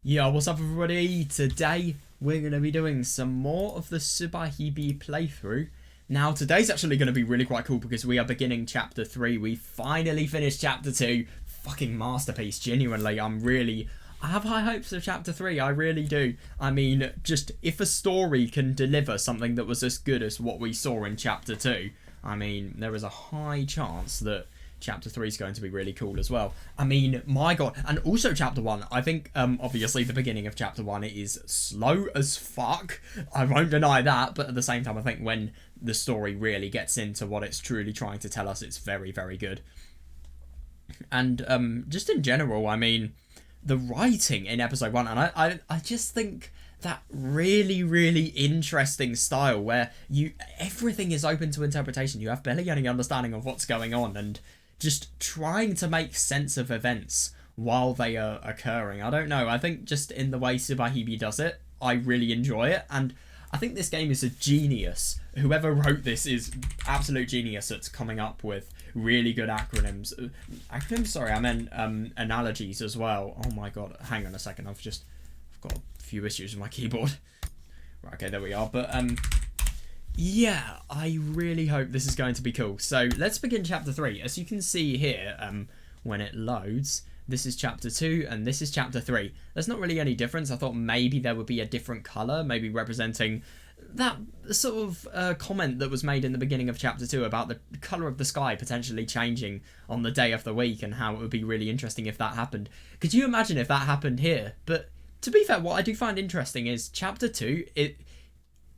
Yo, what's up everybody? Today we're going to be doing some more of the Subarashiki Hibi playthrough. Now today's actually going to be really quite cool because we are beginning chapter 3. We finally finished chapter 2. Fucking masterpiece, genuinely. I have high hopes of chapter 3, I really do. I mean, just if a story can deliver something that was as good as what we saw in chapter 2, I mean, there is a high chance that chapter 3 is going to be really cool as well. I mean, my god. And also chapter 1, I think, obviously the beginning of chapter 1, it is slow as fuck. I won't deny that, but at the same time, I think when the story really gets into what it's truly trying to tell us, it's very, very good. And just in general, I mean, the writing in episode 1, and I just think that really, really interesting style where everything is open to interpretation. You have barely any understanding of what's going on, and just trying to make sense of events while they are occurring. I don't know, I think just in the way Subarashiki Hibi does it, I really enjoy it, and I think this game is a genius. Whoever wrote this is absolute genius at coming up with really good acronyms. Acronyms? Sorry, I meant analogies as well. Oh my god, hang on a second, I've got a few issues with my keyboard. Right, okay, there we are, but yeah, I really hope this is going to be cool. So let's begin chapter 3. As you can see here, when it loads, this is chapter 2 and this is chapter 3. There's not really any difference. I thought maybe there would be a different colour, maybe representing that sort of comment that was made in the beginning of chapter 2 about the colour of the sky potentially changing on the day of the week, and how it would be really interesting if that happened. Could you imagine if that happened here? But to be fair, what I do find interesting is chapter 2,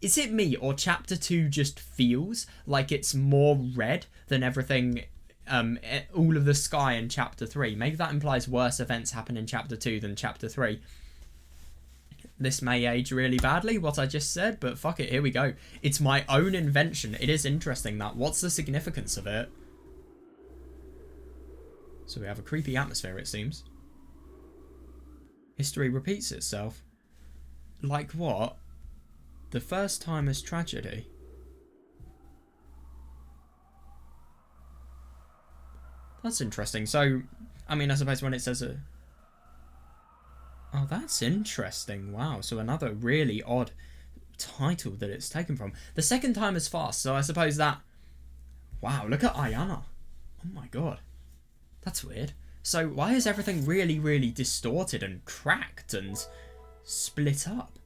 is it me, or chapter 2 just feels like it's more red than everything, all of the sky in chapter 3? Maybe that implies worse events happen in chapter 2 than chapter 3. This may age really badly, what I just said, but fuck it, here we go. It's my own invention. It is interesting that. What's the significance of it? So we have a creepy atmosphere, it seems. History repeats itself. Like what? The first time is tragedy. That's interesting. So, I mean, I suppose when it says a... Oh, that's interesting. Wow. So another really odd title that it's taken from. The second time is fast. So I suppose that... Wow, look at Ayana. Oh my god. That's weird. So why is everything really, really distorted and cracked and split up?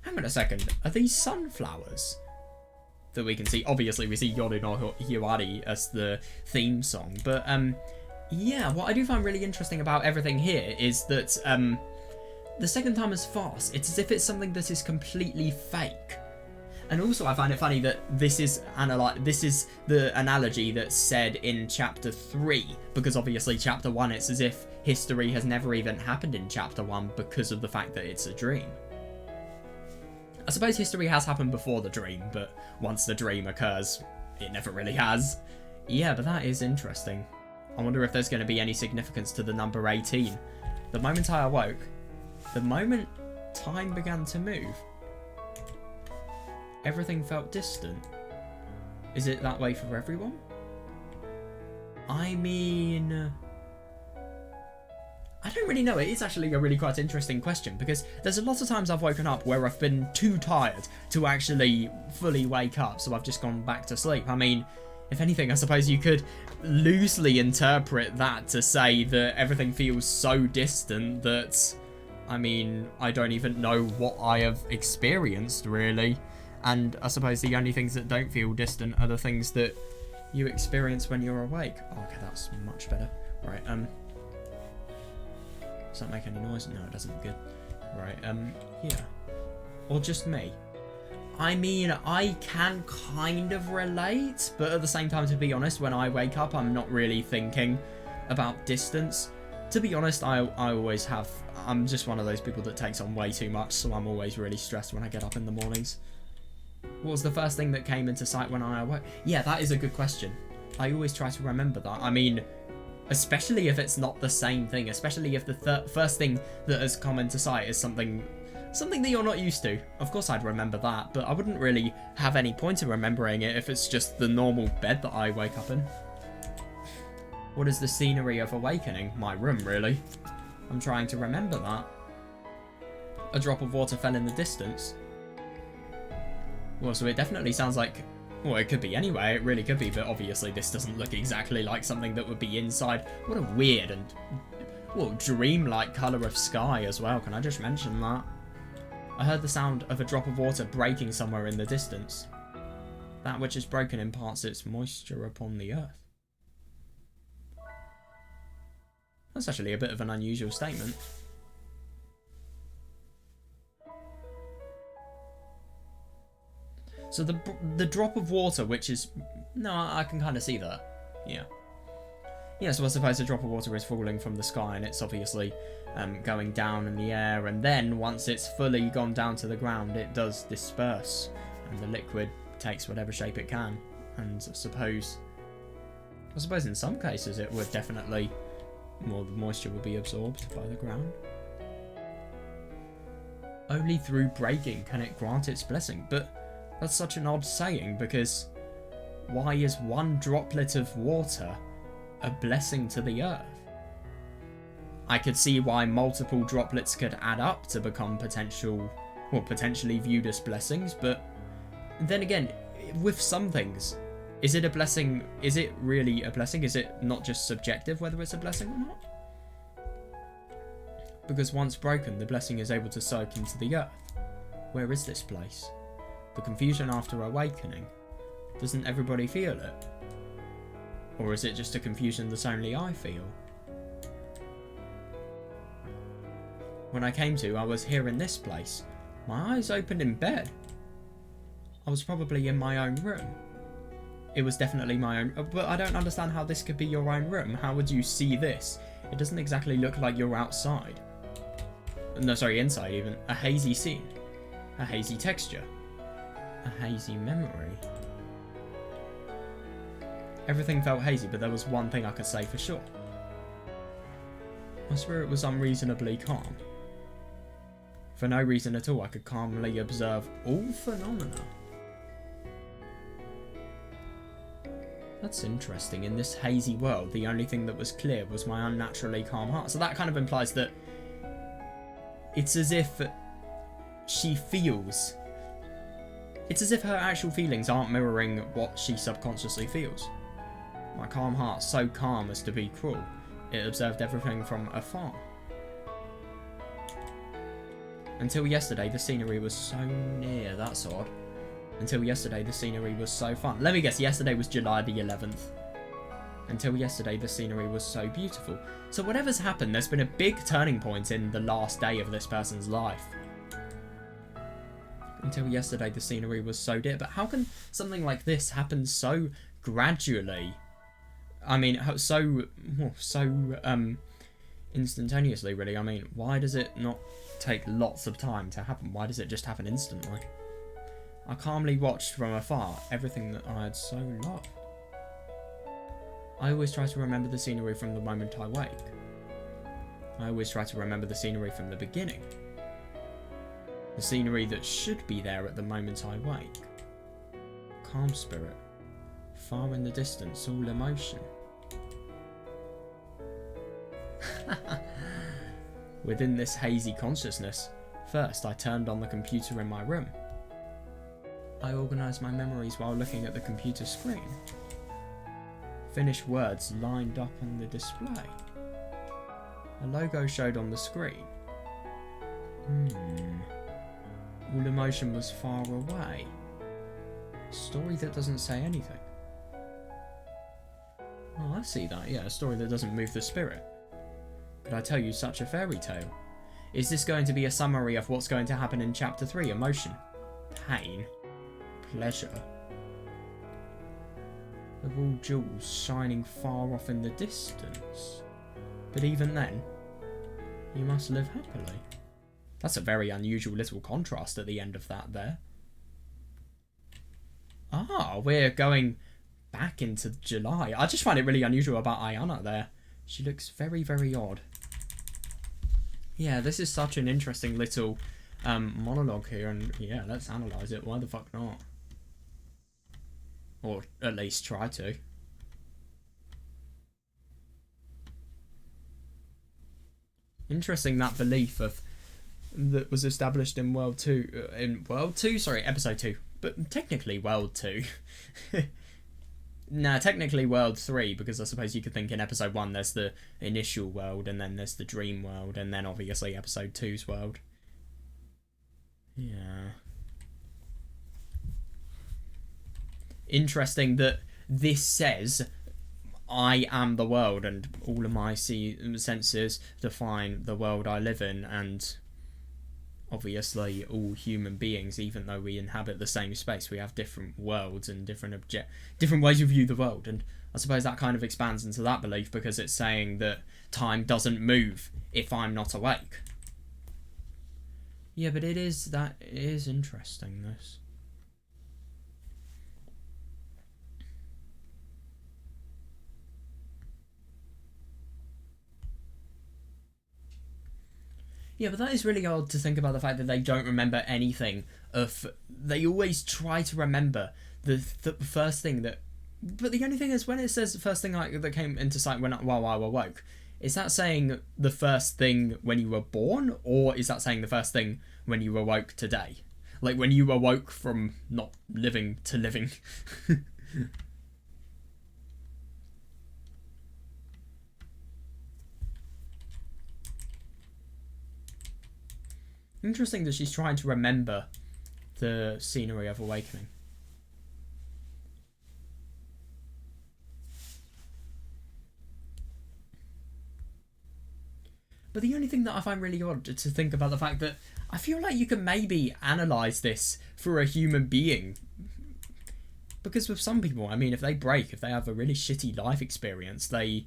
Hang on a second, are these sunflowers that we can see? Obviously we see Yoru no Hiwari as the theme song, but yeah, what I do find really interesting about everything here is that the second time is fast. It's as if it's something that is completely fake. And also I find it funny that this is the analogy that's said in chapter 3, because obviously chapter 1, it's as if history has never even happened in chapter 1 because of the fact that it's a dream. I suppose history has happened before the dream, but once the dream occurs, it never really has. Yeah, but that is interesting. I wonder if there's going to be any significance to the number 18. The moment I awoke, the moment time began to move, everything felt distant. Is it that way for everyone? I mean... I don't really know. It is actually a really quite interesting question, because there's a lot of times I've woken up where I've been too tired to actually fully wake up, so I've just gone back to sleep. I mean, if anything, I suppose you could loosely interpret that to say that everything feels so distant that, I mean, I don't even know what I have experienced, really. And I suppose the only things that don't feel distant are the things that you experience when you're awake. Oh, okay, that's much better. Right, does that make any noise? No, it doesn't. Good. Right, yeah. Or just me. I mean, I can kind of relate, but at the same time, to be honest, when I wake up, I'm not really thinking about distance. To be honest, I always have... I'm just one of those people that takes on way too much, so I'm always really stressed when I get up in the mornings. What was the first thing that came into sight when I awoke? Yeah, that is a good question. I always try to remember that. I mean... especially if it's not the same thing, especially if the first thing that has come into sight is something that you're not used to. Of course I'd remember that, but I wouldn't really have any point in remembering it if it's just the normal bed that I wake up in. What is the scenery of awakening? My room, really. I'm trying to remember that. a drop of water fell in the distance. Well, so it definitely sounds like... Well, it could be anyway, it really could be, but obviously this doesn't look exactly like something that would be inside. What a weird and, well, dreamlike colour of sky as well, can I just mention that? I heard the sound of a drop of water breaking somewhere in the distance. That which is broken imparts its moisture upon the earth. That's actually a bit of an unusual statement. So the drop of water, which is... No, I can kind of see that. Yeah. Yeah, so I suppose a drop of water is falling from the sky and it's obviously going down in the air. And then, once it's fully gone down to the ground, it does disperse. And the liquid takes whatever shape it can. And I suppose in some cases it would definitely... More the moisture would be absorbed by the ground. Only through breaking can it grant its blessing. But... That's such an odd saying, because why is one droplet of water a blessing to the earth? I could see why multiple droplets could add up to become potentially viewed as blessings, but then again, with some things, is it a blessing? Is it really a blessing? Is it not just subjective whether it's a blessing or not? Because once broken, the blessing is able to soak into the earth. Where is this place? The confusion after awakening. Doesn't everybody feel it? Or is it just a confusion that only I feel? When I came to, I was here in this place. My eyes opened in bed. I was probably in my own room. It was definitely my own, but I don't understand how this could be your own room. How would you see this? It doesn't exactly look like you're outside. No, sorry, inside even. A hazy scene. A hazy texture. A hazy memory. Everything felt hazy, but there was one thing I could say for sure. My spirit was unreasonably calm. For no reason at all, I could calmly observe all phenomena. That's interesting. In this hazy world, the only thing that was clear was my unnaturally calm heart. So that kind of implies that it's as if she feels... It's as if her actual feelings aren't mirroring what she subconsciously feels. My calm heart, so calm as to be cruel, it observed everything from afar. Until yesterday, the scenery was so near. That's odd. Until yesterday, the scenery was so fun. Let me guess, yesterday was July the 11th. Until yesterday, the scenery was so beautiful. So whatever's happened, there's been a big turning point in the last day of this person's life. Until yesterday, the scenery was so dear. But how can something like this happen so gradually? I mean, so instantaneously, really. I mean, why does it not take lots of time to happen? Why does it just happen instantly? I calmly watched from afar everything that I had so loved. I always try to remember the scenery from the moment I wake. I always try to remember the scenery from the beginning. The scenery that should be there at the moment I wake. Calm spirit. Far in the distance, all emotion. Within this hazy consciousness, first I turned on the computer in my room. I organised my memories while looking at the computer screen. Finished words lined up on the display. A logo showed on the screen. All emotion was far away. A story that doesn't say anything. Oh, I see that, yeah, a story that doesn't move the spirit. Could I tell you such a fairy tale? Is this going to be a summary of what's going to happen in Chapter 3? Emotion, pain, pleasure. They're all jewels shining far off in the distance. But even then, you must live happily. That's a very unusual little contrast at the end of that there. Ah, we're going back into July. I just find it really unusual about Ayana there. She looks very, very odd. Yeah, this is such an interesting little monologue here, and yeah, let's analyse it. Why the fuck not? Or at least try to. Interesting, that belief of that was established in World 2. In World 2? Sorry, Episode 2. But technically World 2. Nah, technically World 3, because I suppose you could think in Episode 1 there's the initial world, and then there's the dream world, and then obviously Episode 2's world. Yeah. Interesting that this says, I am the world, and all of my senses define the world I live in, and obviously all human beings, even though we inhabit the same space, we have different worlds and different ways to view the world. And I suppose that kind of expands into that belief, because it's saying that time doesn't move if I'm not awake. Yeah, but it is interesting, this. Yeah, but that is really odd to think about, the fact that they don't remember anything of... They always try to remember the first thing that... But the only thing is, when it says the first thing that came into sight while I awoke, is that saying the first thing when you were born, or is that saying the first thing when you awoke today? Like, when you awoke from not living to living. Interesting that she's trying to remember the scenery of awakening. But the only thing that I find really odd to think about the fact that I feel like you can maybe analyse this for a human being. Because with some people, I mean, if they have a really shitty life experience, I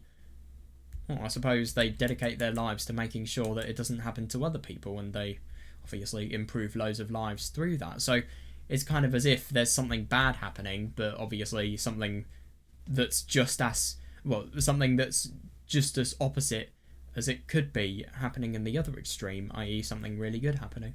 suppose they dedicate their lives to making sure that it doesn't happen to other people, and they obviously improve loads of lives through that. So it's kind of as if there's something bad happening, but obviously something that's just as opposite as it could be happening in the other extreme, i.e. something really good happening.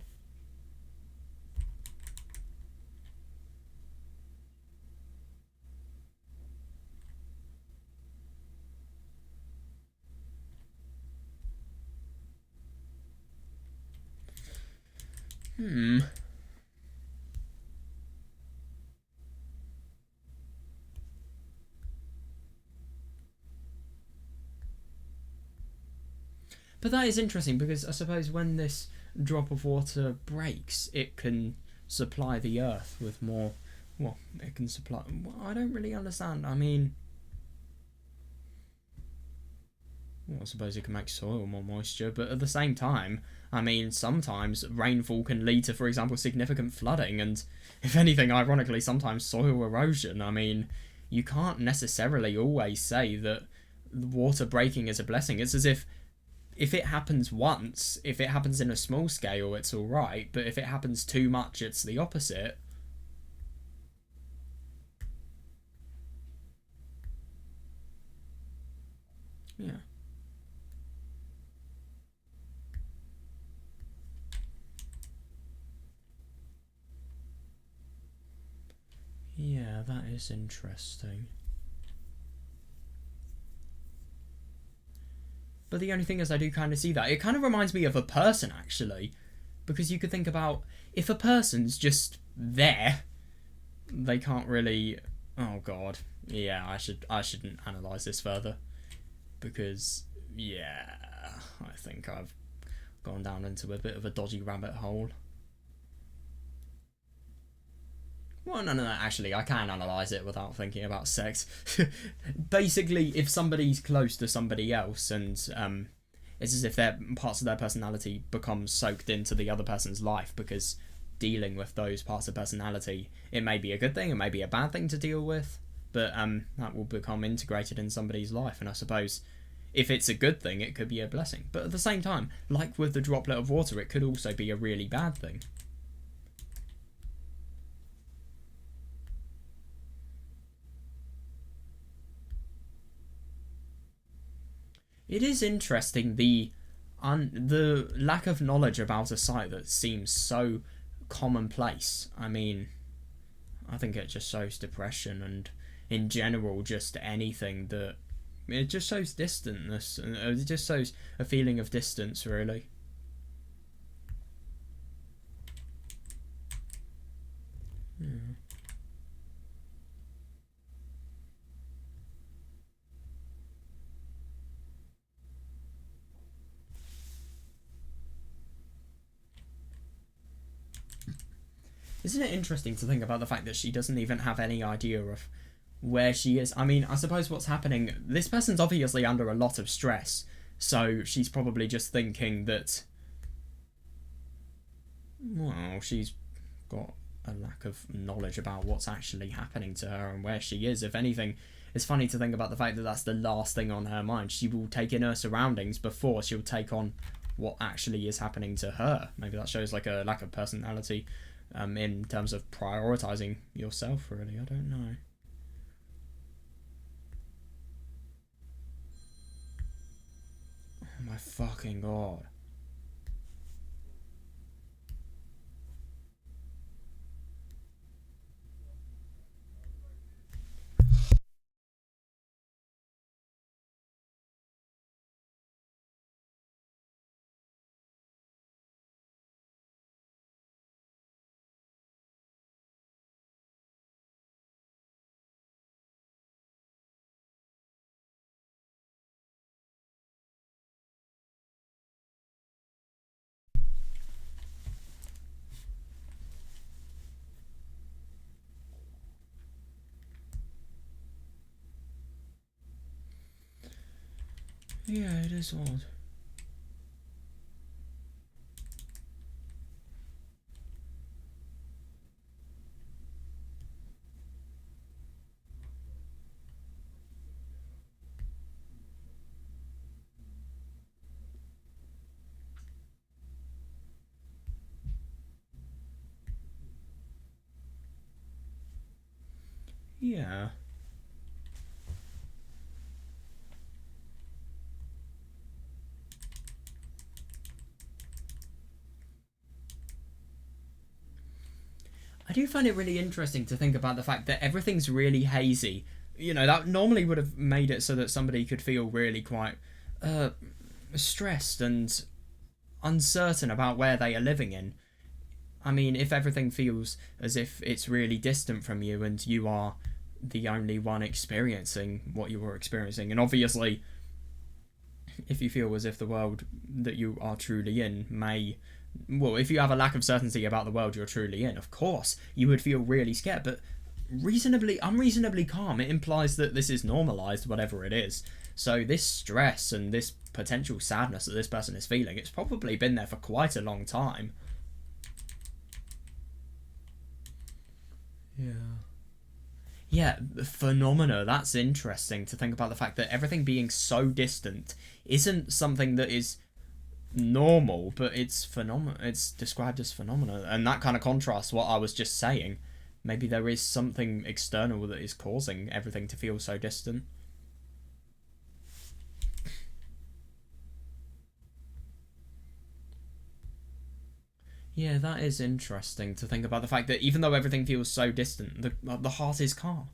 But that is interesting, because I suppose when this drop of water breaks, it can supply the earth with more... Well, it can supply... I don't really understand. I mean... Well, I suppose it can make soil more moisture, but at the same time, I mean, sometimes rainfall can lead to, for example, significant flooding, and if anything, ironically, sometimes soil erosion. I mean, you can't necessarily always say that water breaking is a blessing. It's as if it happens once, if it happens in a small scale, it's alright, but if it happens too much, it's the opposite. Yeah. Yeah, that is interesting. But the only thing is, I do kind of see that. It kind of reminds me of a person, actually. Because you could think about, if a person's just there, they can't really... Oh, God. Yeah, I shouldn't analyse this further. Because, yeah, I think I've gone down into a bit of a dodgy rabbit hole. Well, no, actually, I can analyse it without thinking about sex. Basically, if somebody's close to somebody else, and it's as if their parts of their personality become soaked into the other person's life, because dealing with those parts of personality, it may be a good thing, it may be a bad thing to deal with, but that will become integrated in somebody's life, and I suppose if it's a good thing, it could be a blessing. But at the same time, like with the droplet of water, it could also be a really bad thing. It is interesting, the lack of knowledge about a site that seems so commonplace. I mean, I think it just shows depression, and in general just anything that... It just shows distantness, and it just shows a feeling of distance, really. Isn't it interesting to think about the fact that she doesn't even have any idea of where she is? I mean, I suppose what's happening, this person's obviously under a lot of stress, so she's probably just thinking that, well, she's got a lack of knowledge about what's actually happening to her and where she is. If anything, it's funny to think about the fact that that's the last thing on her mind. She will take in her surroundings before she'll take on what actually is happening to her. Maybe that shows like a lack of personality in terms of prioritizing yourself, really. I don't know. Oh my fucking god. Yeah, it is odd. Yeah. I do find it really interesting to think about the fact that everything's really hazy. You know, that normally would have made it so that somebody could feel really quite uh, stressed and uncertain about where they are living in. I mean, if everything feels as if it's really distant from you and you are the only one experiencing what you were experiencing, and obviously, if you feel as if the world that you are truly in may. Well, if you have a lack of certainty about the world you're truly in, of course, you would feel really scared, but unreasonably calm. It implies that this is normalized, whatever it is. So this stress and this potential sadness that this person is feeling, it's probably been there for quite a long time. Yeah. Yeah, phenomena. That's interesting to think about the fact that everything being so distant isn't something that is normal, but it's phenomena. It's described as phenomena, and that kind of contrasts what I was just saying. Maybe there is something external that is causing everything to feel so distant. Yeah, that is interesting to think about the fact that even though everything feels so distant, the heart is calm.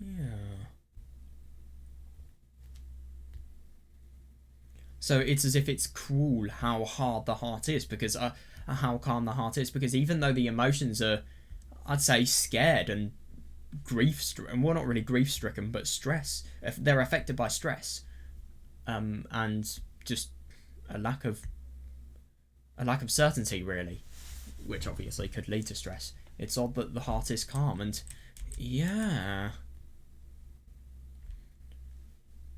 Yeah. So it's as if it's cruel how hard the heart is because how calm the heart is because even though the emotions are, I'd say, scared and grief stricken, well, not really grief stricken, but stress. They're affected by stress, and just a lack of a lack of certainty, really, which obviously could lead to stress. It's odd that the heart is calm, and yeah,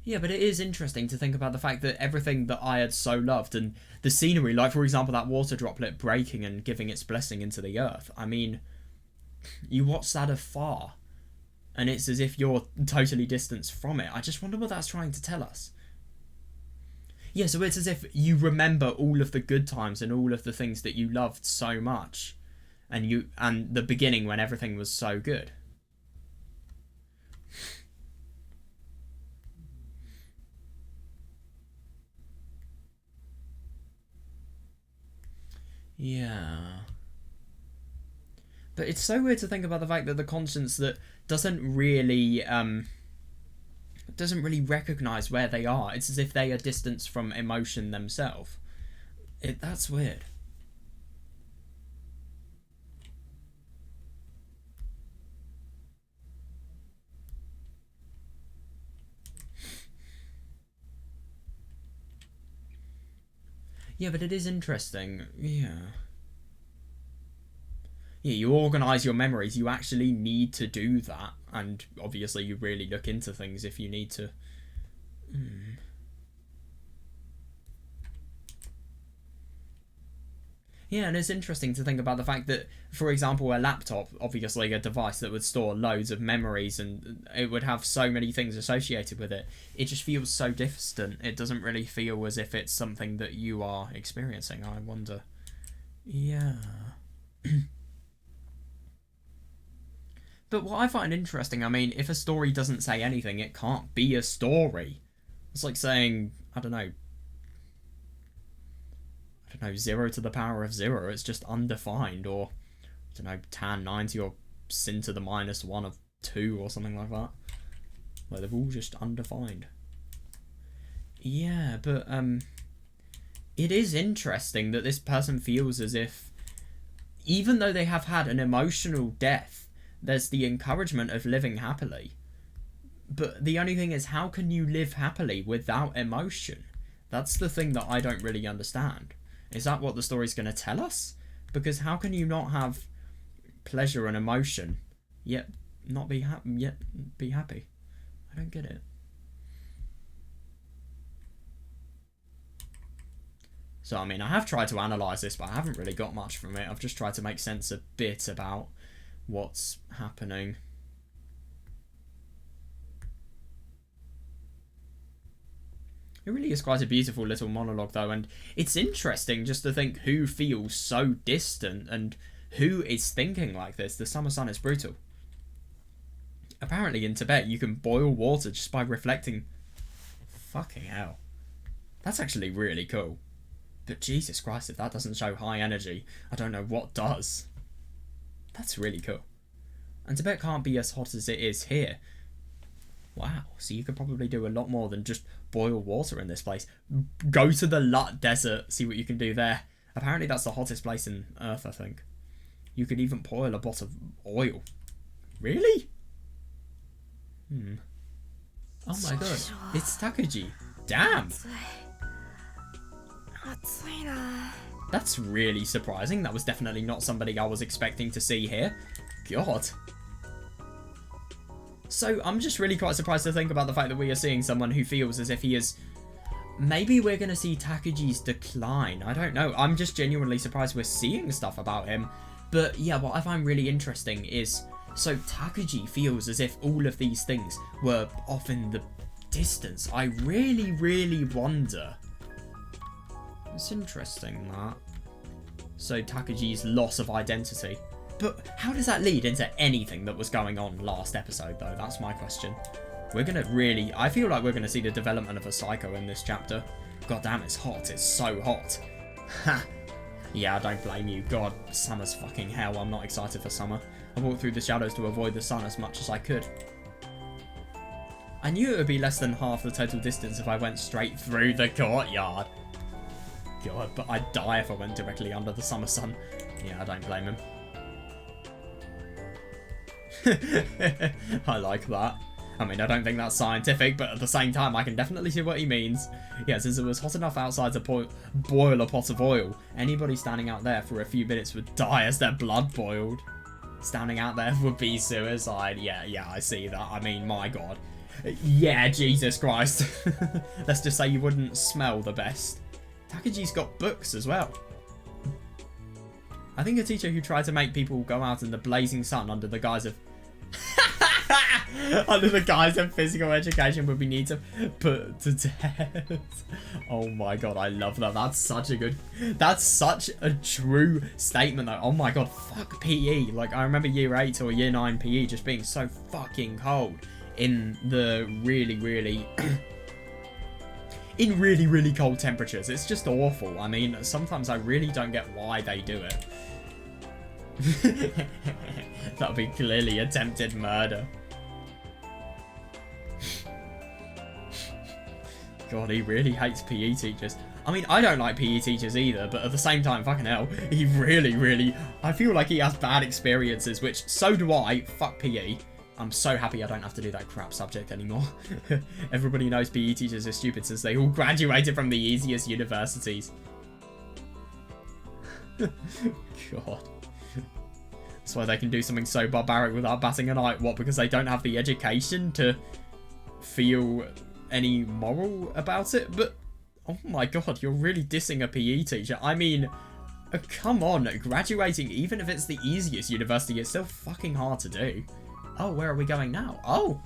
yeah, but it is interesting to think about the fact that everything that I had so loved and the scenery, like for example that water droplet breaking and giving its blessing into the earth. I mean, you watch that afar, and it's as if you're totally distanced from it. I just wonder what that's trying to tell us. Yeah, so it's as if you remember all of the good times and all of the things that you loved so much, and the beginning when everything was so good. Yeah. But it's so weird to think about the fact that the conscience that doesn't really doesn't really recognize where they are. It's as if they are distanced from emotion themselves. That's weird. Yeah, but it is interesting. Yeah. Yeah, you organise your memories. You actually need to do that. And obviously you really look into things if you need to. Yeah, and it's interesting to think about the fact that, for example, a laptop, obviously a device that would store loads of memories and it would have so many things associated with it, it just feels so distant. It doesn't really feel as if it's something that you are experiencing. I wonder. Yeah. But what I find interesting, I mean, if a story doesn't say anything, it can't be a story. It's like saying, I don't know, 0 to the power of 0. It's just undefined, or I don't know, tan 90 or sin to the -1 of 2 or something like that. Like, they're all just undefined. Yeah, but it is interesting that this person feels as if, even though they have had an emotional death, there's the encouragement of living happily. But the only thing is, how can you live happily without emotion? That's the thing that I don't really understand. Is that what the story's going to tell us? Because how can you not have pleasure and emotion, yet not be happy? I don't get it. So, I mean, I have tried to analyse this, but I haven't really got much from it. I've just tried to make sense a bit about what's happening. It really is quite a beautiful little monologue, though, and it's interesting just to think who feels so distant and who is thinking like this. The summer sun is brutal. Apparently in Tibet you can boil water just by reflecting. Fucking hell. That's actually really cool. But Jesus Christ, if that doesn't show high energy, I don't know what does. That's really cool. And Tibet can't be as hot as it is here. Wow, so you could probably do a lot more than just boil water in this place. Go to the Lut Desert, see what you can do there. Apparently that's the hottest place in Earth, I think. You could even boil a pot of oil. Really? Oh my god, it's Takuji. Damn! That's really surprising. That was definitely not somebody I was expecting to see here. God. So I'm just really quite surprised to think about the fact that we are seeing someone who feels as if he is... Maybe we're going to see Takuji's decline. I don't know. I'm just genuinely surprised we're seeing stuff about him. But yeah, what I find really interesting is... So Takuji feels as if all of these things were off in the distance. I really, really wonder. It's interesting, that. So Takuji's loss of identity. But how does that lead into anything that was going on last episode, though? That's my question. We're going to really... I feel like we're going to see the development of a psycho in this chapter. God damn, it's hot. It's so hot. Ha! Yeah, I don't blame you. God, summer's fucking hell. I'm not excited for summer. I walked through the shadows to avoid the sun as much as I could. I knew it would be less than half the total distance if I went straight through the courtyard. God, but I'd die if I went directly under the summer sun. Yeah, I don't blame him. I like that. I mean, I don't think that's scientific, but at the same time, I can definitely see what he means. Yeah, since it was hot enough outside to boil a pot of oil, anybody standing out there for a few minutes would die as their blood boiled. Standing out there would be suicide. Yeah, I see that. I mean, my God. Yeah, Jesus Christ. Let's just say you wouldn't smell the best. Takuji's got books as well. I think a teacher who tried to make people go out in the blazing sun under the guise of physical education would be need to put to death. Oh my God, I love that. That's such a true statement though. Oh my God, fuck PE. Like, I remember year 8 or year 9 PE just being so fucking cold in the really in really cold temperatures. It's just awful. I mean, sometimes I really don't get why they do it. That would be clearly attempted murder. God, he really hates PE teachers. I mean, I don't like PE teachers either, but at the same time, fucking hell, he really... I feel like he has bad experiences, which, so do I. Fuck PE. I'm so happy I don't have to do that crap subject anymore. Everybody knows PE teachers are stupid since they all graduated from the easiest universities. God. That's why they can do something so barbaric without batting an eye. What, because they don't have the education to feel any moral about it? But, oh my God, you're really dissing a PE teacher. I mean, come on, graduating, even if it's the easiest university, it's still fucking hard to do. Oh, where are we going now? Oh!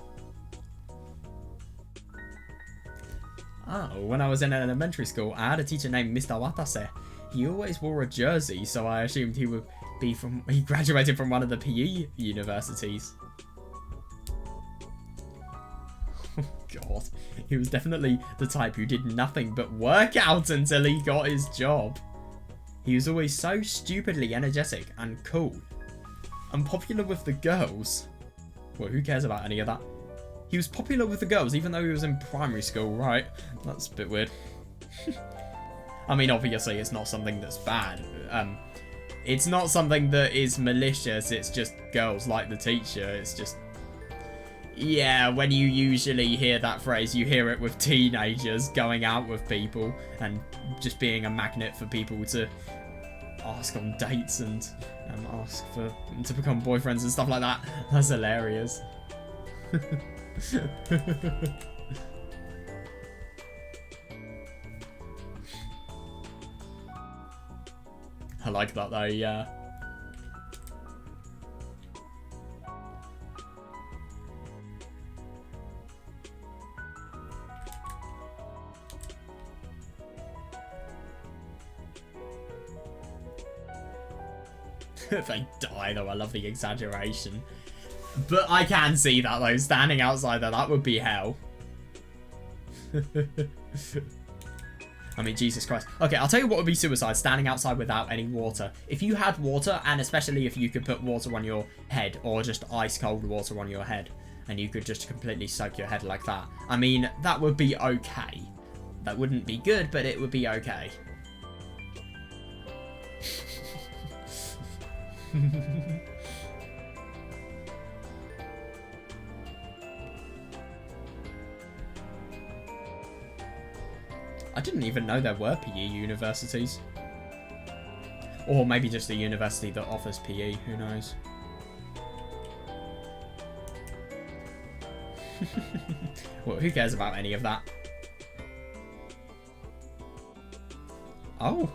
Oh, when I was in elementary school, I had a teacher named Mr. Watase. He always wore a jersey, so I assumed he would be he graduated from one of the PE universities. Oh God, he was definitely the type who did nothing but work out until he got his job. He was always so stupidly energetic and cool. And popular with the girls. Well, who cares about any of that? He was popular with the girls even though he was in primary school, right? That's a bit weird. I mean, obviously it's not something that's bad. It's not something that is malicious, it's just girls like the teacher. It's just... Yeah, when you usually hear that phrase, you hear it with teenagers going out with people and just being a magnet for people to ask on dates and ask to become boyfriends and stuff like that. That's hilarious. I like that though, yeah. They die though, I love the exaggeration. But I can see that though, standing outside there, that would be hell. I mean, Jesus Christ. Okay, I'll tell you what would be suicide, standing outside without any water. If you had water, and especially if you could put water on your head, or just ice cold water on your head, and you could just completely soak your head like that. I mean, that would be okay. That wouldn't be good, but it would be okay. I didn't even know there were PE universities. Or maybe just a university that offers PE, who knows. Well, who cares about any of that? Oh.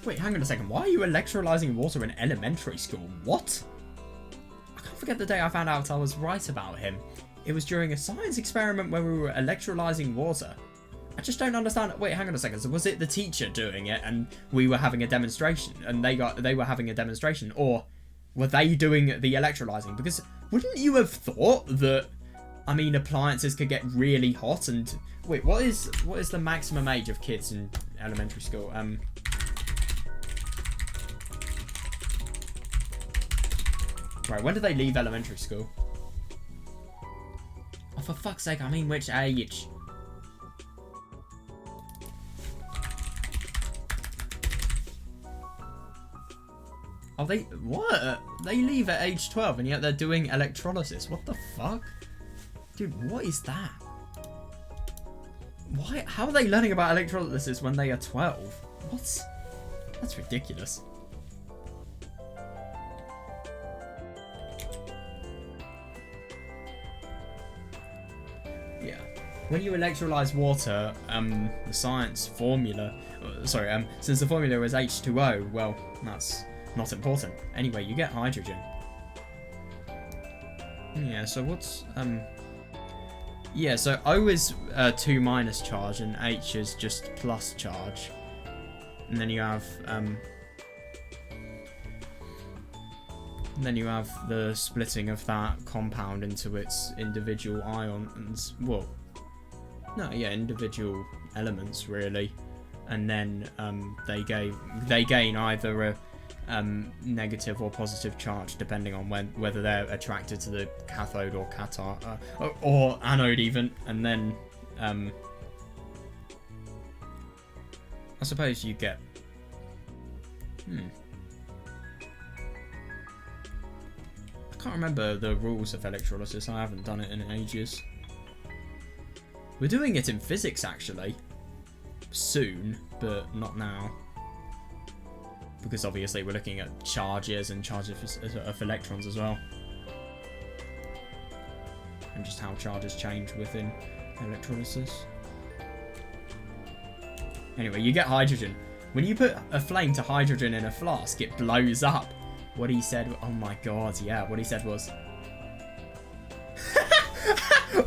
Wait, hang on a second. Why are you electrolyzing water in elementary school? What? I can't forget the day I found out I was right about him. It was during a science experiment where we were electrolyzing water. I just don't understand. Wait, hang on a second. So was it the teacher doing it and we were having a demonstration and they were having a demonstration, or were they doing the electrolyzing? Because wouldn't you have thought that, I mean, appliances could get really hot and... Wait, what is the maximum age of kids in elementary school? Right, when do they leave elementary school? Oh, for fuck's sake, I mean which age? Oh, what? They leave at age 12 and yet they're doing electrolysis. What the fuck? Dude, what is that? Why? How are they learning about electrolysis when they are 12? What? That's ridiculous. Yeah. When you electrolyze water, the science formula... since the formula is H2O, well, that's... not important. Anyway, you get hydrogen. Yeah, so what's... Yeah, so O is 2 minus charge and H is just plus charge. And then you have... then you have the splitting of that compound into its individual ions. Well, no, yeah, individual elements, really. And then they gain either a... negative or positive charge depending on whether they're attracted to the cathode or cathode or anode even, and then I suppose you get I can't remember the rules of electrolysis. I haven't done it in ages. We're doing it in physics actually soon, but not now. because obviously we're looking at charges and charges of electrons as well. And just how charges change within electrolysis. Anyway, you get hydrogen. When you put a flame to hydrogen in a flask, it blows up. What he said, oh my god, yeah, what he said was...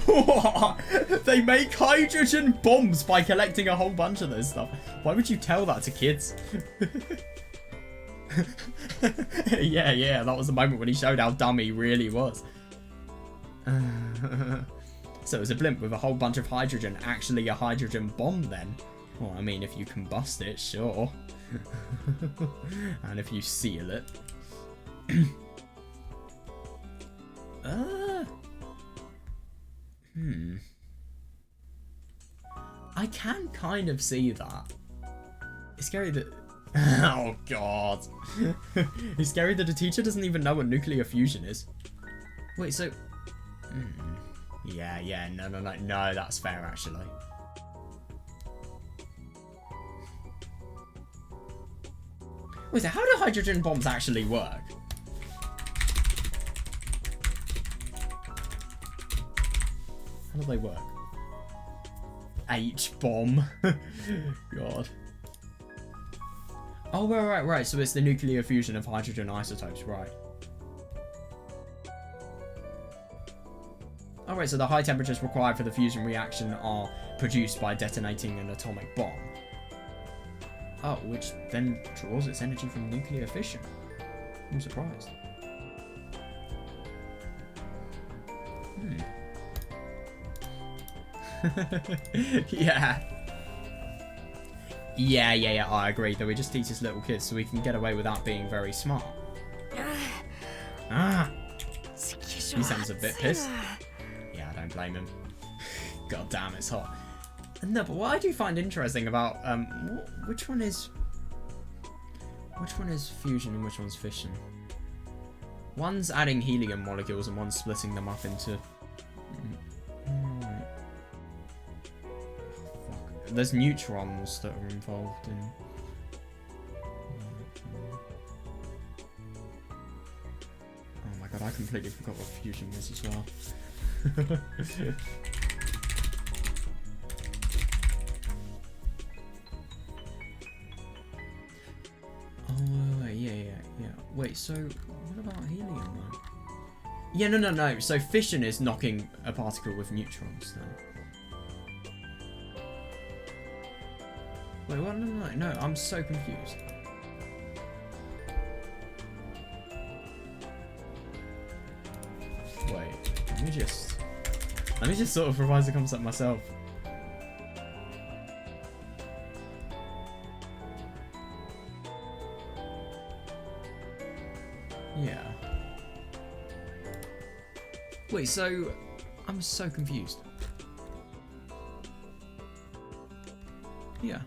What? They make hydrogen bombs by collecting a whole bunch of this stuff. Why would you tell that to kids? Yeah, that was the moment when he showed how dumb he really was. So it was a blimp with a whole bunch of hydrogen, actually a hydrogen bomb then. Well, I mean, if you combust it, sure. And if you seal it. I can kind of see that. It's scary that... Oh, God. It's scary that a teacher doesn't even know what nuclear fusion is. Wait, so... Yeah, no, that's fair, actually. Wait, so how do hydrogen bombs actually work? How do they work? H-bomb. God. Oh, right. So it's the nuclear fusion of hydrogen isotopes, right. Alright, so the high temperatures required for the fusion reaction are produced by detonating an atomic bomb. Oh, which then draws its energy from nuclear fission. I'm surprised. Yeah, I agree, though we just teach as little kids so we can get away without being very smart. He sounds a bit pissed. Yeah, I don't blame him. God damn, it's hot. No, but what I do find interesting about which one is fusion and which one's fission? One's adding helium molecules and one's splitting them up into... There's neutrons that are involved in... Oh my god, I completely forgot what fusion was as well. Oh, yeah. Wait, so what about helium then? Yeah, no. So fission is knocking a particle with neutrons then. Wait, what? No, I'm so confused. Wait, let me just sort of revise the concept myself. Yeah. Wait, so I'm so confused. Yeah.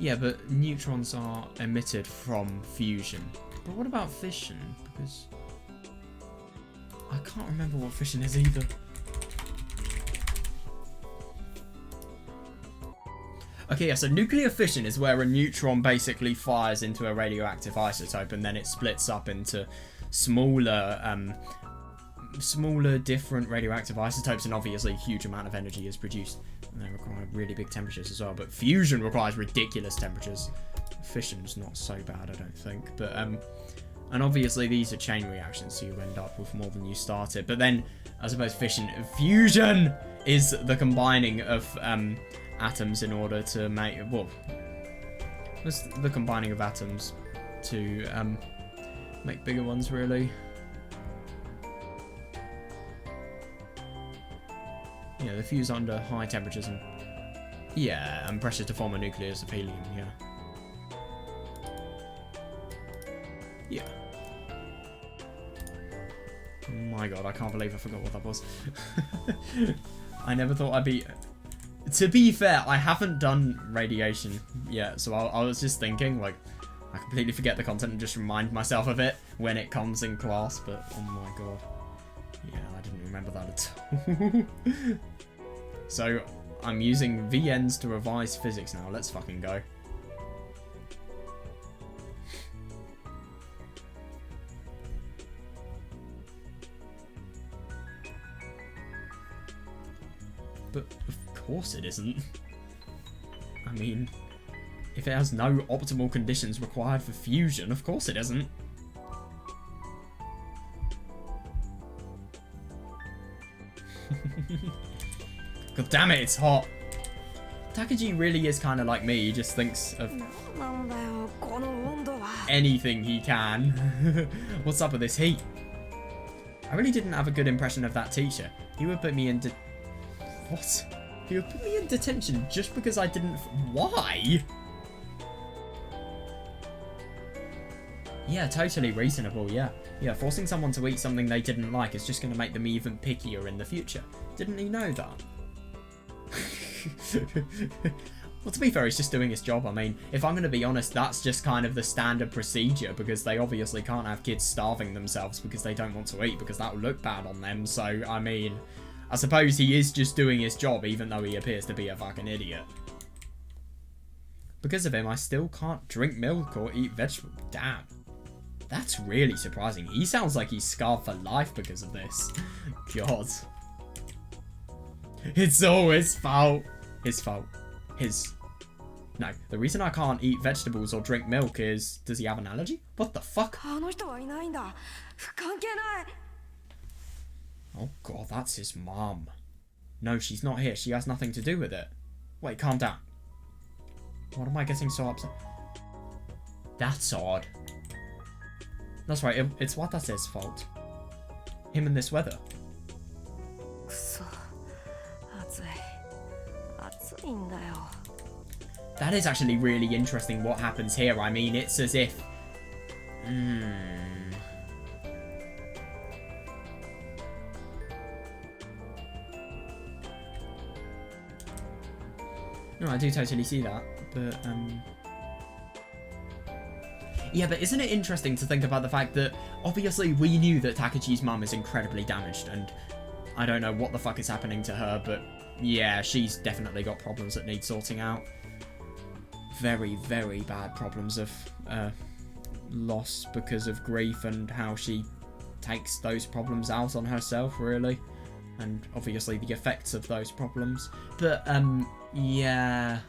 Yeah, but neutrons are emitted from fusion. But what about fission? Because I can't remember what fission is either. Okay, yeah, so nuclear fission is where a neutron basically fires into a radioactive isotope and then it splits up into smaller different radioactive isotopes, and obviously a huge amount of energy is produced. And they require really big temperatures as well, but fusion requires ridiculous temperatures. Fission's not so bad, I don't think. But and obviously these are chain reactions, so you end up with more than you started. But then, I suppose fusion is the combining of atoms in order to make, well, it's the combining of atoms to make bigger ones, really. Yeah, they fuse under high temperatures and and pressure to form a nucleus of helium. Yeah. Oh my god, I can't believe I forgot what that was. I never thought I'd be... To be fair, I haven't done radiation yet, so I was just thinking, like, I completely forget the content and just remind myself of it when it comes in class, but oh my god. Yeah, I didn't remember that at all. So, I'm using VNs to revise physics now. Let's fucking go. course it isn't. I mean, if it has no optimal conditions required for fusion, of course it isn't. God damn it, it's hot. Takuji really is kind of like me. He just thinks of anything he can. What's up with this heat? I really didn't have a good impression of that teacher. He would put me in What? He would put me in detention just because I didn't... Why? Yeah, totally reasonable, yeah. Yeah, forcing someone to eat something they didn't like is just going to make them even pickier in the future. Didn't he know that? Well, to be fair, he's just doing his job. I mean, if I'm going to be honest, that's just kind of the standard procedure, because they obviously can't have kids starving themselves because they don't want to eat, because that would look bad on them. So, I mean, I suppose he is just doing his job, even though he appears to be a fucking idiot. Because of him, I still can't drink milk or eat vegetables. Damn. That's really surprising. He sounds like he's scarred for life because of this. God. It's all his fault. His fault. His... No, the reason I can't eat vegetables or drink milk is... Does he have an allergy? What the fuck? Oh god, that's his mom. No, she's not here. She has nothing to do with it. Wait, calm down. What am I getting so upset? That's odd. That's right, it's Watase's fault. Him in this weather. That is actually really interesting what happens here. I mean, it's as if... No, I do totally see that, but, yeah, but isn't it interesting to think about the fact that, obviously, we knew that Takuji's mum is incredibly damaged, and I don't know what the fuck is happening to her, but, yeah, she's definitely got problems that need sorting out. Very, very bad problems of, loss because of grief and how she takes those problems out on herself, really. And obviously the effects of those problems. But, yeah.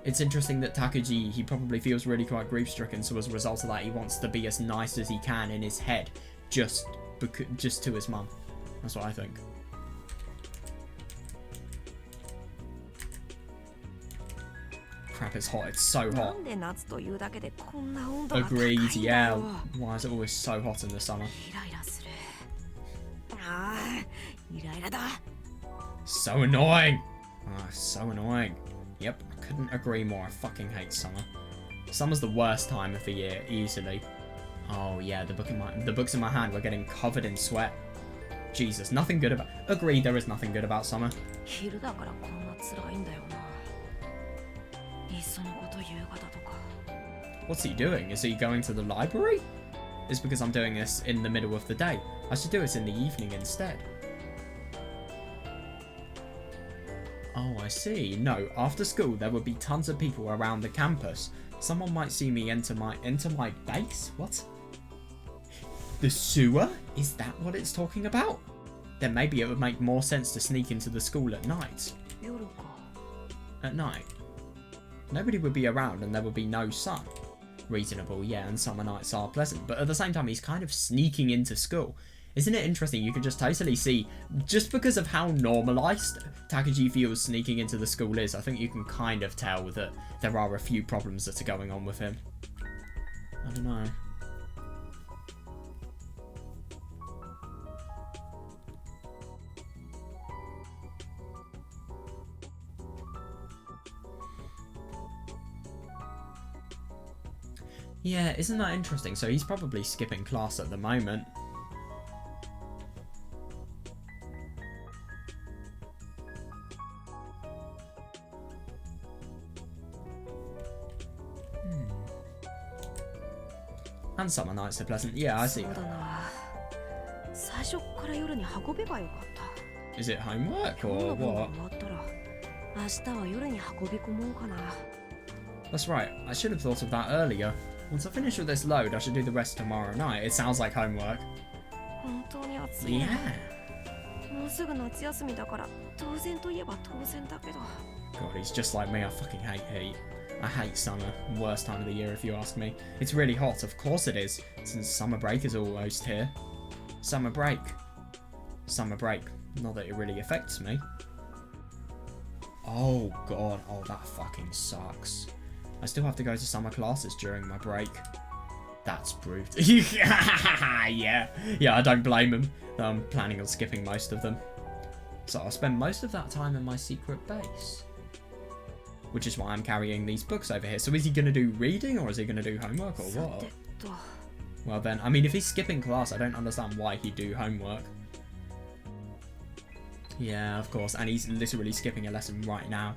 It's interesting that Takuji, he probably feels really quite grief-stricken, so as a result of that, he wants to be as nice as he can in his head, just to his mum. That's what I think. Crap, it's hot. It's so hot. Agreed, yeah. Why is it always so hot in the summer? So annoying! Ah, so annoying. Yep, I couldn't agree more. I fucking hate summer. Summer's the worst time of the year, easily. Oh yeah, the books in my hand were getting covered in sweat. Jesus, nothing good about... Agreed, there is nothing good about summer. What's he doing? Is he going to the library? It's because I'm doing this in the middle of the day. I should do it in the evening instead. Oh, I see. No, after school there would be tons of people around the campus. Someone might see me enter my base? What? The sewer? Is that what it's talking about? Then maybe it would make more sense to sneak into the school at night. At night? Nobody would be around and there would be no sun. Reasonable, yeah, and summer nights are pleasant, but at the same time he's kind of sneaking into school. Isn't it interesting? You can just totally see, just because of how normalised Takuji feels sneaking into the school is, I think you can kind of tell that there are a few problems that are going on with him. I don't know. Yeah, isn't that interesting? So he's probably skipping class at the moment. And summer nights are pleasant. Yeah, I see that. Is it homework or what? That's right, I should have thought of that earlier. Once I finish with this load, I should do the rest tomorrow night. It sounds like homework. Yeah. もうすぐ夏休みだから当然といえば当然だけど。 God, he's just like me. I fucking hate heat. I hate summer. Worst time of the year if you ask me. It's really hot. Of course it is, since summer break is almost here. Summer break. Summer break. Not that it really affects me. Oh god. Oh, that fucking sucks. I still have to go to summer classes during my break. That's brutal. Yeah. Yeah, I don't blame him. I'm planning on skipping most of them. So I'll spend most of that time in my secret base. Which is why I'm carrying these books over here. So is he going to do reading or is he going to do homework or what? Well then, I mean, if he's skipping class, I don't understand why he'd do homework. Yeah, of course. And he's literally skipping a lesson right now.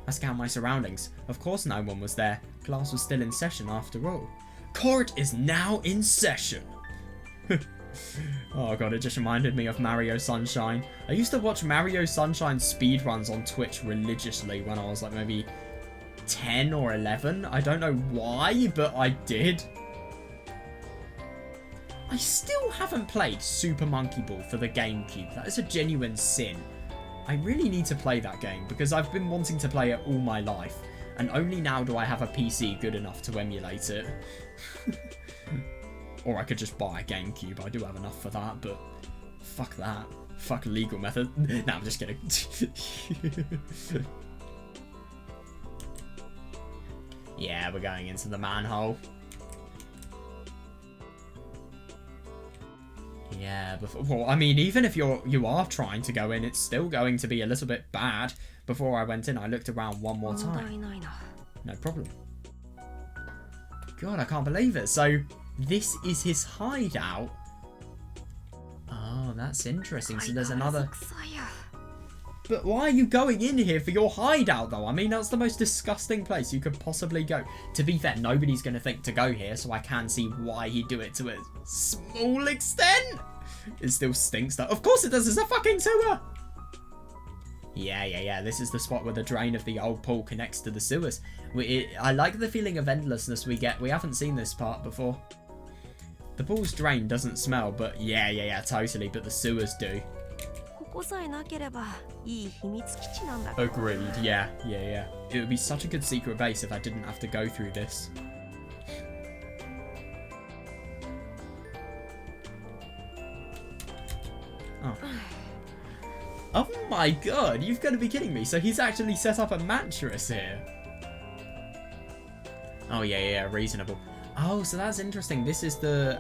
I scan my surroundings. Of course no one was there. Class was still in session after all. Court is now in session. Oh god, it just reminded me of Mario Sunshine. I used to watch Mario Sunshine speedruns on Twitch religiously when I was like maybe 10 or 11. I don't know why, but I did. I still haven't played Super Monkey Ball for the GameCube. That is a genuine sin. I really need to play that game because I've been wanting to play it all my life. And only now do I have a PC good enough to emulate it. Or I could just buy a GameCube. I do have enough for that, but fuck that. Fuck legal method. Nah, I'm just kidding. Yeah, we're going into the manhole. Yeah, well, I mean, even if you are trying to go in, it's still going to be a little bit bad. Before I went in, I looked around one more time. No problem. God, I can't believe it. So, this is his hideout. Oh, that's interesting. So there's another... But why are you going in here for your hideout, though? I mean, that's the most disgusting place you could possibly go. To be fair, nobody's going to think to go here, so I can see why he'd do it to a small extent. It still stinks, though. Of course it does. It's a fucking sewer. Yeah. This is the spot where the drain of the old pool connects to the sewers. I like the feeling of endlessness we get. We haven't seen this part before. The pool's drain doesn't smell, but yeah, totally. But the sewers do. Agreed, yeah. It would be such a good secret base if I didn't have to go through this. Oh. Oh my god, you've got to be kidding me. So he's actually set up a mattress here. Oh yeah, reasonable. Oh, so that's interesting. This is the,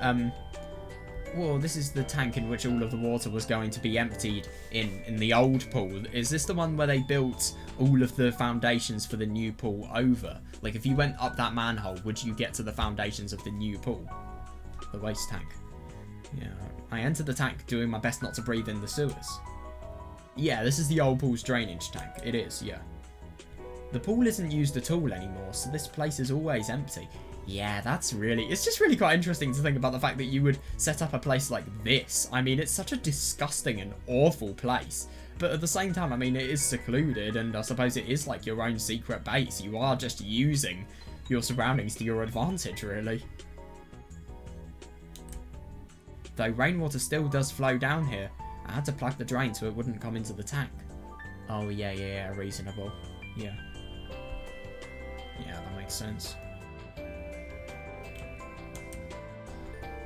well, this is the tank in which all of the water was going to be emptied in the old pool. Is this the one where they built all of the foundations for the new pool over? Like, if you went up that manhole, would you get to the foundations of the new pool? The waste tank. Yeah, I entered the tank doing my best not to breathe in the sewers. Yeah, this is the old pool's drainage tank. It is, yeah. The pool isn't used at all anymore, so this place is always empty. Yeah, that's really... It's just really quite interesting to think about the fact that you would set up a place like this. I mean, it's such a disgusting and awful place. But at the same time, I mean, it is secluded, and I suppose it is like your own secret base. You are just using your surroundings to your advantage, really. Though rainwater still does flow down here, I had to plug the drain so it wouldn't come into the tank. Oh, yeah, reasonable. Yeah. Yeah, that makes sense.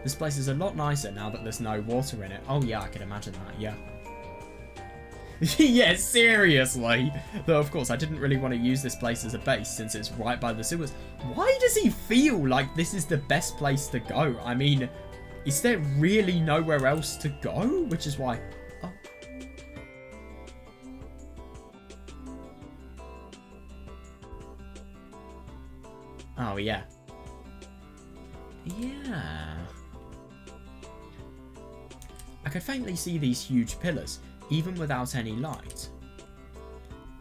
This place is a lot nicer now that there's no water in it. Oh yeah, I can imagine that, yeah. Yeah, seriously! Though of course I didn't really want to use this place as a base since it's right by the sewers. Why does he feel like this is the best place to go? I mean, is there really nowhere else to go? Which is why... Oh. Oh yeah. Yeah. I could faintly see these huge pillars, even without any light.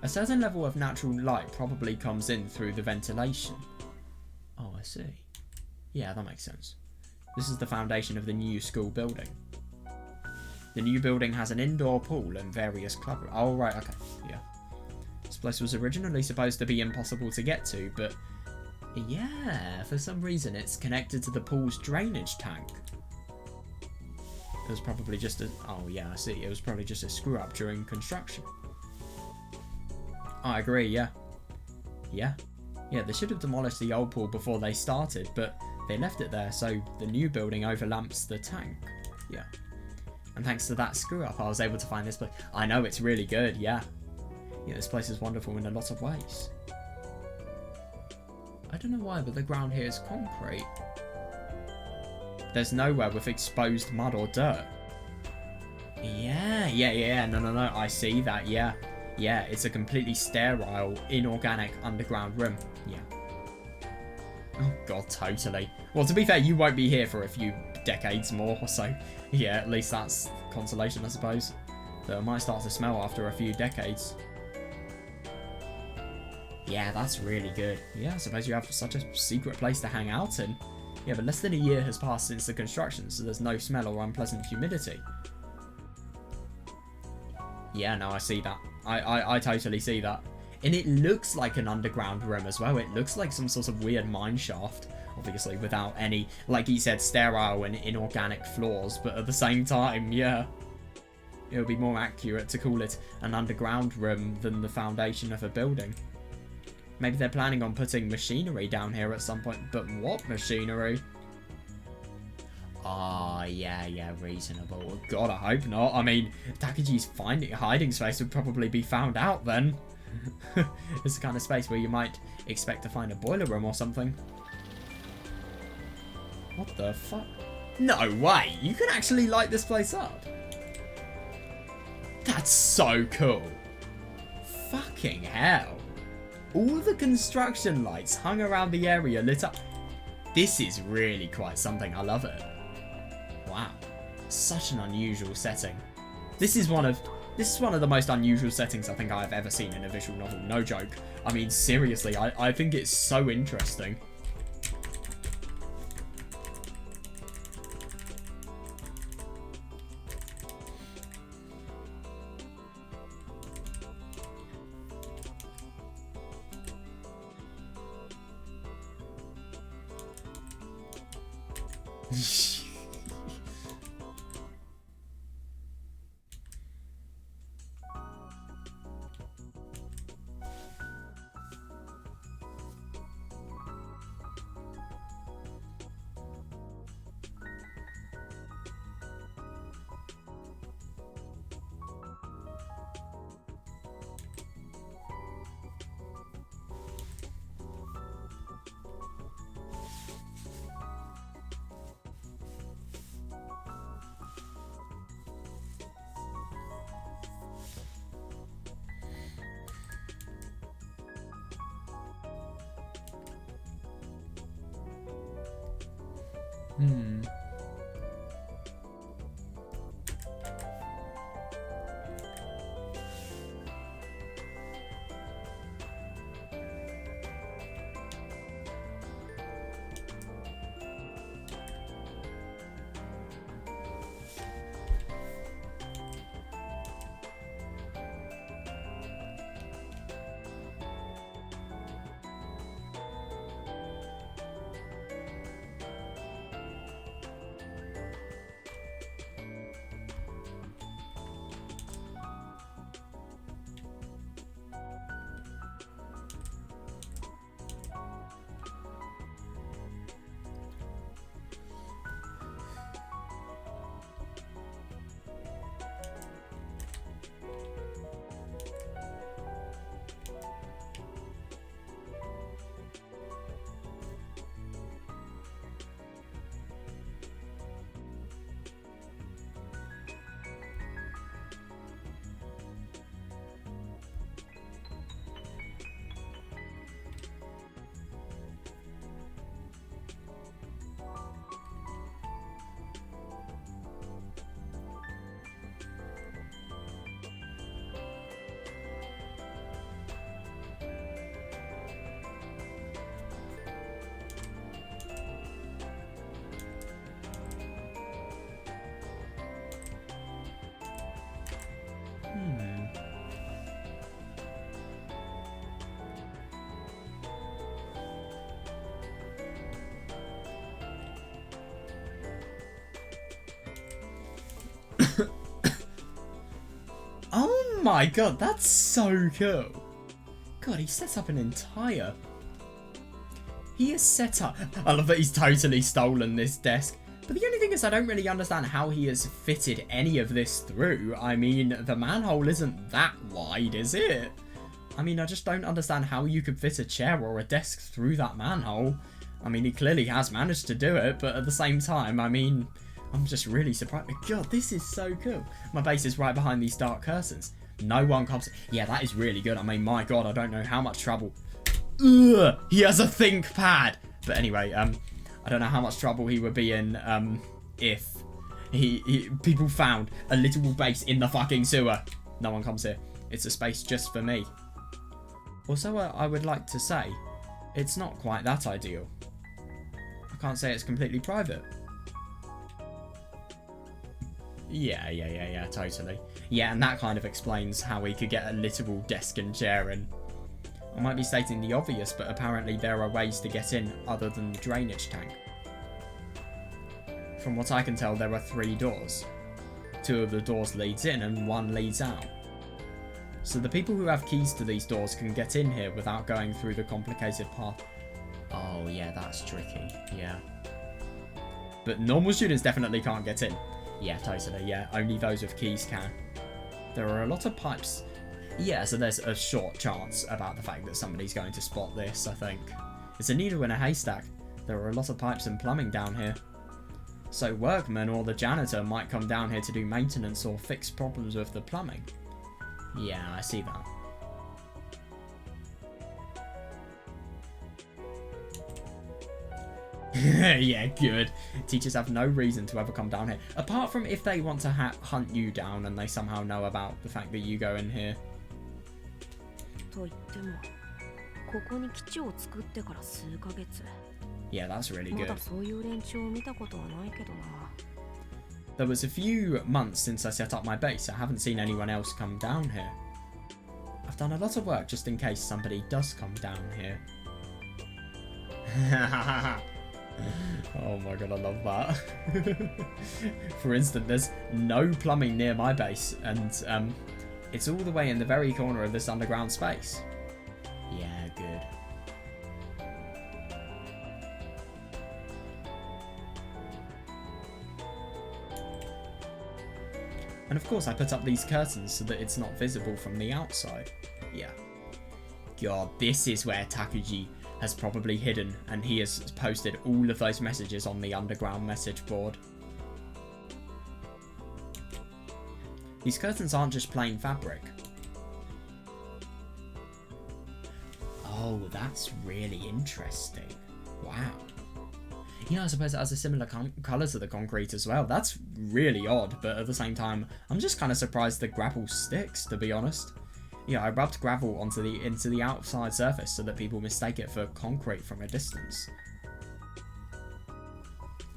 A certain level of natural light probably comes in through the ventilation. Oh, I see. Yeah, that makes sense. This is the foundation of the new school building. The new building has an indoor pool and various club... Oh, right, okay, yeah. This place was originally supposed to be impossible to get to, but... Yeah, for some reason it's connected to the pool's drainage tank. It was probably just a... Oh, yeah, I see. It was probably just a screw-up during construction. I agree, yeah. Yeah. Yeah, they should have demolished the old pool before they started, but they left it there, so the new building overlamps the tank. Yeah. And thanks to that screw-up, I was able to find this place. I know, it's really good, yeah. Yeah, this place is wonderful in a lot of ways. I don't know why, but the ground here is concrete. There's nowhere with exposed mud or dirt. Yeah. No. I see that, yeah. Yeah, it's a completely sterile, inorganic underground room. Yeah. Oh, God, totally. Well, to be fair, you won't be here for a few decades more, so yeah, at least that's consolation, I suppose. Though it might start to smell after a few decades. Yeah, that's really good. Yeah, I suppose you have such a secret place to hang out in. Yeah, but less than a year has passed since the construction, so there's no smell or unpleasant humidity. Yeah, no, I see that. I totally see that. And it looks like an underground room as well. It looks like some sort of weird mine shaft. Obviously, without any, like he said, sterile and inorganic flaws. But at the same time, yeah. It would be more accurate to call it an underground room than the foundation of a building. Maybe they're planning on putting machinery down here at some point. But what machinery? Ah, yeah, reasonable. God, I hope not. I mean, Takuji's hiding space would probably be found out then. It's the kind of space where you might expect to find a boiler room or something. What the fuck? No way! You can actually light this place up. That's so cool. Fucking hell. All the construction lights hung around the area lit up. This is really quite something. I love it. Wow. Such an unusual setting. This is one of the most unusual settings I think I've ever seen in a visual novel. No joke. I mean, seriously, I think it's so interesting. my god, that's so cool. God, he set up an entire... He has set up... I love that he's totally stolen this desk. But the only thing is I don't really understand how he has fitted any of this through. I mean, the manhole isn't that wide, is it? I mean, I just don't understand how you could fit a chair or a desk through that manhole. I mean, he clearly has managed to do it, but at the same time, I mean, I'm just really surprised. God, this is so cool. My base is right behind these dark curtains. No one comes... Yeah, that is really good. I mean, my god, I don't know how much trouble... Ugh, he has a think pad! But anyway, I don't know how much trouble he would be in, if people found a literal base in the fucking sewer. No one comes here. It's a space just for me. Also, I would like to say, it's not quite that ideal. I can't say it's completely private. Yeah, totally. Yeah, and that kind of explains how he could get a literal desk and chair in. I might be stating the obvious, but apparently there are ways to get in other than the drainage tank. From what I can tell, there are 3 doors. 2 of the doors leads in and 1 leads out. So the people who have keys to these doors can get in here without going through the complicated path. Oh yeah, that's tricky, yeah. But normal students definitely can't get in. Yeah, totally, yeah, only those with keys can. There are a lot of pipes. Yeah, so there's a short chance about the fact that somebody's going to spot this, I think. It's a needle in a haystack. There are a lot of pipes and plumbing down here. So workmen or the janitor might come down here to do maintenance or fix problems with the plumbing. Yeah, I see that. Yeah, good. Teachers have no reason to ever come down here. Apart from if they want to hunt you down and they somehow know about the fact that you go in here. Yeah, that's really good. There was a few months since I set up my base. I haven't seen anyone else come down here. I've done a lot of work just in case somebody does come down here. Oh my god, I love that. For instance, there's no plumbing near my base, and it's all the way in the very corner of this underground space. Yeah, good. And of course I put up these curtains so that it's not visible from the outside. Yeah. God, this is where Takuji has probably hidden, and he has posted all of those messages on the underground message board. These curtains aren't just plain fabric. Oh, that's really interesting. Wow. Yeah, I suppose it has a similar colour to the concrete as well. That's really odd, but at the same time, I'm just kind of surprised the gravel sticks, to be honest. Yeah, I rubbed gravel into the outside surface so that people mistake it for concrete from a distance.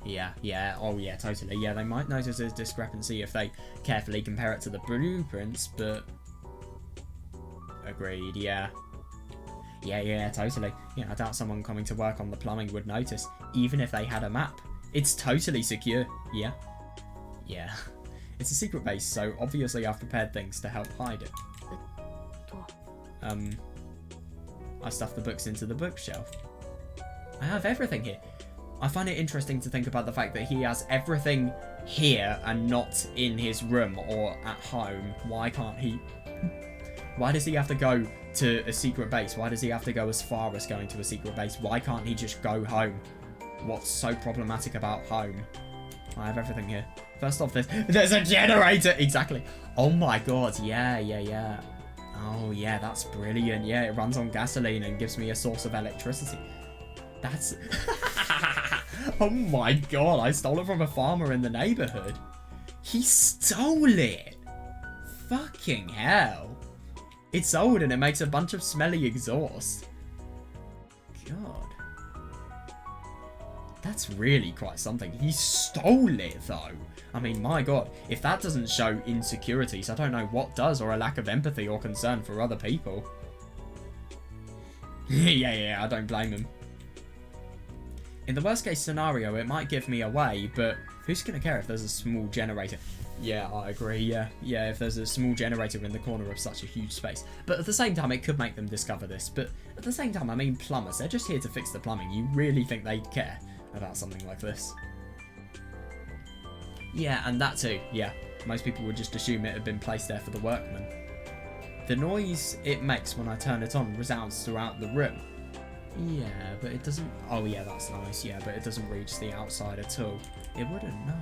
Yeah, oh yeah, totally. Yeah, they might notice a discrepancy if they carefully compare it to the blueprints, but... Agreed, yeah. Yeah, totally. Yeah, I doubt someone coming to work on the plumbing would notice, even if they had a map. It's totally secure, yeah. Yeah. It's a secret base, so obviously I've prepared things to help hide it. I stuffed the books into the bookshelf. I have everything here. I find it interesting to think about the fact that he has everything here and not in his room or at home. Why can't he... Why does he have to go to a secret base? Why does he have to go as far as going to a secret base? Why can't he just go home? What's so problematic about home? I have everything here. First off, there's a generator! Exactly. Oh my god, yeah. Oh yeah, that's brilliant. Yeah, it runs on gasoline and gives me a source of electricity. That's... Oh my god, I stole it from a farmer in the neighborhood. He stole it! Fucking hell. It's old and it makes a bunch of smelly exhaust. God. That's really quite something. He stole it though. I mean, my god, if that doesn't show insecurities, I don't know what does, or a lack of empathy or concern for other people. Yeah, I don't blame him. In the worst case scenario, it might give me away, but who's gonna care if there's a small generator? Yeah, I agree, yeah. Yeah, if there's a small generator in the corner of such a huge space. But at the same time, it could make them discover this. But at the same time, I mean, plumbers, they're just here to fix the plumbing. You really think they'd care about something like this? Yeah, and that too, yeah. Most people would just assume it had been placed there for the workmen. The noise it makes when I turn it on resounds throughout the room. Yeah, but it doesn't... Oh yeah, that's nice, yeah, but it doesn't reach the outside at all. It wouldn't, no.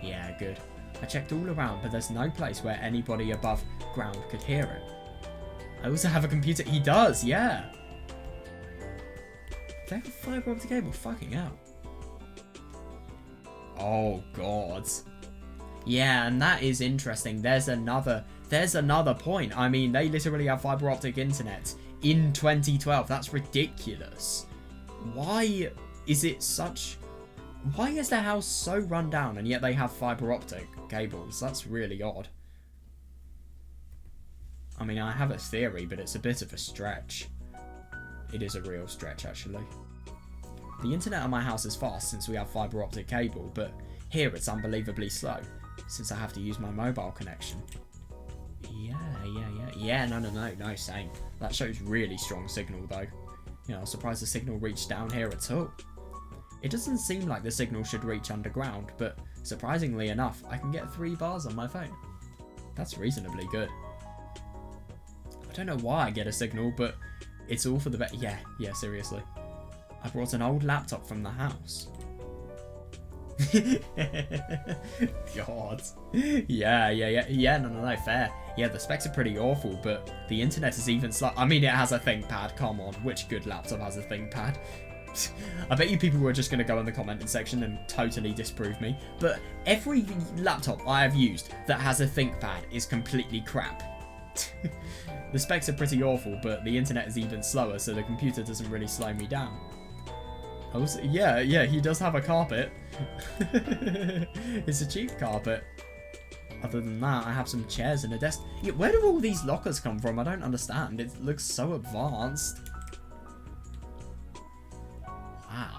Yeah, good. I checked all around, but there's no place where anybody above ground could hear it. I also have a computer. He does, yeah. They have a fibre optic cable. Fucking hell. Oh, God. Yeah, and that is interesting. There's another point. I mean, they literally have fibre optic internet in 2012. That's ridiculous. Why is it such... Why is their house so run down and yet they have fibre optic cables? That's really odd. I mean, I have a theory, but it's a bit of a stretch. It is a real stretch, actually. The internet on my house is fast since we have fibre optic cable, but here it's unbelievably slow since I have to use my mobile connection. Yeah, no, same. That shows really strong signal, though. You know, I was surprised the signal reached down here at all. It doesn't seem like the signal should reach underground, but surprisingly enough, I can get 3 bars on my phone. That's reasonably good. I don't know why I get a signal, but it's all for the best. Yeah, seriously. I brought an old laptop from the house. God. Yeah, no, fair. Yeah, the specs are pretty awful, but the internet is even slow. I mean, it has a ThinkPad, come on. Which good laptop has a ThinkPad? I bet you people were just going to go in the commenting section and totally disprove me, but every laptop I have used that has a ThinkPad is completely crap. The specs are pretty awful, but the internet is even slower, so the computer doesn't really slow me down. Also, yeah, he does have a carpet. It's a cheap carpet. Other than that, I have some chairs and a desk. Yeah, where do all these lockers come from? I don't understand. It looks so advanced. Wow.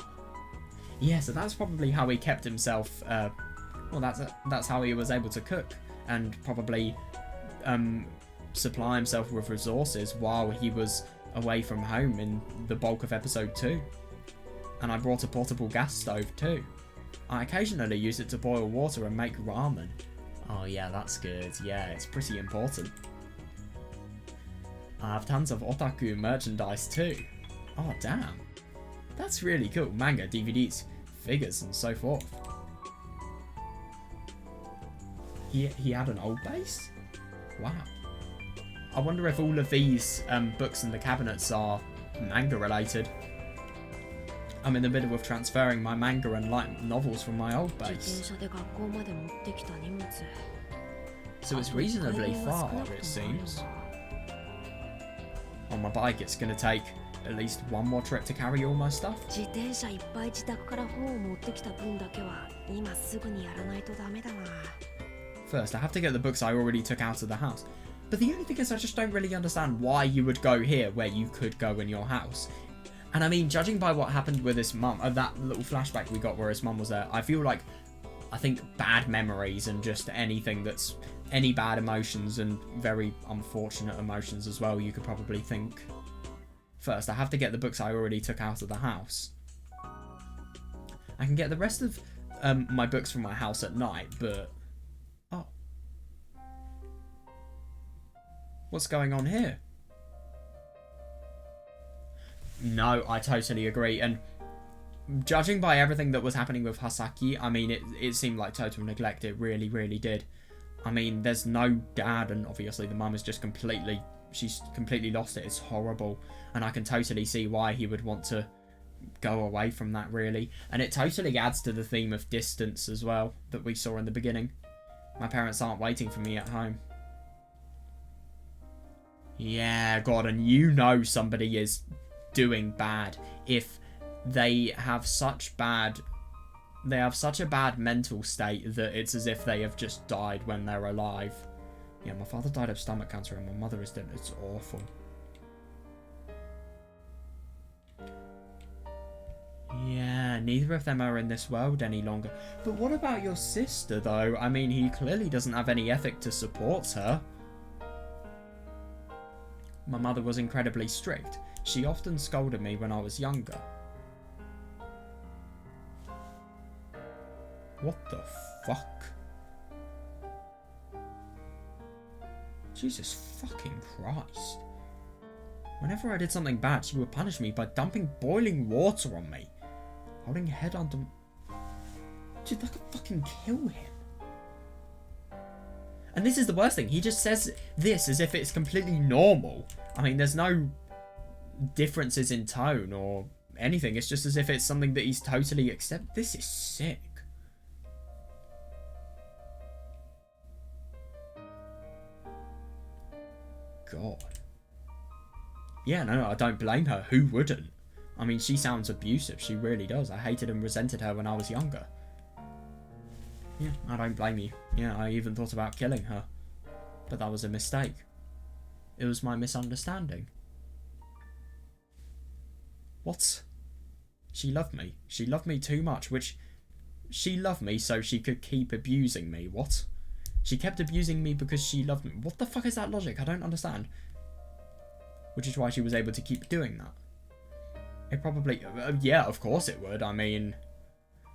Yeah, so that's probably how he kept himself, well, that's how he was able to cook and probably supply himself with resources while he was away from home in the bulk of episode 2. And I brought a portable gas stove too. I occasionally use it to boil water and make ramen. Oh yeah, that's good. Yeah, it's pretty important. I have tons of otaku merchandise too. Oh damn. That's really cool. Manga, DVDs, figures, and so forth. He had an old base? Wow. I wonder if all of these books in the cabinets are manga related. I'm in the middle of transferring my manga and light novels from my old base. So it's reasonably far, it seems. On my bike, it's going to take at least one more trip to carry all my stuff. First, I have to get the books I already took out of the house. But the only thing is I just don't really understand why you would go here where you could go in your house. And I mean, judging by what happened with his mum, that little flashback we got where his mum was there, I think bad memories and just anything that's any bad emotions and very unfortunate emotions as well, you could probably think. First, I have to get the books I already took out of the house. I can get the rest of my books from my house at night, but... Oh. What's going on here? No, I totally agree, and judging by everything that was happening with Hasaki, I mean, it seemed like total neglect. It really, really did. I mean, there's no dad, and obviously the mum is just she's completely lost it. It's horrible, and I can totally see why he would want to go away from that, really. And it totally adds to the theme of distance as well that we saw in the beginning. My parents aren't waiting for me at home. Yeah, God, and you know somebody is doing bad if they have such a bad mental state that it's as if they have just died when they're alive. Yeah, my father died of stomach cancer and my mother is dead. It's awful. Yeah, neither of them are in this world any longer. But what about your sister, though? I mean, he clearly doesn't have any ethic to support her. My mother was incredibly strict. She often scolded me when I was younger. What the fuck? Jesus fucking Christ. Whenever I did something bad, she would punish me by dumping boiling water on me. Holding her head under... Dude, that could fucking kill him. And this is the worst thing. He just says this as if it's completely normal. I mean, there's no differences in tone or anything. It's just as if it's something that he's totally accept. This is sick. God. Yeah, no, I don't blame her. Who wouldn't? I mean, she sounds abusive. She really does. I hated and resented her when I was younger. Yeah, I don't blame you. Yeah, I even thought about killing her. But that was a mistake. It was my misunderstanding. What? She loved me. She loved me too much, which... She loved me so she could keep abusing me. What? She kept abusing me because she loved me. What the fuck is that logic? I don't understand. Which is why she was able to keep doing that. It probably... yeah, of course it would. I mean...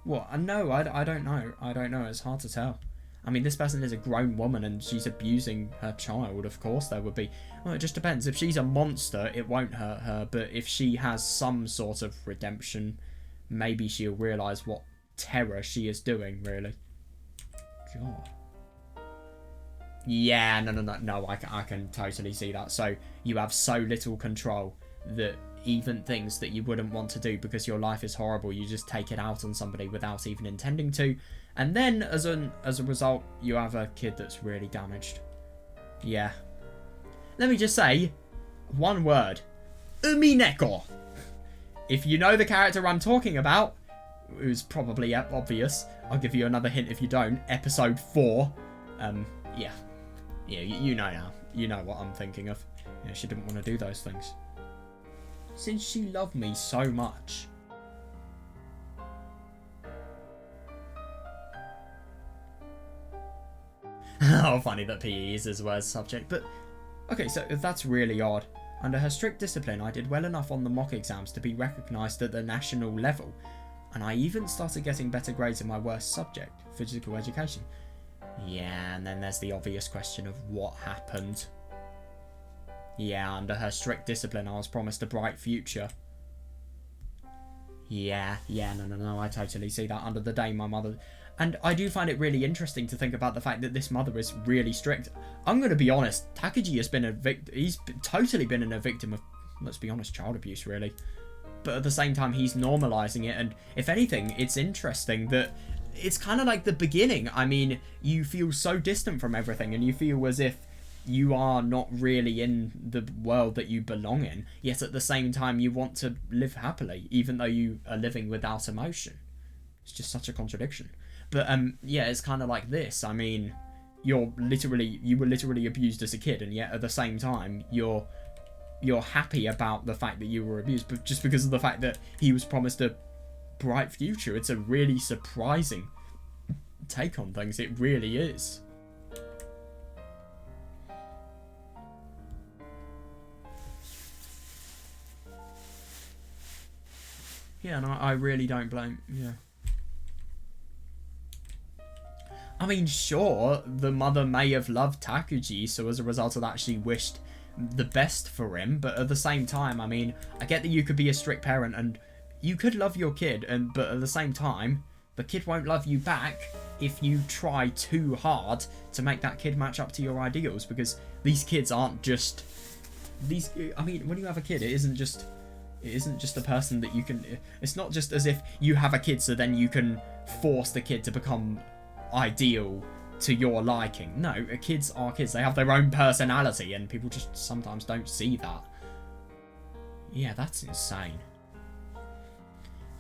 What? No, I don't know. I don't know. It's hard to tell. I mean, this person is a grown woman and she's abusing her child. Of course there would be... Well, it just depends. If she's a monster, it won't hurt her. But if she has some sort of redemption, maybe she'll realise what terror she is doing, really. God. Yeah, no, I can totally see that. So, you have so little control that even things that you wouldn't want to do because your life is horrible, you just take it out on somebody without even intending to. And then, as a result, you have a kid that's really damaged. Yeah. Let me just say, one word. Umineko. If you know the character I'm talking about, who's probably obvious, I'll give you another hint if you don't. Episode 4. Yeah. Yeah, you know now. You know what I'm thinking of. Yeah, she didn't want to do those things. Since she loved me so much. Oh, funny that PE is his worst subject, but... Okay, so that's really odd. Under her strict discipline, I did well enough on the mock exams to be recognised at the national level. And I even started getting better grades in my worst subject, physical education. Yeah, and then there's the obvious question of what happened. Yeah, under her strict discipline, I was promised a bright future. Yeah, no, I totally see that. Under the day, my mother... And I do find it really interesting to think about the fact that this mother is really strict. I'm going to be honest, Takuji has been he's totally been a victim of, let's be honest, child abuse, really. But at the same time, he's normalising it, and if anything, it's interesting that it's kind of like the beginning. I mean, you feel so distant from everything, and you feel as if you are not really in the world that you belong in, yet at the same time you want to live happily, even though you are living without emotion. It's just such a contradiction. But yeah, it's kind of like this. I mean, you were literally abused as a kid, and yet at the same time you're happy about the fact that you were abused, but just because of the fact that he was promised a bright future. It's a really surprising take on things. It really is. Yeah, and I really don't blame... Yeah. I mean, sure, the mother may have loved Takuji, so as a result of that, she wished the best for him. But at the same time, I mean, I get that you could be a strict parent and you could love your kid, but at the same time, the kid won't love you back if you try too hard to make that kid match up to your ideals. Because these kids aren't just... I mean, when you have a kid, it isn't just a person that you can... It's not just as if you have a kid so then you can force the kid to become ideal to your liking. No, kids are kids. They have their own personality, and people just sometimes don't see that. Yeah, that's insane.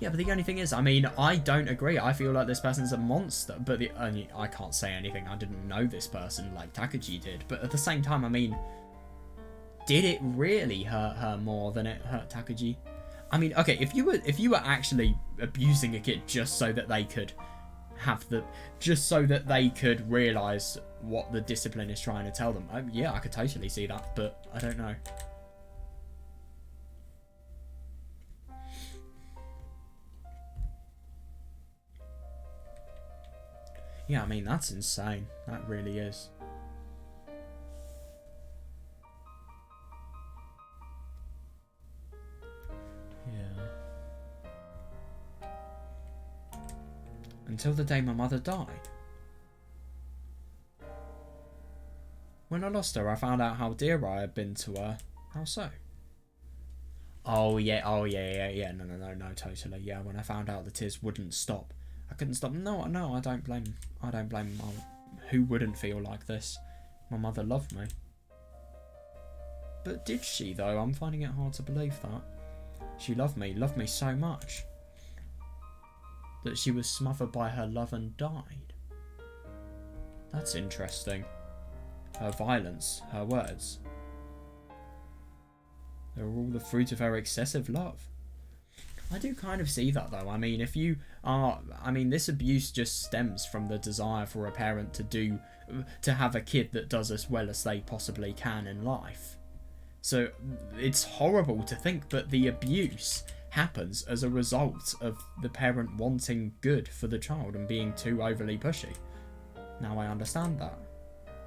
Yeah, but the only thing is, I mean, I don't agree. I feel like this person's a monster, but I can't say anything. I didn't know this person like Takuji did, but at the same time, I mean, did it really hurt her more than it hurt Takuji? I mean, okay, if you were actually abusing a kid just so that they could just so that they could realize what the discipline is trying to tell them, yeah, I could totally see that, but I don't know. Yeah, I mean, that's insane. That really is. Until the day my mother died. When I lost her, I found out how dear I had been to her. How so? Oh yeah, no, totally. Yeah, when I found out the tears wouldn't stop. I couldn't stop. No, I don't blame Mum. Who wouldn't feel like this? My mother loved me. But did she though? I'm finding it hard to believe that. She loved me so much. That she was smothered by her love and died. That's interesting. Her violence, her words. They were all the fruit of her excessive love. I do kind of see that though. I mean, this abuse just stems from the desire for a parent to have a kid that does as well as they possibly can in life. So it's horrible to think, but the abuse happens as a result of the parent wanting good for the child and being too overly pushy. Now I understand that.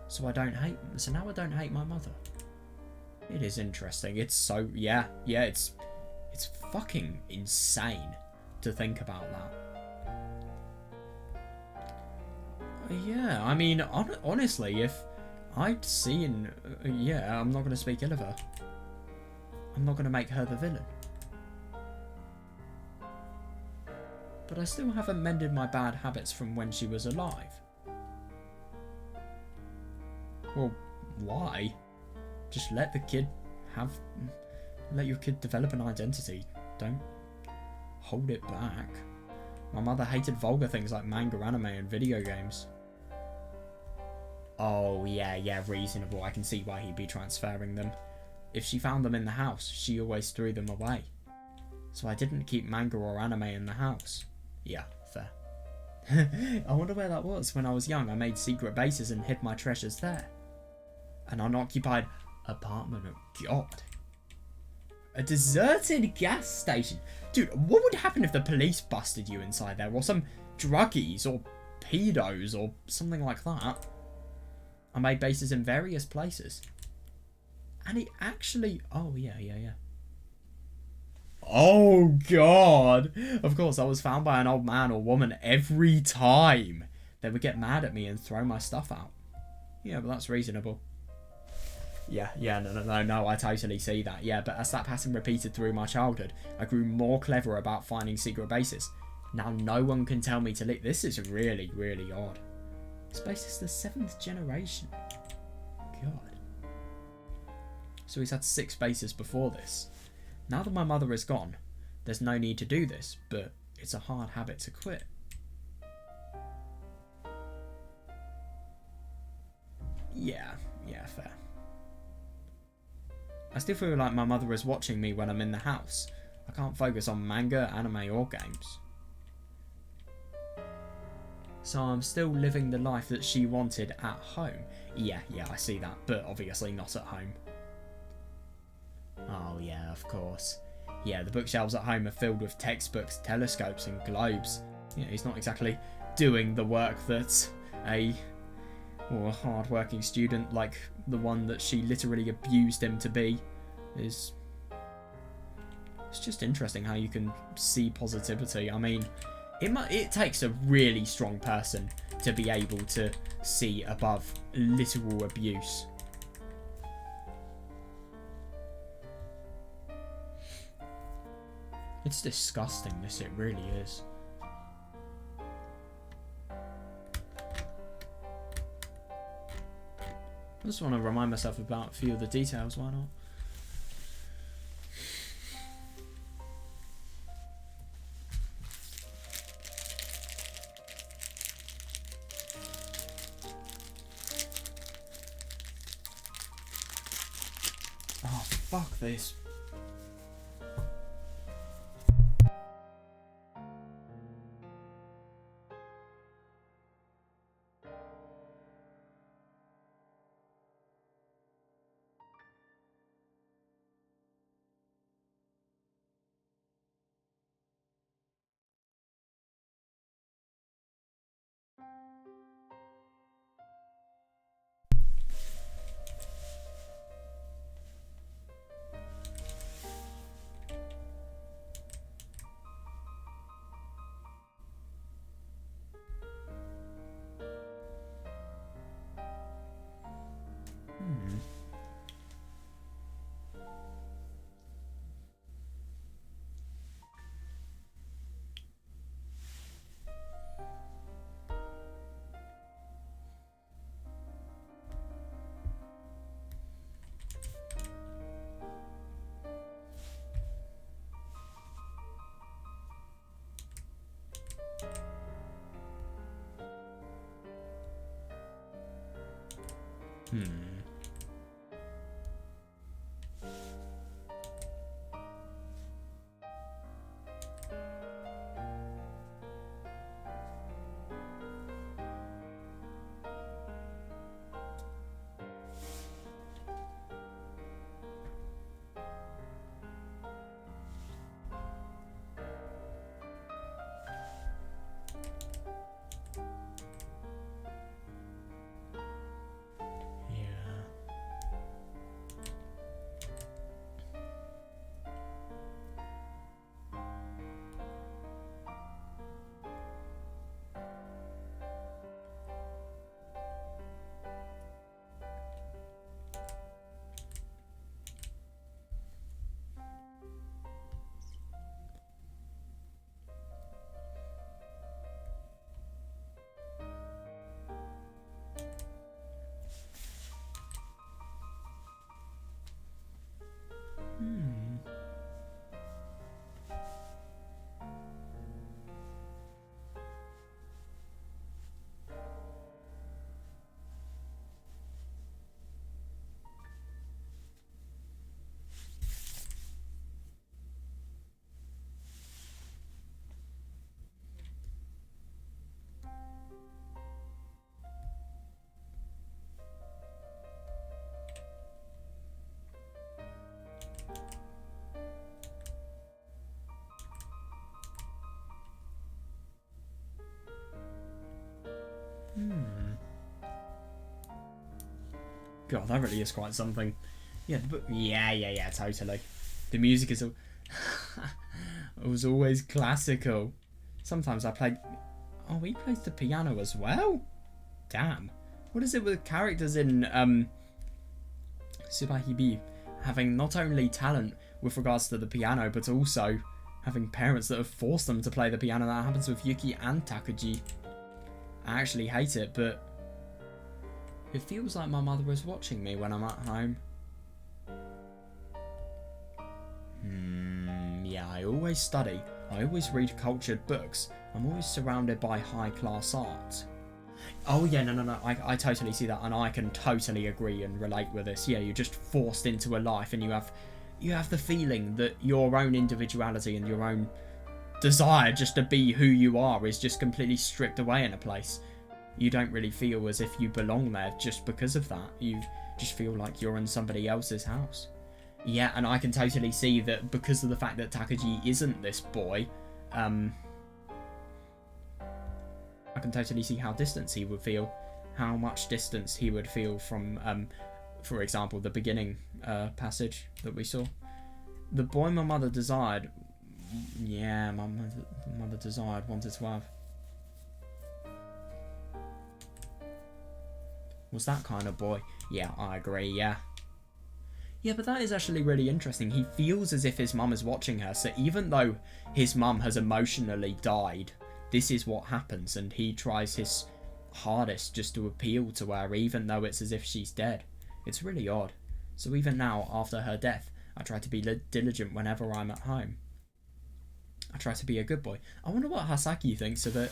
So now I don't hate my mother. It is interesting. It's so, yeah, it's fucking insane to think about that. Yeah, I mean, honestly, if I'd seen, I'm not going to speak ill of her. I'm not going to make her the villain. But I still haven't mended my bad habits from when she was alive. Well, why? Just let your kid develop an identity. Don't hold it back. My mother hated vulgar things like manga, anime, and video games. Oh, yeah, reasonable. I can see why he'd be transferring them. If she found them in the house, she always threw them away. So I didn't keep manga or anime in the house. Yeah, fair. I wonder where that was. When I was young, I made secret bases and hid my treasures there. An unoccupied apartment. Oh, God. A deserted gas station. Dude, what would happen if the police busted you inside there? Or some druggies or pedos or something like that. I made bases in various places. And it actually... Oh, yeah. Oh, God. Of course, I was found by an old man or woman every time. They would get mad at me and throw my stuff out. Yeah, but that's reasonable. Yeah, no, I totally see that. Yeah, but as that pattern repeated through my childhood, I grew more clever about finding secret bases. Now no one can tell me to leave. This is really, really odd. This base is the 7th generation. God. So he's had 6 bases before this. Now that my mother is gone, there's no need to do this, but it's a hard habit to quit. Yeah, fair. I still feel like my mother is watching me when I'm in the house. I can't focus on manga, anime, or games. So I'm still living the life that she wanted at home. Yeah, I see that, but obviously not at home. Oh yeah, of course. Yeah, the bookshelves at home are filled with textbooks, telescopes, and globes. Yeah, he's not exactly doing the work that a hard-working student like the one that she literally abused him to be is. It's just interesting how you can see positivity. I mean, it takes a really strong person to be able to see above literal abuse. It's disgusting, this, it really is. I just want to remind myself about a few of the details, why not? Oh, fuck this. God, that really is quite something. Yeah, but yeah, totally. The music is all... it was always classical. Sometimes I played... Oh, he plays the piano as well? Damn. What is it with characters in Subarashiki Hibi having not only talent with regards to the piano, but also having parents that have forced them to play the piano? That happens with Yuki and Takuji. I actually hate it, but it feels like my mother is watching me when I'm at home. Yeah, I always study. I always read cultured books. I'm always surrounded by high-class art. Oh yeah, no. I totally see that, and I can totally agree and relate with this. Yeah, you're just forced into a life, and you have the feeling that your own individuality and your own desire just to be who you are is just completely stripped away in a place. You don't really feel as if you belong there just because of that. You just feel like you're in somebody else's house. Yeah, and I can totally see that because of the fact that Takuji isn't this boy, I can totally see how distance he would feel, how much distance he would feel from, for example, the beginning passage that we saw. The boy my mother desired, yeah, my mother desired, wanted to have. Was that kind of boy? Yeah, I agree, yeah. Yeah, but that is actually really interesting. He feels as if his mum is watching her, so even though his mum has emotionally died, this is what happens, and he tries his hardest just to appeal to her, even though it's as if she's dead. It's really odd. So even now, after her death, I try to be diligent whenever I'm at home. I try to be a good boy. I wonder what Hasaki thinks of it.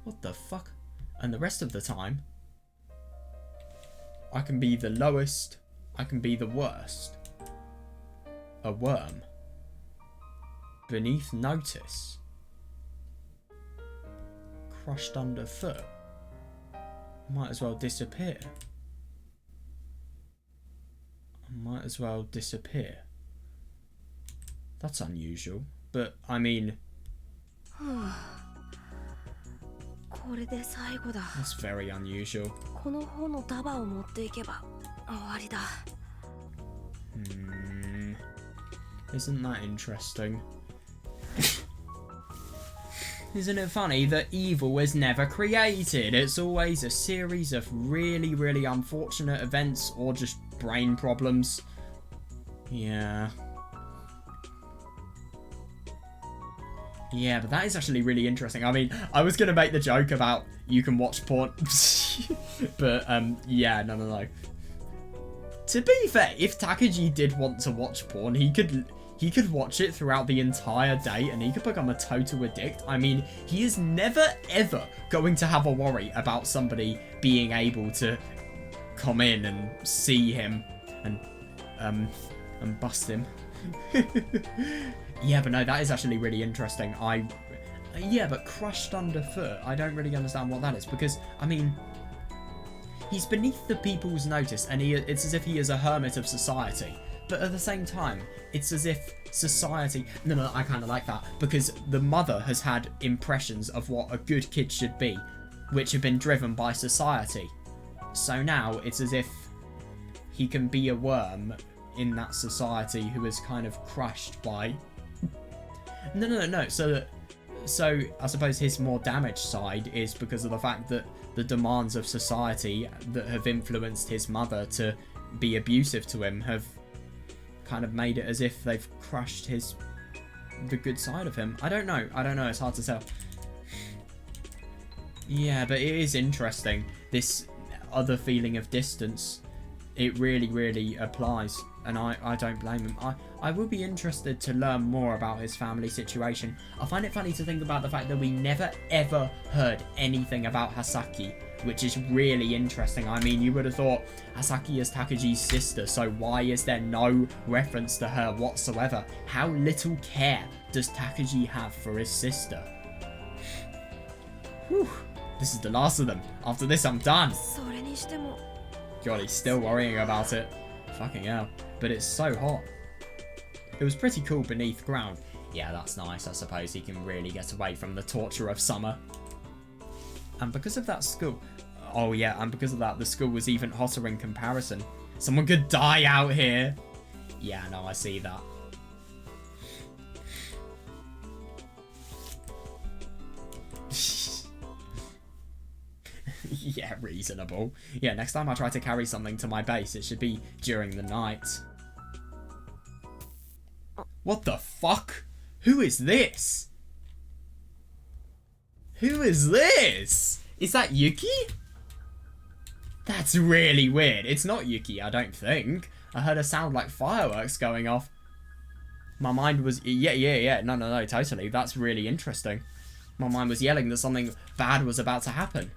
What the fuck? And the rest of the time, I can be the lowest, I can be the worst. A worm. Beneath notice. Crushed underfoot. Might as well disappear. I might as well disappear. That's unusual, but I mean... That's very unusual. Isn't that interesting? Isn't it funny that evil is never created? It's always a series of really, really unfortunate events or just brain problems. Yeah. Yeah, but that is actually really interesting. I mean, I was going to make the joke about you can watch porn. But, yeah, no. To be fair, if Takuji did want to watch porn, he could watch it throughout the entire day and he could become a total addict. I mean, he is never, ever going to have a worry about somebody being able to come in and see him and bust him. Yeah, but no, that is actually really interesting. Yeah, but crushed underfoot, I don't really understand what that is, because, I mean, he's beneath the people's notice, and it's as if he is a hermit of society. But at the same time, it's as if society... No, I kind of like that, because the mother has had impressions of what a good kid should be, which have been driven by society. So now, it's as if he can be a worm in that society who is kind of crushed by... No. So I suppose his more damaged side is because of the fact that the demands of society that have influenced his mother to be abusive to him have kind of made it as if they've crushed the good side of him. I don't know, it's hard to tell. Yeah, but it is interesting, this other feeling of distance. It really, really applies, and I don't blame him. I will be interested to learn more about his family situation. I find it funny to think about the fact that we never ever heard anything about Hasaki, which is really interesting. I mean, you would have thought Hasaki is Takuji's sister, so why is there no reference to her whatsoever? How little care does Takuji have for his sister? Whew. This is the last of them. After this, I'm done. それにしても God, he's still worrying about it. Fucking hell. But it's so hot. It was pretty cool beneath ground. Yeah, that's nice. I suppose he can really get away from the torture of summer. And because of that school... Oh yeah, and because of that, the school was even hotter in comparison. Someone could die out here. Yeah, no, I see that. Yeah, reasonable. Yeah, next time I try to carry something to my base, it should be during the night. What the fuck? Who is this? Who is this? Is that Yuki? That's really weird. It's not Yuki, I don't think. I heard a sound like fireworks going off. My mind was... Yeah. No, totally. That's really interesting. My mind was yelling that something bad was about to happen.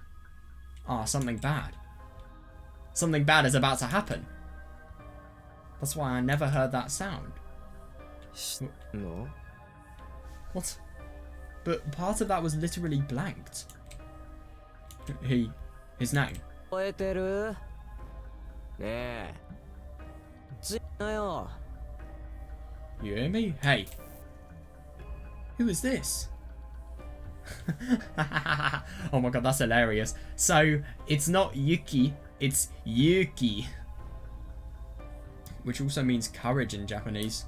Ah, something bad. Something bad is about to happen. That's why I never heard that sound. No. What? But part of that was literally blanked. His name. 覚えてる？ねえ。つなよ。 You hear me? Hey. Who is this? Oh my god, that's hilarious. So, it's not Yuki, it's Yuki. Which also means courage in Japanese.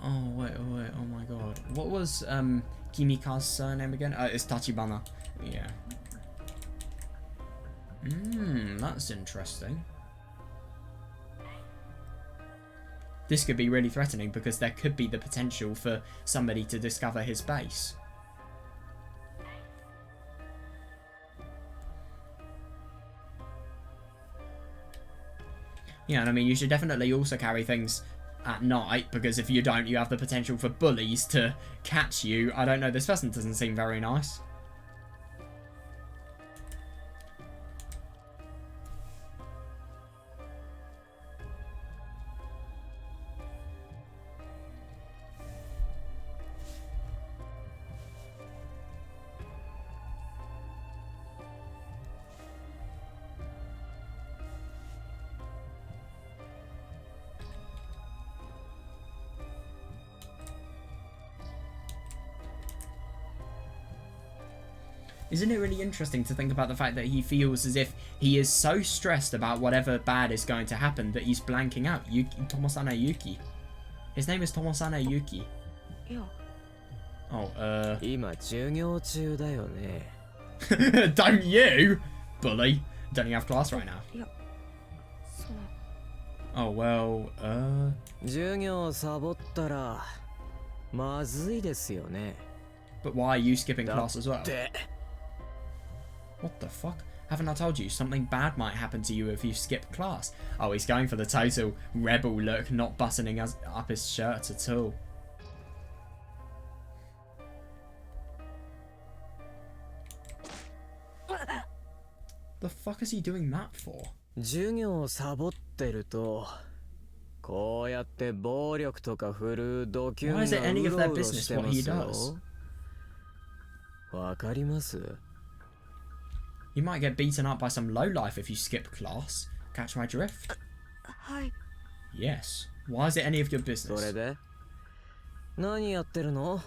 Oh, wait, oh my god. What was Kimika's surname again? It's Tachibana. Yeah. That's interesting. This could be really threatening because there could be the potential for somebody to discover his base. Yeah, and I mean, you should definitely also carry things at night, because if you don't, you have the potential for bullies to catch you. I don't know, this person doesn't seem very nice. Isn't it really interesting to think about the fact that he feels as if he is so stressed about whatever bad is going to happen that he's blanking out? Tomosane Yuki. His name is Tomosane Yuki. Yeah. Oh, 今授業中だよね。Don't you, bully. Don't you have class right now? いや、その Oh, well, 授業サボったらまずいですよね。 But why are you skipping class as well? で What the fuck? Haven't I told you something bad might happen to you if you skip class? Oh, he's going for the total rebel look, not buttoning up his shirt at all. The fuck is he doing that for? 授業をサボってるとこうやって暴力とか振るうドキュンが Why is it any う of ろ their うろ business して what ま he す does? よ。わかります？ You might get beaten up by some lowlife if you skip class. Catch my drift? はい。 Yes. Why is it any of your それ business? で何やってるの？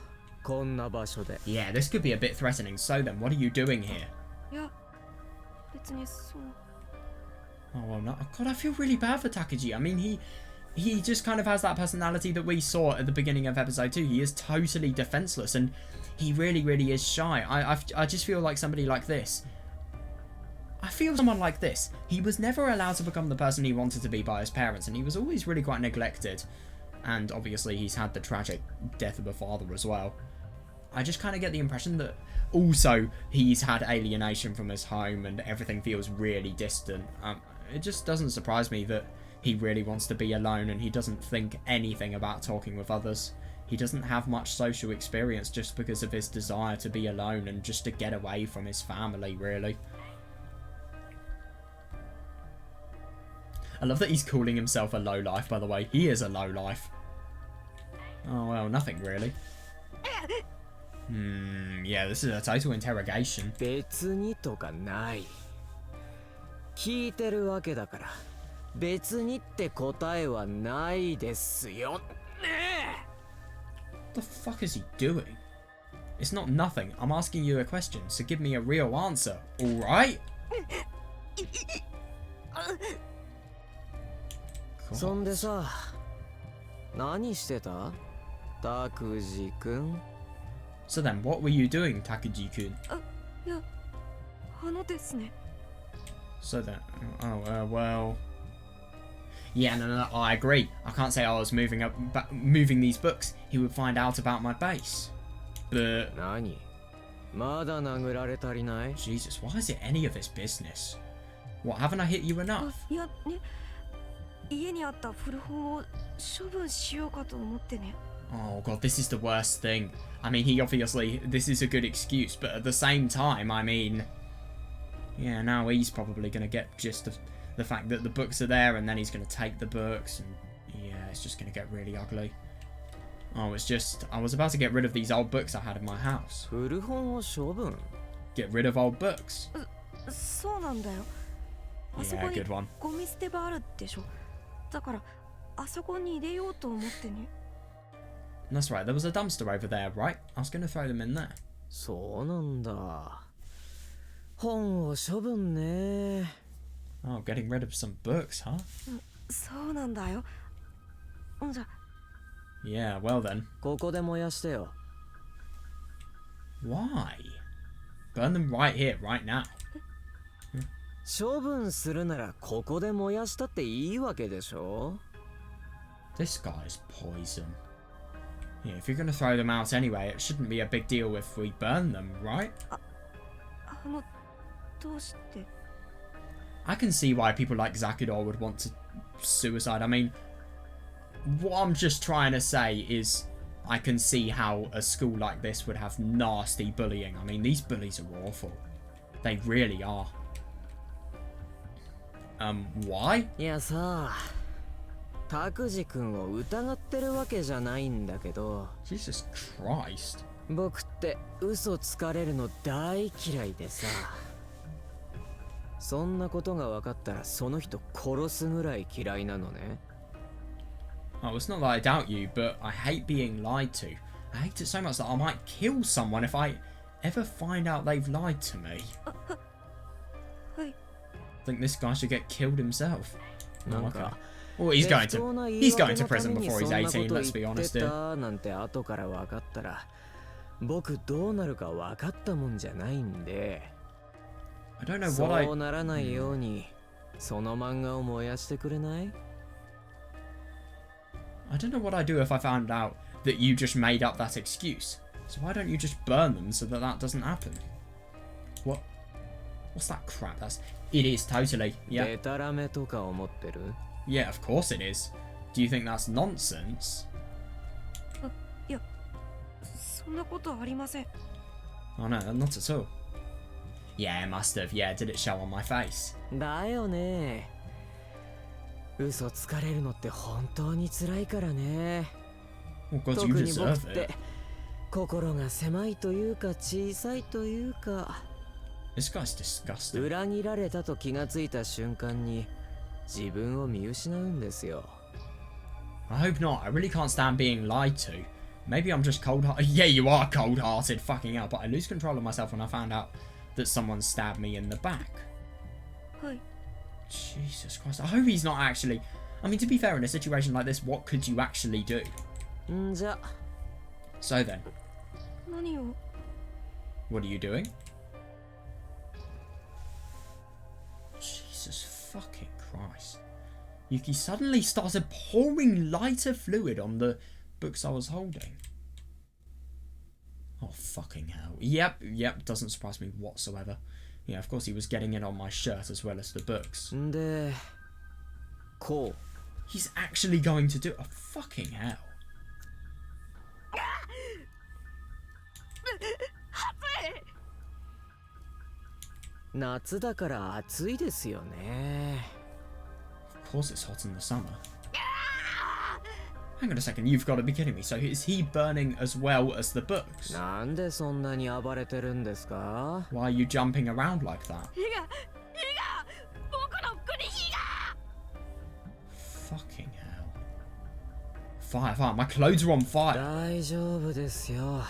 こんな場所で。 Yeah, this could be a bit threatening. So then, what are you doing here? いや、別にその。 Oh, well, no. God, I feel really bad for Takuji. I mean, he just kind of has that personality that we saw at the beginning of episode 2. He is totally defenseless, and he really, really is shy. I just feel like somebody like this. I feel someone like this. He was never allowed to become the person he wanted to be by his parents, and he was always really quite neglected. And obviously, he's had the tragic death of a father as well. I just kind of get the impression that also he's had alienation from his home, and everything feels really distant. It just doesn't surprise me that he really wants to be alone, and he doesn't think anything about talking with others. He doesn't have much social experience just because of his desire to be alone and just to get away from his family, really. I love that he's calling himself a lowlife, by the way. He is a lowlife. Oh, well, nothing really. Yeah, this is a total interrogation. 別にとかない。聞いてるわけだから別にって答えはないですよ。ねえ。 What the fuck is he doing? It's not nothing. I'm asking you a question, so give me a real answer, alright? そんでさ、何してた？タクジ君。 So then, what were you doing, Takuji-kun? いや、ですね。 So then, well... Yeah, no, I agree. I can't say I was moving these books. He would find out about my base. But... 何？まだ殴られ足りない？ Jesus, why is it any of his business? What, haven't I hit you enough? いやね、家にあった古本を処分しようかと思ってね。 Oh god, this is the worst thing. I mean, he obviously... This is a good excuse, but at the same time, I mean... Yeah, now he's probably going to get just the fact that the books are there, and then he's going to take the books, and yeah, it's just going to get really ugly. Oh, it's just... I was about to get rid of these old books I had in my house. 古本を処分？ Get rid of old books. そうなんだよ。あそこ Yeah, に good one. ゴミ捨て場あるでしょ。だからあそこに入れようと思ってね。 That's right, there was a dumpster over there, right? I was going to throw them in there. そうなんだ。本を処分ね。 Oh, getting rid of some books, huh? そうなんだよ。じゃ Yeah, well then. ここで燃やしてよ。 Why? Burn them right here, right now. 処分するならここで燃やしたっていいわけでしょ？ This guy's poison. Yeah, if you're going to throw them out anyway, it shouldn't be a big deal if we burn them, right? どうして？ I can see why people like Zakudor would want to suicide. I mean, what I'm just trying to say is I can see how a school like this would have nasty bullying. I mean, these bullies are awful. They really are. Why? いやさ、タクジ君を疑ってるわけじゃないんだけど、 Jesus Christ. 僕って嘘つかれるの大嫌いでさ、そんなことが分かったらその人殺すぐらい嫌いなのね。 Oh, it's not that I doubt you, but I hate being lied to. I hate it so much that I might kill someone if I ever find out they've lied to me. はい。 I think this guy should get killed himself. なんか、 Well, he's going to prison before he's 18, let's be honest here. なんて後から分かったら、僕どうなるか分かったもんじゃないんで。 I don't know what I... そうならないように、その漫画を燃やしてくれない？ I don't know what I'd do if I found out that you just made up that excuse. So why don't you just burn them so that that doesn't happen? What? What's that crap? It is totally. Yeah. デタラメとか思ってる？ Yeah, of course it is. Do you think that's nonsense? いや、そんなことありません。 Oh no, not at all. Yeah, it must have. Yeah, did it show on my face? だよね。嘘つかれるのって本当に辛いからね。 Well, God, 特 you に僕 deserve って it. 心が狭いというか小さいというか This guy's disgusting. 裏切られたと気がついた瞬間に自分を見失うんですよ。 I hope not. I really can't stand being lied to. Maybe I'm just cold-hearted. Yeah, you are cold-hearted, fucking hell. But I lose control of myself when I found out that someone stabbed me in the back. はい。 Jesus Christ. I hope he's not actually... I mean, to be fair, in a situation like this, what could you actually do? んじゃ So then, 何を？ what are you doing? Jesus fucking Christ. Yuki suddenly started pouring lighter fluid on the books I was holding. Oh, fucking hell. Yep, doesn't surprise me whatsoever. Yeah, of course he was getting it on my shirt as well as the books. んでこう He's actually going to do... Oh, fucking hell. 夏だから暑いですよね。 Of course it's hot in the summer. Hang on a second, you've got to be kidding me. So is he burning as well as the books? なんでそんなに暴れてるんですか？ Why are you jumping around like that? 火が僕の服に火が。 Fucking hell. Fire. My clothes are on fire. 大丈夫ですよ。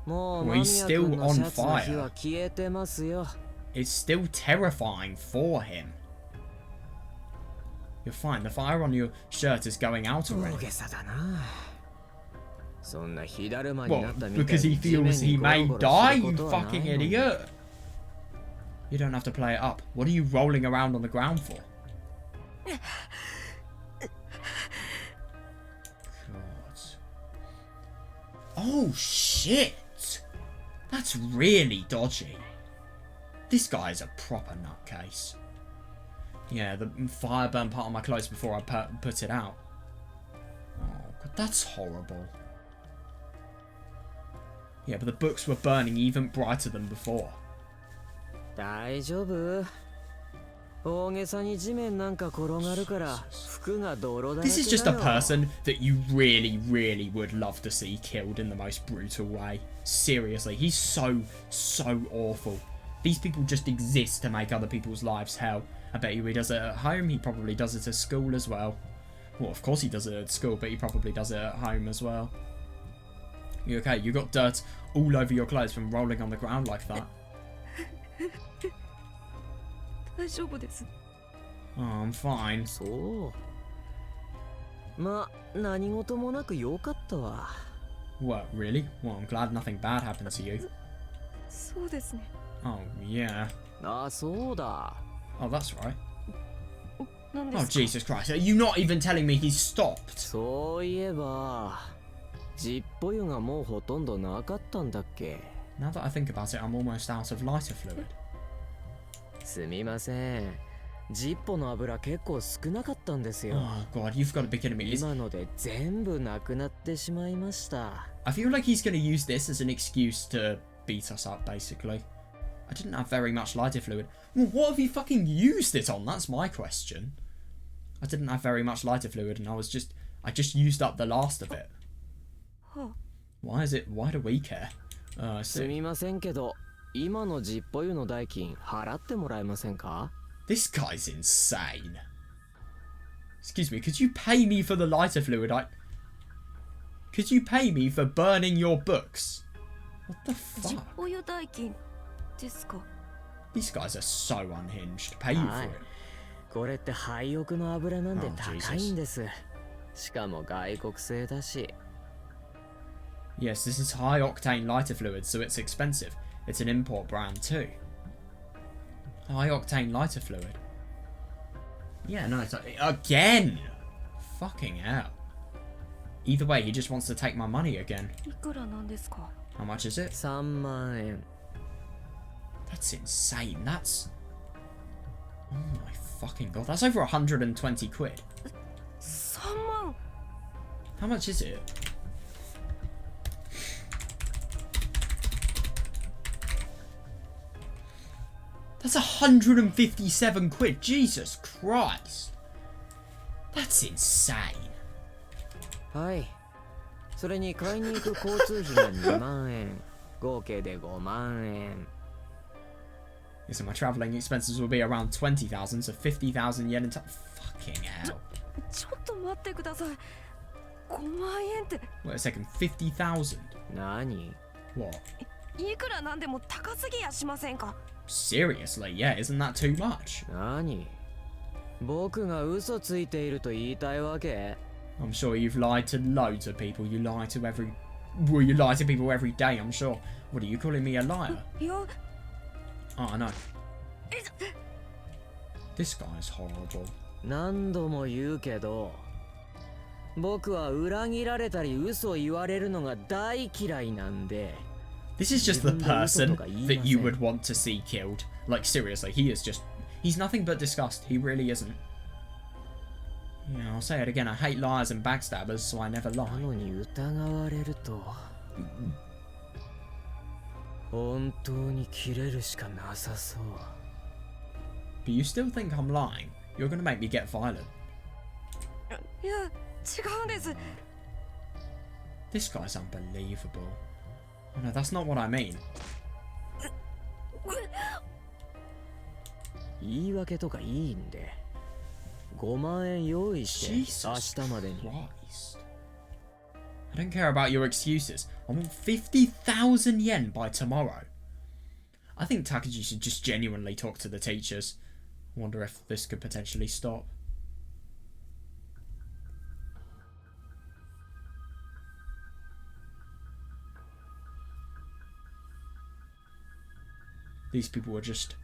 もう Well, 間 he's 宮 still 君の on シャツの火 fire. は消えてますよ。 It's still terrifying for him. You're fine. The fire on your shirt is going out 大 already. げさだな。そんな火だるまに Well, なったみたい because he に地面 feels に he ゴロ may ゴロ die, する you ことはない fucking のに。 idiot. You don't have to play it up. What are you rolling around on the ground for? God. Oh, shit. That's really dodgy. This guy is a proper nutcase. Yeah, the fire burned part of my clothes before I put it out. Oh, God, that's horrible. Yeah, but the books were burning even brighter than before. 大丈夫。大げさに地面なんか転がるから服が泥だらけ This だ is just a よ。 person that you really, really would love to see killed in the most brutal way. Seriously, he's so awful. These people just exist to make other people's lives hell. I bet you he does it at home. He probably does it at school as well. Well, of course he does it at school, but he probably does it at home as well. You okay? You got dirt all over your clothes from rolling on the ground like that. 大丈夫です。 Oh, I'm fine. そうまあ何事もなくよかったわ。 What, really? Well, I'm glad nothing bad happened to you. そうですね。 Oh, yeah. あそうだ。 Oh, that's right. 何で Oh, すか？ Jesus Christ. Are you not even telling me he's stopped? そういえばジッポ湯がもうほとんどなかったんだっけ。 Now that I think about it, I'm almost out of lighter fluid. すみません。ジッポの油結構少なかったんですよ。 Oh, God, you've got to be kidding me. 今ので全部なくなってしまいました。 I feel like he's going to use this as an excuse to beat us up, basically. I didn't have very much lighter fluid. Well, what have you fucking used it on? That's my question. I didn't have very much lighter fluid, and I just used up the last of it. は Why do we care? I す see. みませんけど、今のジッポ湯の代金払ってもらえませんか？ This guy's insane. Excuse me, could you pay me for the lighter fluid? Could you pay me for burning your books? What the 実 fuck? 保有代金ですか？ These guys are so unhinged. Pay you for Aye. it. これって廃屋の油なんで Oh, 高いんです。しかも外国製だし。 Yes, this is high octane lighter fluid, so it's expensive. It's an import brand too. High octane lighter fluid. Yeah, no, it's again. Fucking hell. Either way, he just wants to take my money again. いくらなんですか？ How much is it? 3万円。 That's insane. That's... Oh my fucking god. That's over 120 quid. 3万。 How much is it? That's 157 quid. Jesus Christ. That's insane. はい。それに買いに行く交通費が2万円。合計で5万円。So my travelling expenses will be around 20,000, so 50,000 yen in fucking hell. ちょっと待ってください。5万円って。Wait a second, 50,000? 何？ What? いくらなんでも高すぎやしませんか？ Seriously, yeah, isn't that too much? 何？僕が嘘ついていると言いたいわけ？ I'm sure you've lied to loads of people. You lie to you lie to people every day, I'm sure. What are you calling me a liar? いや。Oh, I know. This guy's horrible. 何度も言うけど、僕は裏切られたり嘘言われるのが大嫌いなんで。This is just the person that you would want to see killed. Like, seriously, he's nothing but disgust. He really isn't. Yeah, I'll say it again. I hate liars and backstabbers, so I never lie. なのに疑われると、本当に切れるしかなさそう。But you still think I'm lying? You're gonna make me get violent. いや、違うんです。This guy's unbelievable. Oh, no, that's not what I mean. 言い訳とかいいんで。5万円用意して明日までに。Christ. I don't care about your excuses. I want 50,000 yen by tomorrow. I think Takuji should just genuinely talk to the teachers. I wonder if this could potentially stop. These people are just...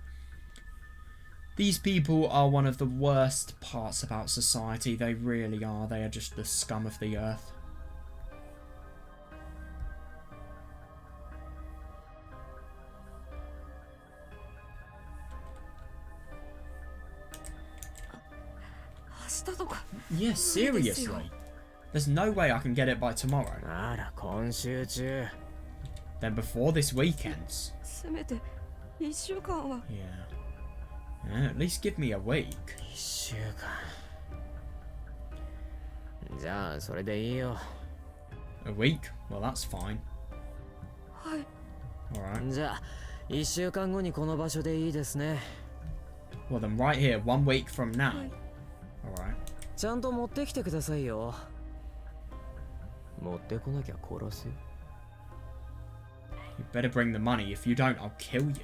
These people are one of the worst parts about society. They really are. They are just the scum of the earth. Yeah, seriously. There's no way I can get it by tomorrow. あら、今週中。Then before this weekend's. せめて1週間は。Yeah. At least give me a week. 1週間。じゃあ、それでいいよ。A week? Well, that's fine. はい。Alright. じゃあ、1週間後にこの場所でいいですね。Well, then right here, 1 week from now. Alright. ちゃんと持ってきてくださいよ。持ってこなきゃ殺すよ。You better bring the money. If you don't, I'll kill you.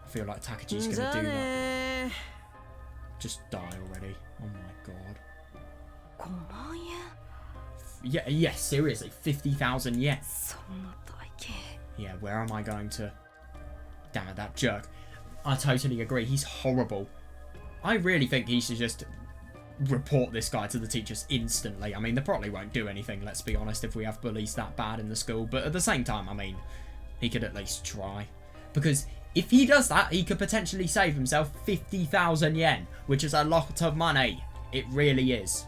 I feel like Takuji's gonna do that. Just die already. Oh my god. 5万円 Yeah, seriously. 50,000 yen. そんな大金 Yeah, where am I going to... Damn it, that jerk. I totally agree. He's horrible. I really think he should just report this guy to the teachers instantly. I mean, they probably won't do anything, let's be honest, if we have bullies that bad in the school. But at the same time, I mean, he could at least try. Because if he does that, he could potentially save himself 50,000 yen, which is a lot of money. It really is.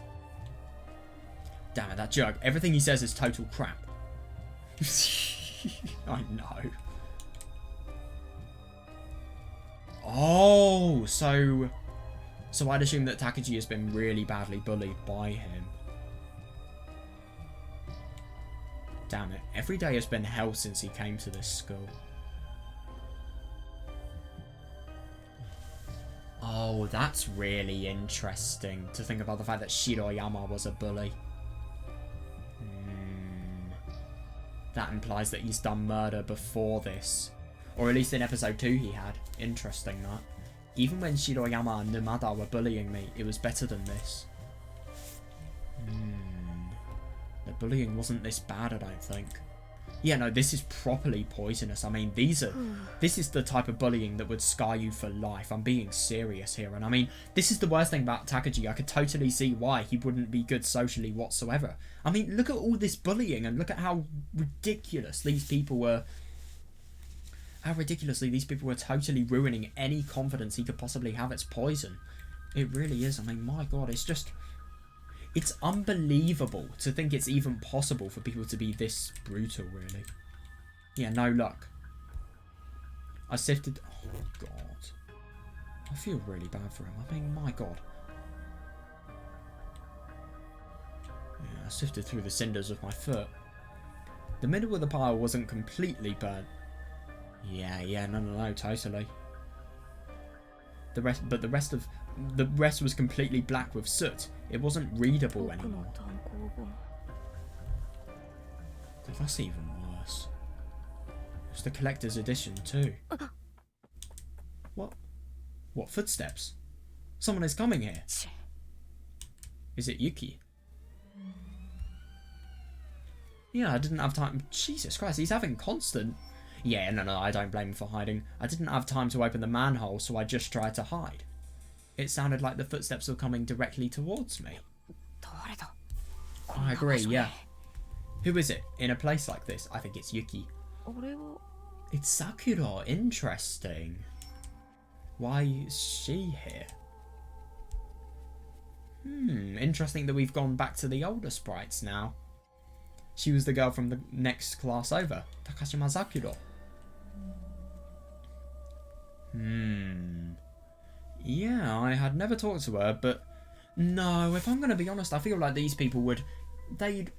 Damn it, that jerk. Everything he says is total crap. I know. Oh, so I'd assume that Takuji has been really badly bullied by him. Damn it. Every day has been hell since he came to this school. Oh, that's really interesting to think about the fact that Shiroyama was a bully. That implies that he's done murder before this. Or at least in episode 2 he had. Interesting, that. Even when Shiroyama and Numada were bullying me, it was better than this. The bullying wasn't this bad, I don't think. Yeah, no, this is properly poisonous. I mean, this is the type of bullying that would scar you for life. I'm being serious here. And I mean, this is the worst thing about Takuji. I could totally see why he wouldn't be good socially whatsoever. I mean, look at all this bullying and look at how ridiculous these people were. How ridiculously these people were totally ruining any confidence he could possibly have. It's poison. It really is. I mean, my god, it's just... It's unbelievable to think it's even possible for people to be this brutal, really. Yeah, no luck. I sifted... Oh, God. I feel really bad for him. I mean, my God. Yeah, I sifted through the cinders with my foot. The middle of the pile wasn't completely burnt. Yeah, no, totally. The rest was completely black with soot. It wasn't readable anymore. God, that's even worse. It's the collector's edition too. What footsteps? Someone is coming here. Is it Yuki? Yeah, I didn't have time. Jesus Christ, he's having constant... Yeah, no, I don't blame him for hiding. I didn't have time to open the manhole, so I just tried to hide. It sounded like the footsteps were coming directly towards me. I agree, yeah. Who is it in a place like this? I think it's Yuki. It's Sakura, interesting. Why is she here? Interesting that we've gone back to the older sprites now. She was the girl from the next class over, Takashima Sakura. Yeah, I had never talked to her, but no, if I'm going to be honest, I feel like these people would, they'd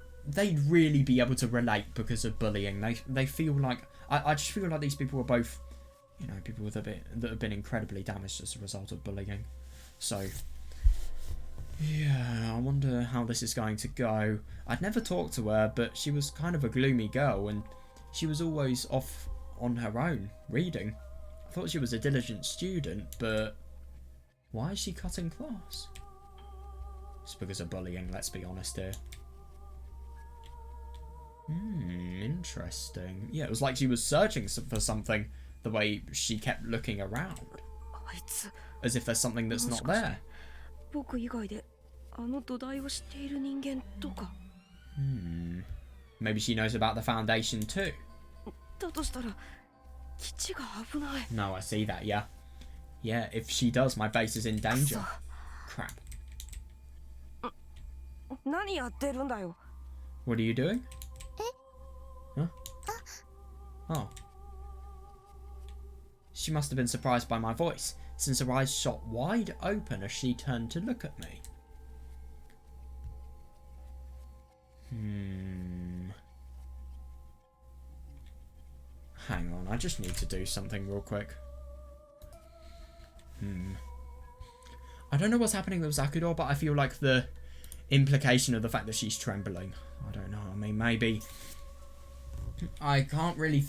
really be able to relate because of bullying. They feel like, I just feel like these people are both, you know, people that have been incredibly damaged as a result of bullying. So, yeah, I wonder how this is going to go. I'd never talked to her, but she was kind of a gloomy girl, and she was always off on her own, reading. I thought she was a diligent student, but why is she cutting class? It's because of bullying, let's be honest here. Interesting. Yeah, it was like she was searching for something, the way she kept looking around. As if there's something that's not there. Maybe she knows about the Foundation too. No, I see that, yeah. Yeah, if she does, my base is in danger. Crap. What are you doing? Huh? Oh. She must have been surprised by my voice, since her eyes shot wide open as she turned to look at me. Hang on, I just need to do something real quick. I don't know what's happening with Sakura, but I feel like the implication of the fact that she's trembling. I don't know, I mean, maybe... I can't really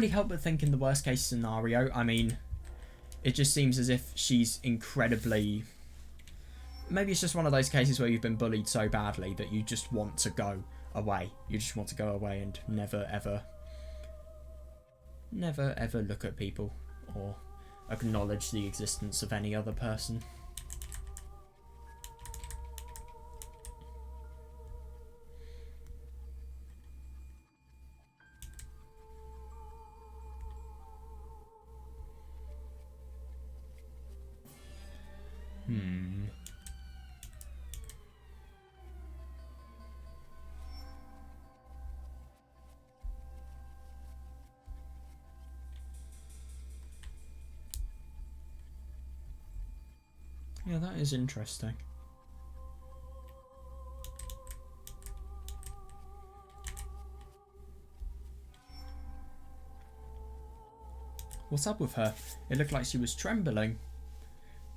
help but think in the worst case scenario. I mean, it just seems as if she's incredibly... Maybe it's just one of those cases where you've been bullied so badly that you just want to go away. You just want to go away and never ever look at people or acknowledge the existence of any other person. Yeah, that is interesting. What's up with her? It looked like she was trembling.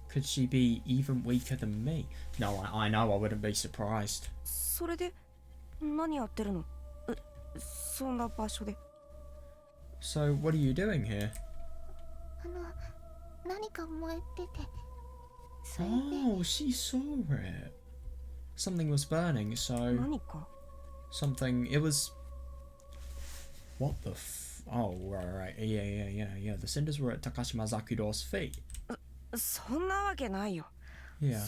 Could she be even weaker than me? No, I know, I wouldn't be surprised. So what are you doing here? Oh, she saw it. Something was burning, so... Something... It was... What the f... Oh, right. Yeah. The cinders were at Takashima Sakura's feet. Yeah.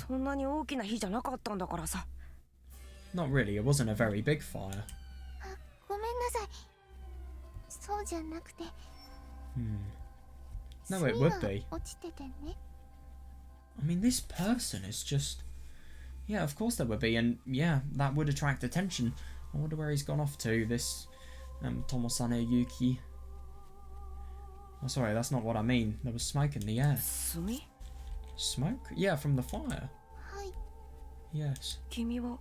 Not really, it wasn't a very big fire. No, it would be. I mean, this person is just... Yeah, of course there would be, and yeah, that would attract attention. I wonder where he's gone off to, this Tomosane Yuki. Oh, sorry, that's not what I mean. There was smoke in the air. 炭 Smoke? Yeah, from the fire. はい、 Yes. 君は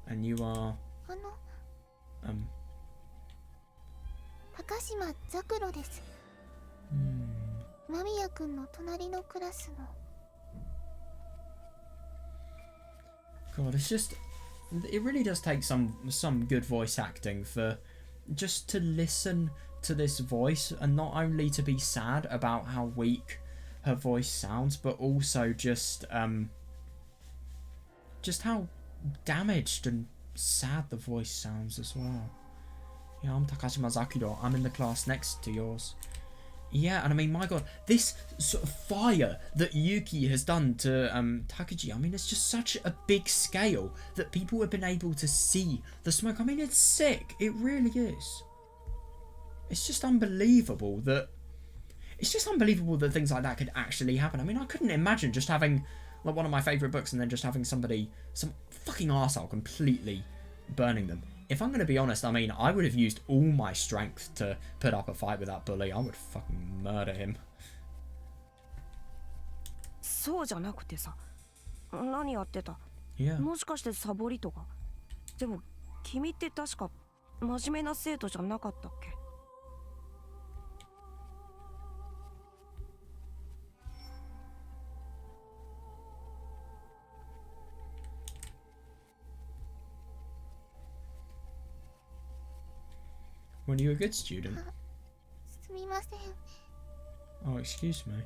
And you are... あの Um... 高島ザクロです。 間宮君の隣のクラスの。 God, it's just... It really does take some good voice acting for... Just to listen to this voice and not only to be sad about how weak her voice sounds, but also just how damaged and sad the voice sounds as well. Yeah, I'm Takashima Zakuro. I'm in the class next to yours. Yeah, and I mean, my God, this sort of fire that Yuki has done to Takuji, I mean, it's just such a big scale that people have been able to see the smoke. I mean, it's sick. It really is. It's just unbelievable that... It's just unbelievable that things like that could actually happen. I mean, I couldn't imagine just having, like, one of my favourite books and then just having somebody, some fucking arsehole completely burning them. If I'm going to be honest, I mean, I would have used all my strength to put up a fight with that bully. I would fucking murder him. そうじゃなくてさ、何やってた Yeah. もしかしてサボりとか。でも君って確か真面目な生徒じゃなかったっけ？ Were you a good student? すみません。 Oh, excuse me.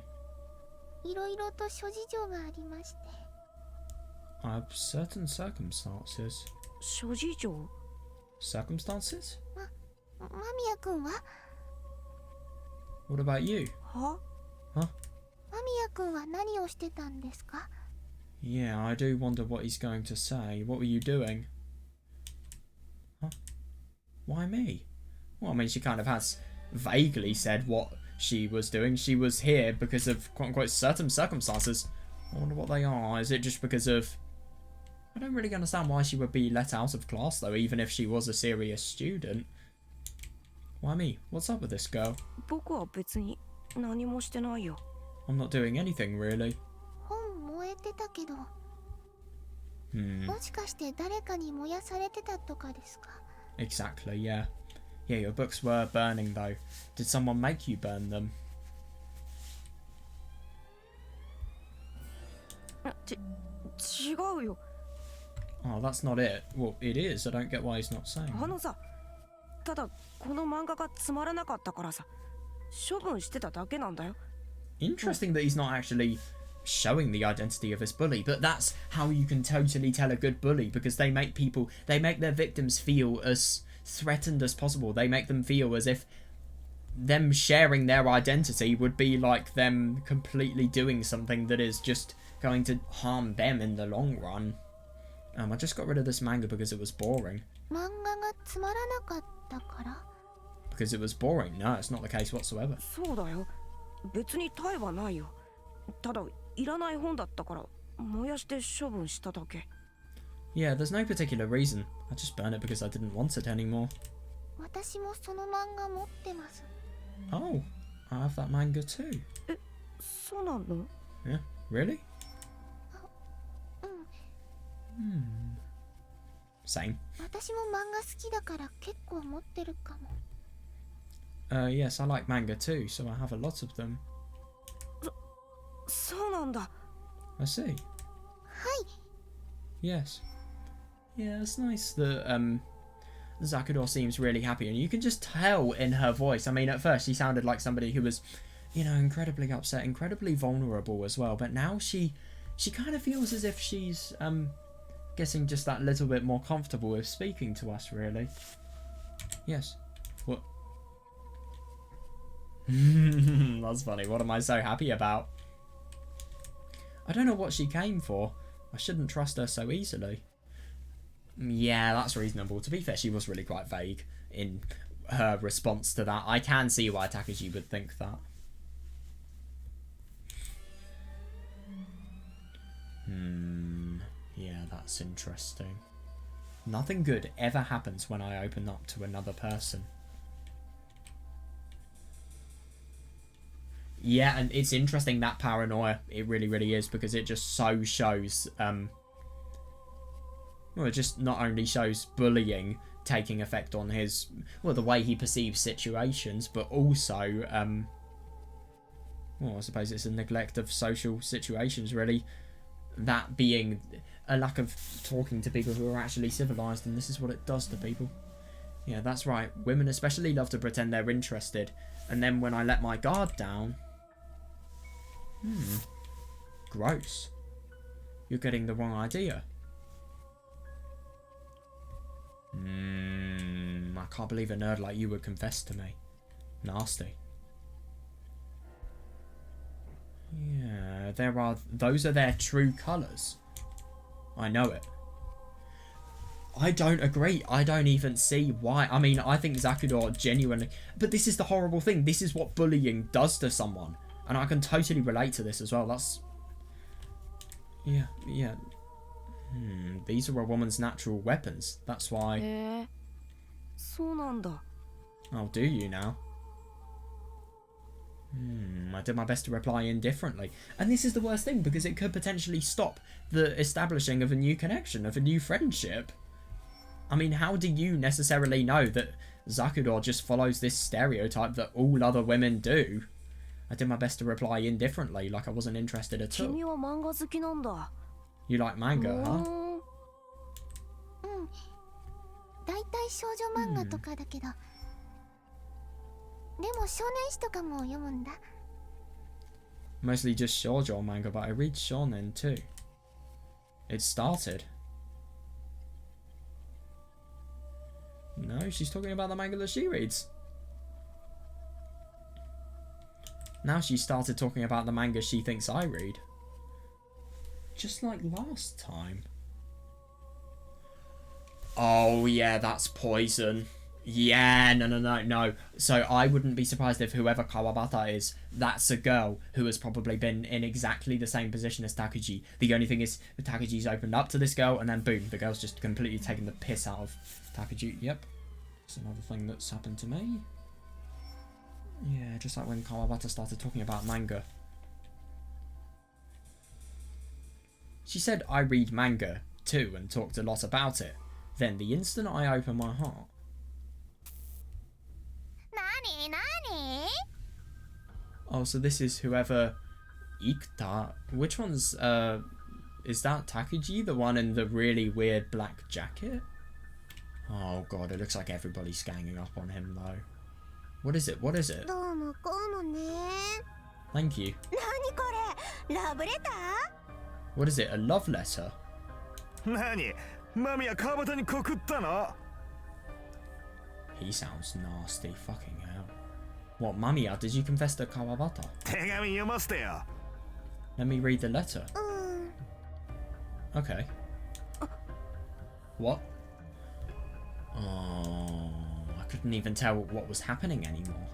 いろいろと諸事情がありまして。 I have certain circumstances. 諸事情？ Circumstances? 間宮君は？ What about you? は？ Huh? 間宮君は何をしてたんですか？ Yeah, I do wonder what he's going to say. What were you doing? Huh? Why me? Well, I mean, she kind of has vaguely said what she was doing. She was here because of, quote-unquote, certain circumstances. I wonder what they are. Is it just because of... I don't really understand why she would be let out of class, though, even if she was a serious student. Why me? What's up with this girl? 僕は別に何もしてないよ。 I'm not doing anything, really. 本燃えてたけど、 Hmm. もしかして誰かに燃やされてたとかですか？ Exactly, yeah. Yeah, your books were burning, though. Did someone make you burn them? 違うよ。 Oh, that's not it. Well, it is. I don't get why he's not saying. あのさ、ただこの漫画がつまらなかったからさ、処分してただけなんだよ。 Interesting that he's not actually showing the identity of this bully, but that's how you can totally tell a good bully, because they make their victims feel as threatened as possible. They make them feel as if them sharing their identity would be like them completely doing something that is just going to harm them in the long run. I just got rid of this manga because it was boring. 漫画がつまらなかったから？ Because it was boring? No, it's not the case whatsoever. そうだよ。別に対はないよ。ただいらない本だったから燃やして処分しただけ。 Yeah, there's no particular reason. I just burned it because I didn't want it anymore. 私もその漫画持ってます。 Oh, I have that manga too. え、そうなの？ Yeah, really? うん。Same. 私も漫画好きだから結構持ってるかも。 Yes, I like manga too, so I have a lot of them. そうなんだ。 I see. はい。 Yes. Yeah, it's nice that Zakuro seems really happy, and you can just tell in her voice. I mean, at first she sounded like somebody who was, you know, incredibly upset, incredibly vulnerable as well, but now she kind of feels as if she's getting just that little bit more comfortable with speaking to us, really. Yes. What? That's funny. What am I so happy about? I don't know what she came for. I shouldn't trust her so easily. Yeah, that's reasonable. To be fair, she was really quite vague in her response to that. I can see why Takuji would think that. Yeah, that's interesting. Nothing good ever happens when I open up to another person. Yeah, and it's interesting, that paranoia. It really, really is, because it just so shows, well, it just not only shows bullying taking effect on his, well, the way he perceives situations, but also, well, I suppose it's a neglect of social situations, really. That being a lack of talking to people who are actually civilized, and this is what it does to people. Yeah, that's right. Women especially love to pretend they're interested, and then when I let my guard down... Gross. You're getting the wrong idea. I can't believe a nerd like you would confess to me. Nasty. Yeah, those are their true colours. I know it. I don't agree. I don't even see why. I mean, I think Zakudor genuinely... But this is the horrible thing. This is what bullying does to someone. And I can totally relate to this as well. That's... Yeah. These are a woman's natural weapons. That's why... そうなんだ。 Oh, do you now? I did my best to reply indifferently. And this is the worst thing, because it could potentially stop the establishing of a new connection, of a new friendship. I mean, how do you necessarily know that Zakudor just follows this stereotype that all other women do? I did my best to reply indifferently, like I wasn't interested at all. 君は漫画好きなんだ。 You like manga, huh? だいたい少女漫画とかだけど、でも少年誌とかも読むんだ。 Mostly just shoujo manga, but I read shonen too. It started. No, she's talking about the manga that she reads. Now she started talking about the manga she thinks I read. Just like last time. Oh yeah, that's poison. Yeah, no. So I wouldn't be surprised if whoever Kawabata is, that's a girl who has probably been in exactly the same position as Takuji. The only thing is, Takuji's opened up to this girl, and then boom, the girl's just completely taken the piss out of Takuji. Yep. It's another thing that's happened to me. Yeah, just like when Kawabata started talking about manga. She said I read manga too and talked a lot about it. Then the instant I open my heart... Nani? Oh, so this is whoever... Ikuta... Which one's... Is that Takuji? The one in the really weird black jacket? Oh god, it looks like everybody's ganging up on him though. What is it? どうもこうもね。 Thank you. 何これ？ラブレター？ What is it? A love letter? 何？マミは川端に告ったの？ He sounds nasty. Fucking hell. What, Mamiya, did you confess to Kawabata? 手紙読ませてよ。 Let me read the letter. Okay. What? Oh, I couldn't even tell what was happening anymore.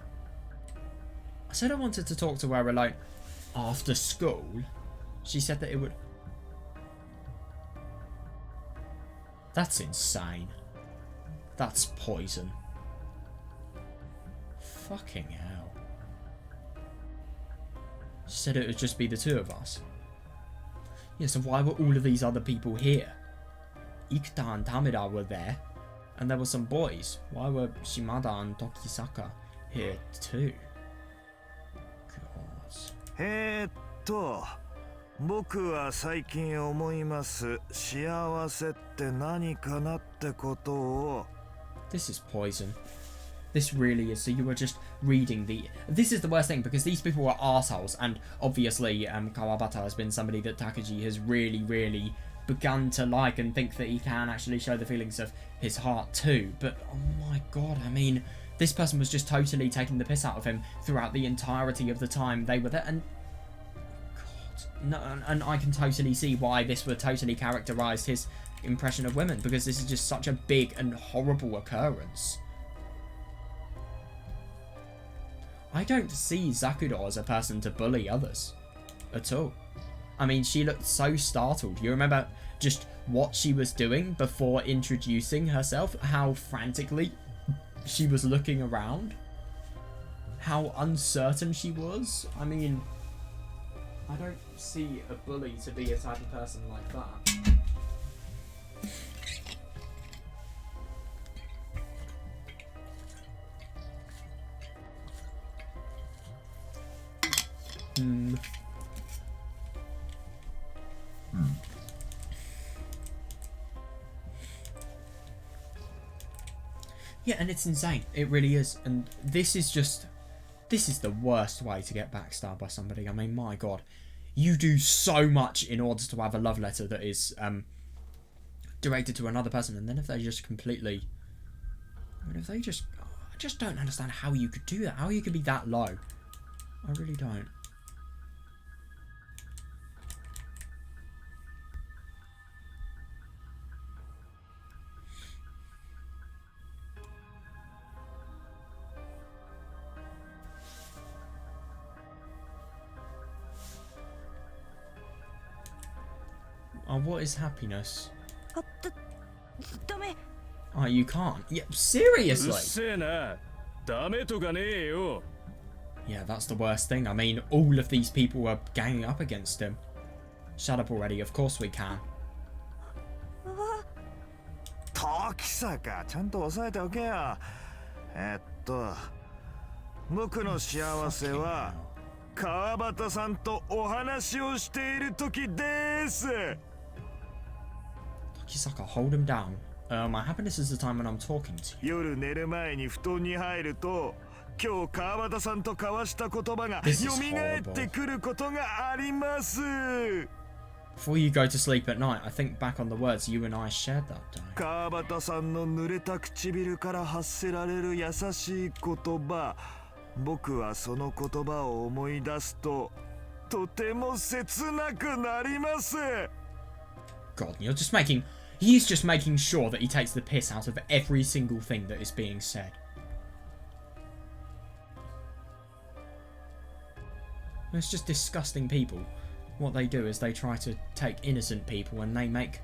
I said I wanted to talk to her alone after school. She said that it would... That's insane. That's poison. Fucking hell. She said it would just be the two of us. Yeah, so why were all of these other people here? Ikuta and Tamida were there. And there were some boys. Why were Shimada and Tokisaka here too? God. 僕は最近思います。幸せって何かなってことを。 This is poison. This really is. So you were just reading the... This is the worst thing, because these people were arseholes, and obviously Kawabata has been somebody that Takuji has really begun to like and think that he can actually show the feelings of his heart too. But oh my god, I mean, this person was just totally taking the piss out of him throughout the entirety of the time they were there, and god, no, and I can totally see why this would totally characterize his impression of women, because this is just such a big and horrible occurrence. I don't see Zakudor as a person to bully others at all. I mean, she looked so startled. You remember just what she was doing before introducing herself? How frantically she was looking around? how uncertain she was. I mean, I don't see a bully to be a type of person like that. Yeah, and it's insane. It really is. And this is the worst way to get backstabbed by somebody. I mean, my God. You do so much in order to have a love letter that is directed to another person, and then if they just completely... I mean, if they just... I just don't understand how you could do that. How you could be that low. I really don't. Oh, what is happiness? ダメ Oh, you can't. Yeah, seriously. うっせえな。ダメとかねえよ。 Yeah, that's the worst thing. I mean, all of these people are ganging up against him. Shut up already. Of course we can. 時坂ちゃんと抑えておけよ。僕の幸せは川端さんとお話をしている時です。 Takisaka, hold him down. My happiness is the time when I'm talking to you. 夜寝る前に布団に入ると今日川端さんと交わした言葉が This is 蘇ってくることがあります。 Before you go to sleep at night, I think back on the words you and I shared that day. 川端さんの濡れた唇から発せられる優しい言葉、僕はその言葉を思い出すととても切なくなります。 God, he's just making sure that he takes the piss out of every single thing that is being said. It's just disgusting people. What they do is they try to take innocent people and they make...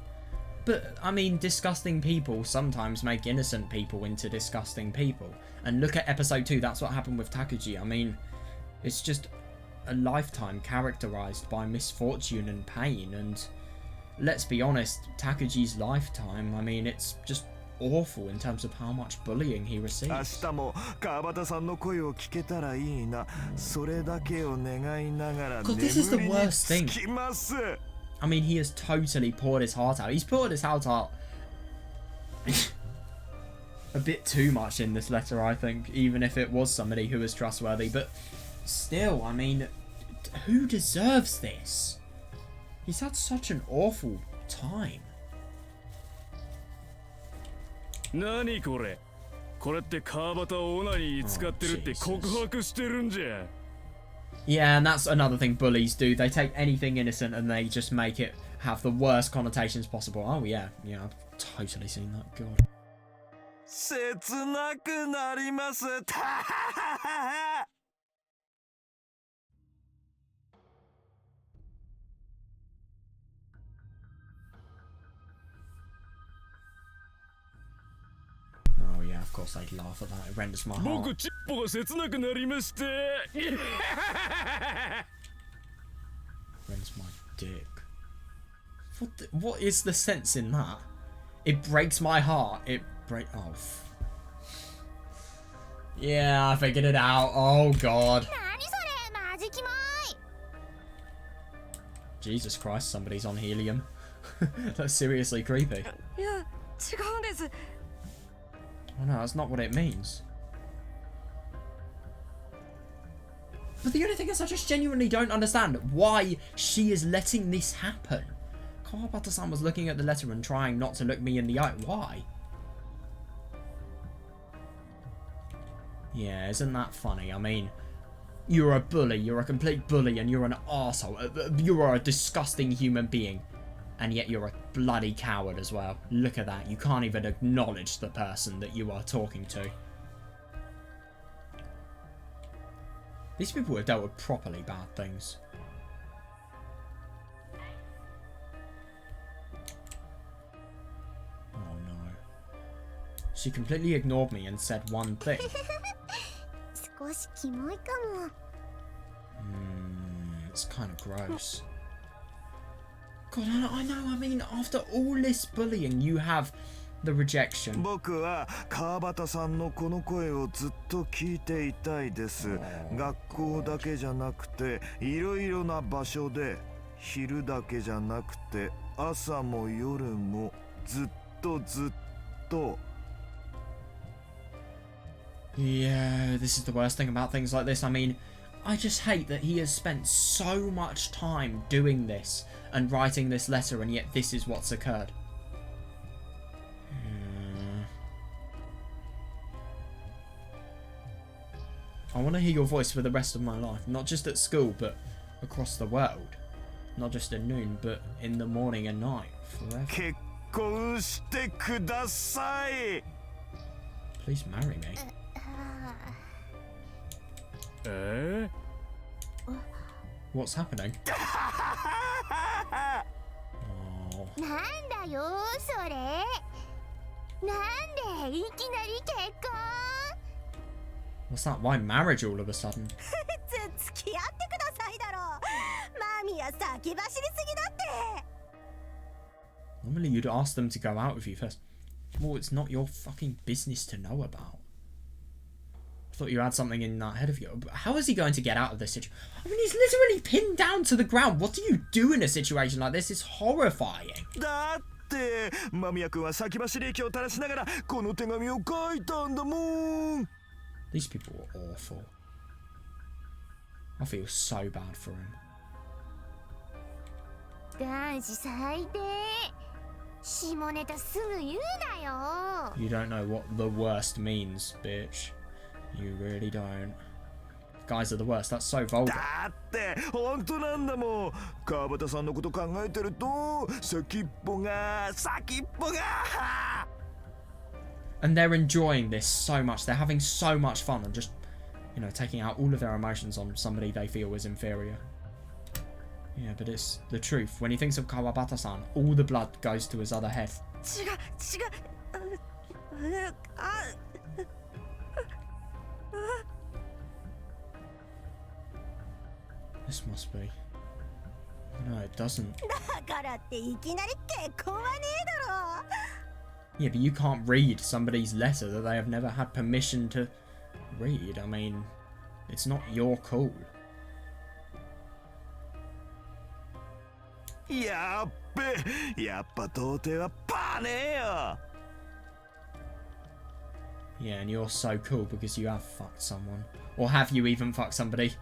But, I mean, disgusting people sometimes make innocent people into disgusting people. And look at episode 2, that's what happened with Takuji. I mean, it's just a lifetime characterized by misfortune and pain. And let's be honest, Takuji's lifetime, I mean, it's just awful in terms of how much bullying he 明 receives. 日も川端さんの声を聞けたらいいな。それだけを願いながら God, 眠 this is the りに worst つ thing. きます。 I mean, he has totally poured his heart out. He's poured his heart out a bit too much in this letter, I think, even if it was somebody who was trustworthy. But still, I mean, who deserves this? He's had such an awful time. 何これ。これって川端をオナニーに使ってるって告白してるんじゃ。 Yeah, and that's another thing bullies do. They take anything innocent and they just make it have the worst connotations possible. Oh, yeah. Yeah, I've totally seen that. God. 切なくなります。 Oh, yeah, of course they'd laugh at that. It renders my heart. 僕チッポが切なくなりまして。 Rends my dick. What is the sense in that? It breaks my heart. Oh. Yeah, I figured it out. Oh, God. 何それマジキモい Jesus Christ, somebody's on helium. That's seriously creepy. いや違うんです Oh, no, that's not what it means. But the only thing is I just genuinely don't understand why she is letting this happen. Kawabata-san was looking at the letter and trying not to look me in the eye. Why? Yeah, isn't that funny? I mean, you're a bully, you're a complete bully, and you're an arsehole. You are a disgusting human being. And yet you're a bloody coward as well. Look at that. You can't even acknowledge the person that you are talking to. These people have dealt with properly bad things. Oh no. She completely ignored me and said one thing. 好少しキモいかも。 It's kind of gross. God, I know. I mean, after all this bullying, you have the rejection. 僕は川端さんのこの声をずっと聞いていたいです。学校だけじゃなくていろいろな場所で、昼だけじゃなくて朝も夜もずっとずっと。 Yeah, this is the worst thing about things like this. I mean, I just hate that he has spent so much time doing this and writing this letter, and yet this is what's occurred. I want to hear your voice for the rest of my life, not just at school, but across the world. Not just at noon, but in the morning and night, forever. 結婚してください。 Please marry me. え What's happening? Oh. なんだよそれ。なんでいきなり結婚？ What's that? Why marriage all of a sudden? 付き合ってくださいだろ。マミは先走りすぎだって。 Normally you'd ask them to go out with you first. Well, it's not your fucking business to know about. I thought you had something in that head of you. But how is he going to get out of this situation? I mean, he's literally pinned down to the ground. What do you do in a situation like this? It's horrifying. だって間宮君は先走り駅を垂らしながらこの手紙を書いたんだもん。 These people are awful. I feel so bad for him. 男子最低。下ネタすぐ言うなよ。 You don't know what the worst means, bitch. You really don't. Guys are the worst. That's so vulgar. だって本当なんだもん。川端さんのこと考えてると先っぽが。 And they're enjoying this so much. They're having so much fun and just, you know, taking out all of their emotions on somebody they feel is inferior. Yeah, but it's the truth. When he thinks of Kawabata-san, all the blood goes to his other head. 違う。This must be. No, it doesn't. だからっていきなり結婚はねえだろ。 Yeah, but you can't read somebody's letter that they have never had permission to read. I mean, it's not your call. やっべ、やっぱ童貞はパネーよ。 Yeah, and you're so cool because you have fucked someone. Or have you even fucked somebody?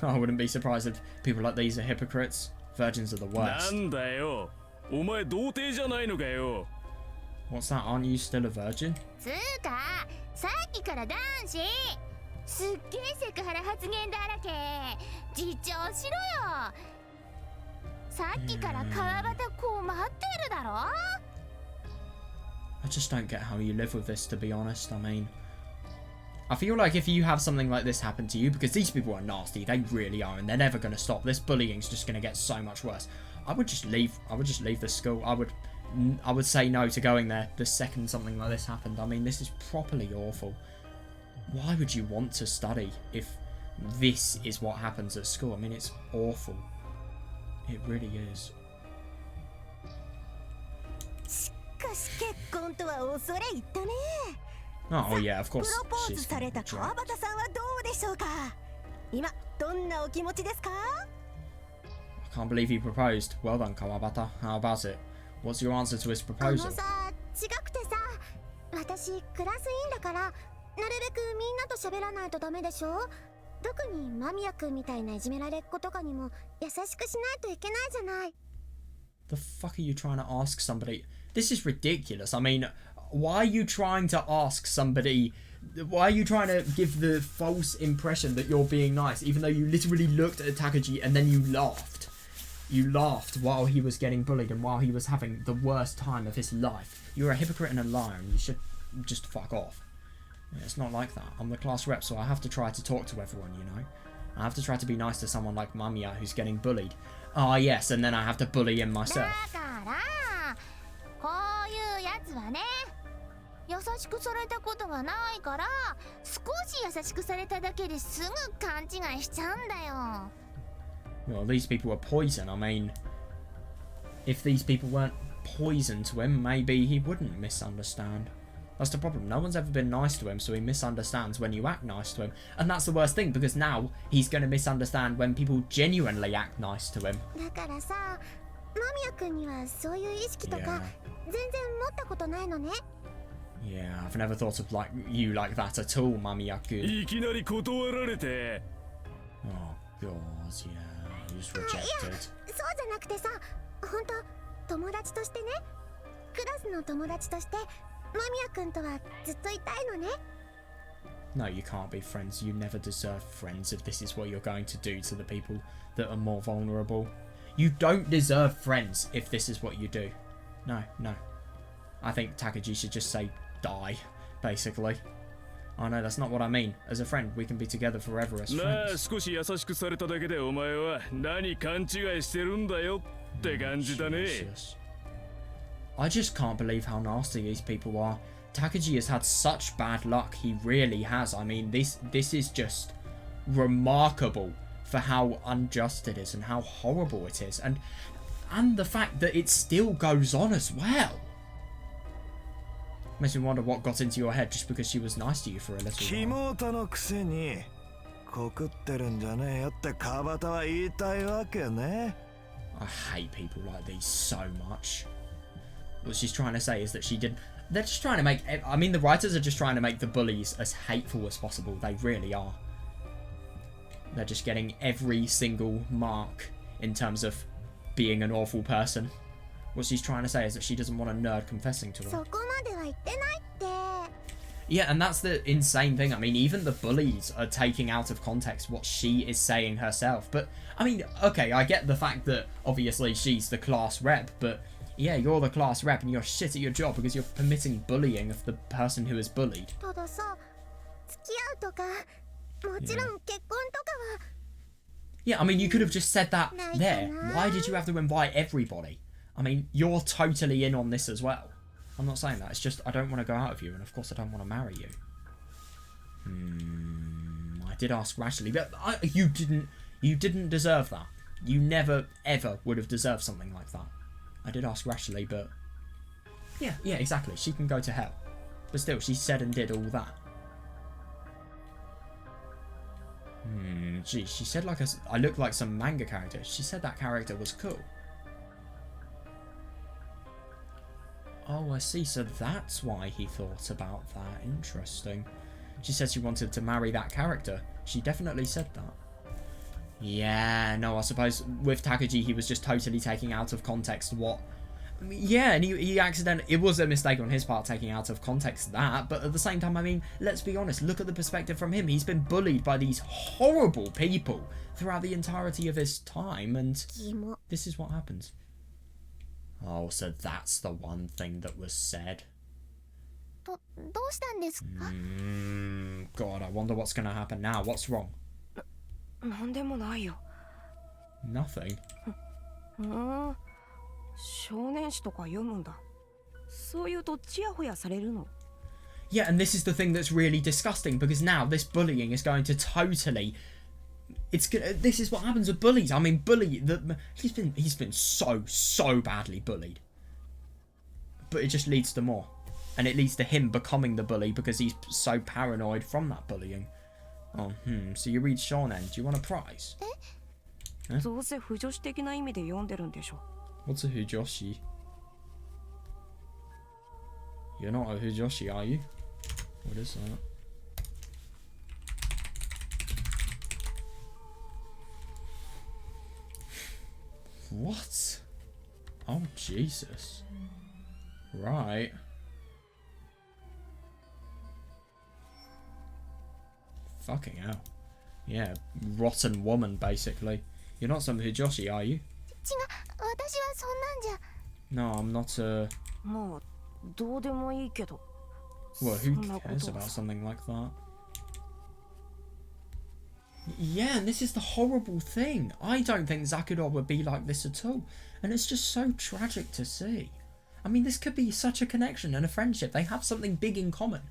I wouldn't be surprised if people like these are hypocrites. Virgins are the な worst. んだよ。お前童貞じゃないのかよ。 What's that? Aren't you still a virgin? つうかさっきから男子すっげえセクハラ発言だらけ。自重しろよ。さっきから川端こう待ってるだろ。 I just don't get how you live with this, to be honest. I mean, I feel like if you have something like this happen to you, because these people are nasty, they really are, and they're never going to stop. This bullying's just going to get so much worse. I would just leave. I would just leave the school. I would say no to going there the second something like this happened. I mean, this is properly awful. Why would you want to study if this is what happens at school? I mean, it's awful. It really is. しかし結婚とは恐れ入ったね。 Oh yeah, of プ course. ロポー She's ズされた gonna 川 reject. 端さんはどうでしょうか。今どんなお気持ちですか。 I can't believe he proposed. Well done, Kawabata. How about it? What's your answer to his あ proposal? のさ違くてさ、私クラス委員だからなるべくみんなと喋らないとダメでしょ。特に間宮くんみたいないじめられっ子とかにも優しくしないといけないじゃない。 The fuck are you trying to ask somebody? This is ridiculous. I mean, why are you trying to ask somebody? Why are you trying to give the false impression that you're being nice, even though you literally looked at Takuji and then you laughed? You laughed while he was getting bullied and while he was having the worst time of his life. You're a hypocrite and a liar, and you should just fuck off. Yeah, it's not like that. I'm the class rep, so I have to try to talk to everyone, you know? I have to try to be nice to someone like Mamiya who's getting bullied. Ah, yes, and then I have to bully him だ myself. からこういうやつはね優しくされたことがないから、少し優しくされただけですぐ勘違いしちゃうんだよ。 Well, these people were poison. I mean, if these people weren't poison to him, maybe he wouldn't misunderstand. That's the problem. No one's ever been nice to him, so he misunderstands when you act nice to him. And that's the worst thing, because now he's going to misunderstand when people genuinely act nice to him. だからさ、間宮君にはそういう意識とか全然持ったことないのね。 Yeah, I've never thought of you like that at all, Mamiyaku. いきなり断られて。 Oh, God, yeah. He was rejected. そうじゃなくてさ、本当友達としてね、クラスの友達として間宮君とはずっといたいのね。 No, you can't be friends. You never deserve friends if this is what you're going to do to the people that are more vulnerable. You don't deserve friends if this is what you do. No, no. I think Takuji should just say die, basically. Oh no, that's not what I mean. As a friend, we can be together forever as なあ、 friends. 少し優しくされただけでお前は何勘違いしてるんだよって感じだね。 Jesus. I just can't believe how nasty these people are. Takuji has had such bad luck. He really has. I mean, this is just remarkable for how unjust it is and how horrible it is, and the fact that it still goes on as well. Makes me wonder what got into your head just because she was nice to you for a little while. 妹のくせに告ってるんじゃねえよって川端は言いたいわけね。 I hate people like these so much. What she's trying to say is that she didn't. They're just trying to make. I mean, the writers are just trying to make the bullies as hateful as possible. They really are. They're just getting every single mark in terms of being an awful person. What she's trying to say is that she doesn't want a nerd confessing to her. そこまでは言ってないって。 Yeah, and that's the insane thing. I mean, even the bullies are taking out of context what she is saying herself. But, I mean, okay, I get the fact that obviously she's the class rep, but yeah, you're the class rep and you're shit at your job because you're permitting bullying of the person who is bullied. たださ、付き合うとか、もちろん結婚とかは。 Yeah, I mean, you could have just said that Nice there. enough. Why did you have to invite everybody? I mean, you're totally in on this as well. I'm not saying that. It's just I don't want to go out with you, and of course I don't want to marry you. I did ask rashly, but you didn't deserve that. You never ever would have deserved something like that. I did ask rashly, but yeah, exactly. She can go to hell, but still, she said and did all that. Gee, she said I look like some manga character. She said that character was cool. Oh, I see. So that's why he thought about that. Interesting. She said she wanted to marry that character. She definitely said that. Yeah, no, I suppose with Takuji, he was just totally taking out of context what... I mean, yeah, and he accidentally... It was a mistake on his part taking out of context that, but at the same time, I mean, let's be honest, look at the perspective from him. He's been bullied by these horrible people throughout the entirety of his time, and this is what happens. Oh, so that's the one thing that was said. どうしたんですか？ God, I wonder what's going to happen now. What's wrong? なんでもないよ。 Nothing. 少年誌とか読むんだ。そう言うとチヤホヤされるの。 Yeah, and this is the thing that's really disgusting, because now this bullying is going to totally... This is what happens with bullies. I mean, he's been so badly bullied. But it just leads to more. And it leads to him becoming the bully because he's so paranoid from that bullying. Oh, so you read shonen. Do you want a prize? どうせ不女子的な意味で読んでるんでしょ。 What's a hujoshi? You're not a hujoshi, are you? What is that? What? Oh, Jesus. Right. Fucking hell. Yeah, rotten woman, basically. You're not some hujoshi, are you? 違う、私はそんなんじゃ。 No, I'm not a... まあどうでもいいけど。 Well, who そんなこと cares は about something like that? Yeah, and this is the horrible thing. I don't think Zakuro would be like this at all. And it's just so tragic to see. I mean, this could be such a connection and a friendship. They have something big in common.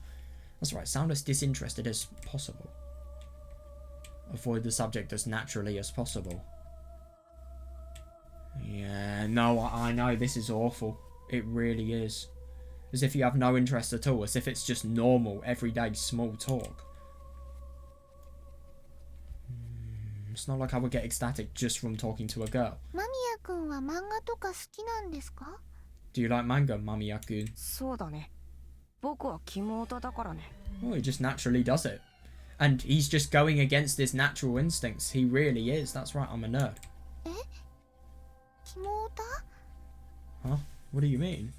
That's right, sound as disinterested as possible. Avoid the subject as naturally as possible. Yeah, no, I know, this is awful. It really is. As if you have no interest at all, as if it's just normal, everyday, small talk. It's not like I would get ecstatic just from talking to a girl. 間宮君は漫画とか好きなんですか？ Do you like manga, Mamiya-kun? そうだね。僕はキモオタだからね。 Well, he just naturally does it. And he's just going against his natural instincts. He really is. That's right, I'm a nerd. え？キモオタ？ Huh? What do you mean?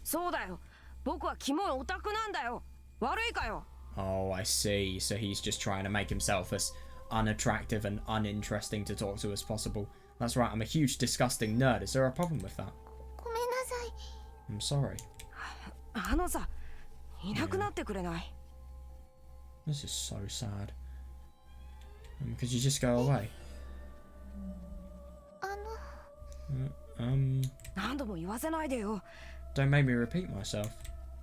そうだよ。僕はキモいオタクなんだよ。悪いかよ。 Oh, I see. So he's just trying to make himself as unattractive and uninteresting to talk to as possible. That's right, I'm a huge disgusting nerd. Is there a problem with that? ごめんなさい。 I'm sorry. あのさ、いなくなってくれない。 This is so sad. Could you just go away? あの、 何度も言わせないでよ。 Don't make me repeat myself.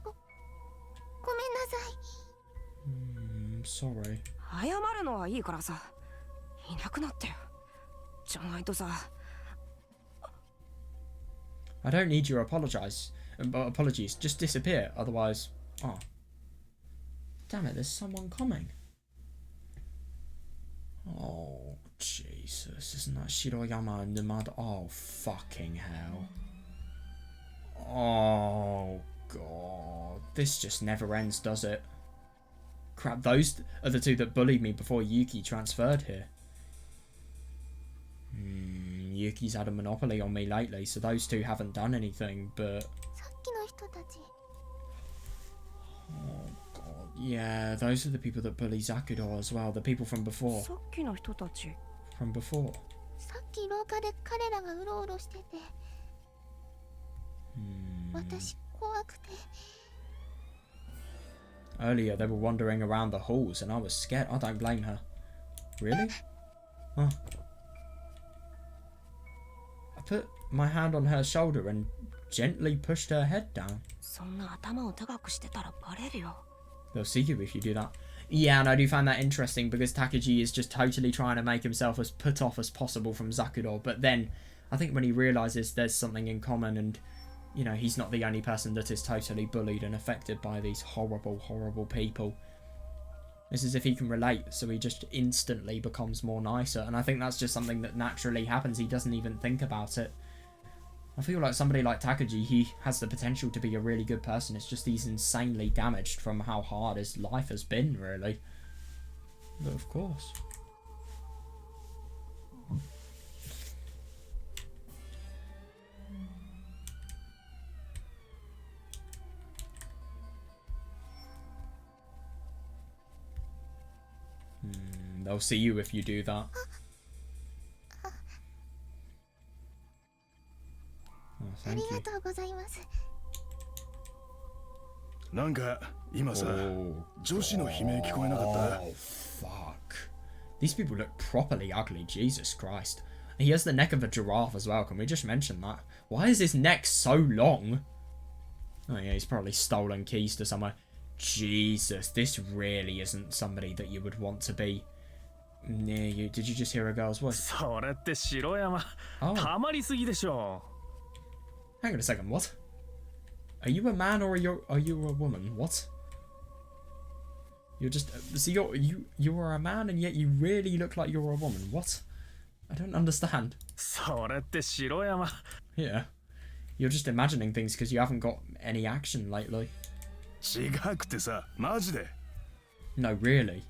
ごめんなさい。 I'm sorry. 謝るのはいいからさ、いなくなってよ。じゃないとさ。 I don't need your apologies. Just disappear. Otherwise... Oh. Damn it, there's someone coming. Oh, Jesus. Isn't that Shiroyama and Numada? Oh, fucking hell. Oh, God. This just never ends, does it? Crap, those are the two that bullied me before Yuki transferred here. Yuki's had a monopoly on me lately, so those two haven't done anything, but... さっきの人たち。 Oh, God. Yeah, those are the people that bully Zakudo as well. The people from before. さっきの人たち。 From before. さっき廊下で彼らがうろうろしてて。私怖くて。 Earlier, they were wandering around the halls, and I was scared. I don't blame her. Really? Huh. I put my hand on her shoulder and gently pushed her head down. そんな頭を高くしてたらバレるよ。 They'll see you if you do that. Yeah, and I do find that interesting because Takuji is just totally trying to make himself as put off as possible from Zakudo. But then, I think when he realises there's something in common and, you know, he's not the only person that is totally bullied and affected by these horrible, horrible people. It's as if he can relate, so he just instantly becomes more nicer. And I think that's just something that naturally happens. He doesn't even think about it. I feel like somebody like Takuji, he has the potential to be a really good person. It's just he's insanely damaged from how hard his life has been, really. But of course. They'll see you if you do that. Oh, あ thank り you. がとうございます。なんか今さ、 Oh, 女子の悲鳴聞こえなかった？ Oh, fuck. These people look properly ugly, Jesus Christ. He has the neck of a giraffe as well, can we just mention that? Why is his neck so long? Oh yeah, he's probably stolen keys to somewhere. Jesus, this really isn't somebody that you would want to be near you. Did you just hear a girl's voice? それって白山 Oh, たまりすぎでしょ。 hang on a second, what? Are you a man or are you a woman? What? You're just so you are a man and yet you really look like you're a woman. What? I don't understand. それって白山 Yeah. You're just imagining things because you haven't got any action lately. 違くてさ、マジで。 No, really.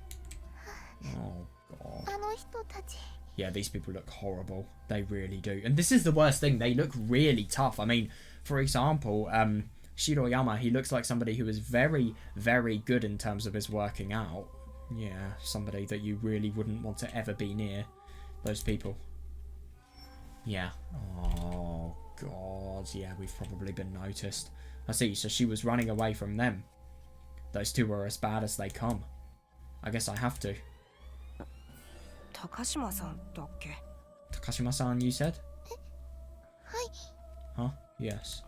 Oh, God. あの人たち。 Yeah, these people look horrible. They really do. And this is the worst thing. They look really tough. I mean, for example, Shiroyama, he looks like somebody who is very, very good in terms of his working out. Yeah, somebody that you really wouldn't want to ever be near. Those people. Yeah. Oh, God. Yeah, we've probably been noticed. I see. So she was running away from them. Those two are as bad as they come. I guess I have to. 高島さんだっけ？ Takashima-san, you said? はい。 Huh? Yes.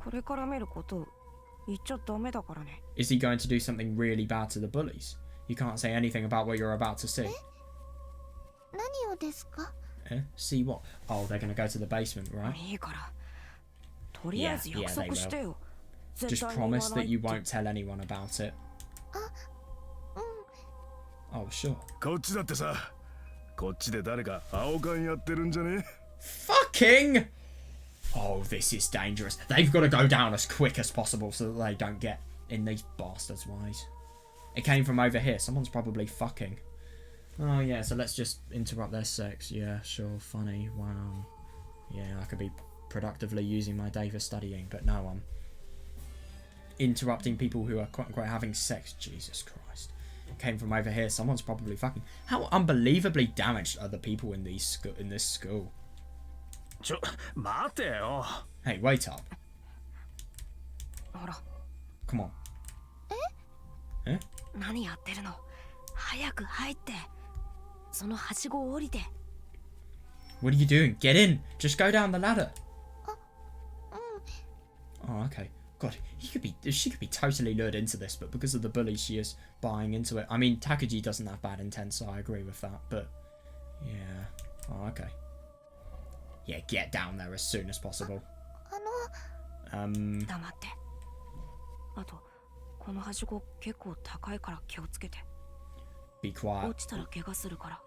これから見ること言っちゃダメだからね。 Is he going to do something really bad to the bullies? You can't say anything about what you're about to see. 何をですか？ See what? Oh, they're going to go to the basement, right? いいから。とりあえず Yeah, 約 they 束してよ。 Just 絶対に言わ promise な that い you って won't tell anyone about it. Oh, sure. こっちだってさ、こっちで誰か青缶やってるんじゃね？ Fucking! Oh, this is dangerous. They've got to go down as quick as possible so that they don't get in these bastards' ways. It came from over here. Someone's probably fucking. Oh, yeah, so let's just interrupt their sex. Yeah, sure, funny. Wow. Yeah, I could be productively using my day for studying, but no, I'm interrupting people who are quote-unquote having sex. Jesus Christ. It came from over here. Someone's probably fucking. How unbelievably damaged are the people in this school? 待てよ。 Hey, wait up. ほら、 Come on. 何やってるの？早く入って。そのはしごを降りて。 What are you doing? Get in! Just go down the ladder. Oh, okay. God, she could be totally lured into this, but because of the bully, she is buying into it. I mean, Takuji doesn't have bad intent, so I agree with that, but yeah. Oh, okay. Yeah, get down there as soon as possible. 黙って。あと、このはしご結構高いから気をつけて。 Be quiet. 落ちたら怪我するから。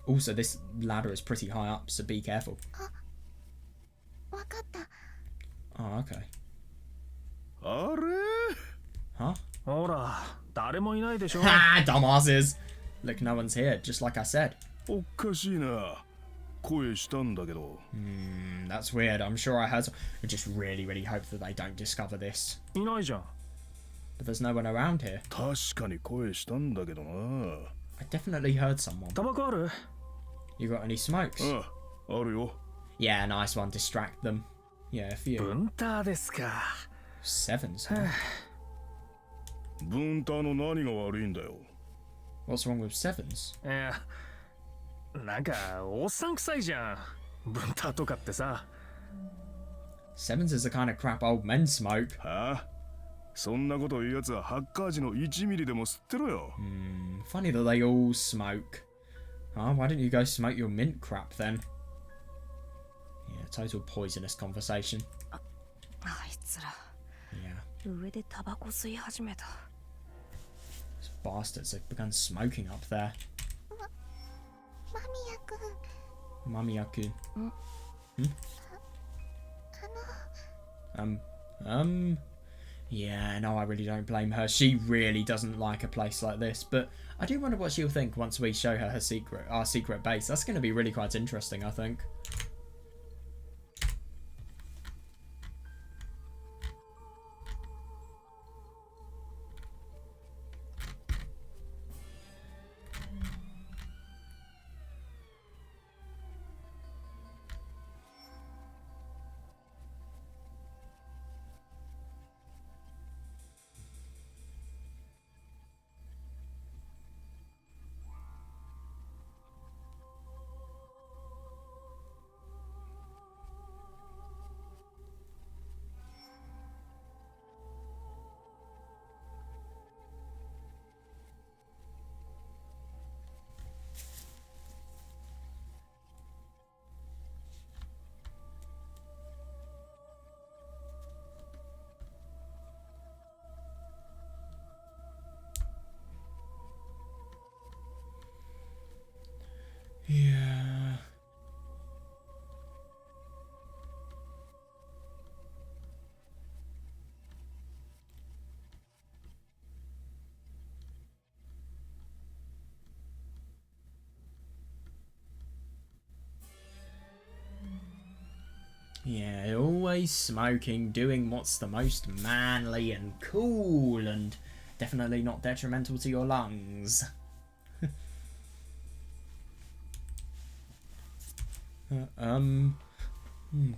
Also, this ladder is pretty high up, so be careful. わかった。 Oh, okay. あれ？ Huh? ほら、誰もいないでしょ。 Ha! Dumbasses! Look, no one's here, just like I said. おかしいな。声したんだけど。That's weird. I'm sure I heard some. I just really, really hope that they don't discover this. いないじゃん。 But there's no one around here. 確かに声したんだけどな。 I definitely heard someone. タバコある？ You got any smokes? ああるよ。 Yeah, nice one. Distract them. Yeah, a few. ブンターですか。 Sevens, huh? ブンターの何が悪いんだよ。 What's wrong with sevens? いや、なんかおっさん臭いじゃん。ブンターとかってさ。 Sevens is the kind of crap old men smoke. はあ？そんなこと言うやつはハッカー時の1ミリでも吸ってろよ。Funny that they all smoke. Huh? Why don't you go smoke your mint crap then? Yeah, total poisonous conversation. あいつら、 Yeah. 上でタバコ吸い始めた。 These bastards, they've begun smoking up there. 間宮くん。 Mamiya-kun. Yeah, no, I really don't blame her. She really doesn't like a place like this, but I do wonder what she'll think once we show her our secret base. That's going to be really quite interesting, I think. Yeah. Yeah, always smoking, doing what's the most manly and cool and definitely not detrimental to your lungs.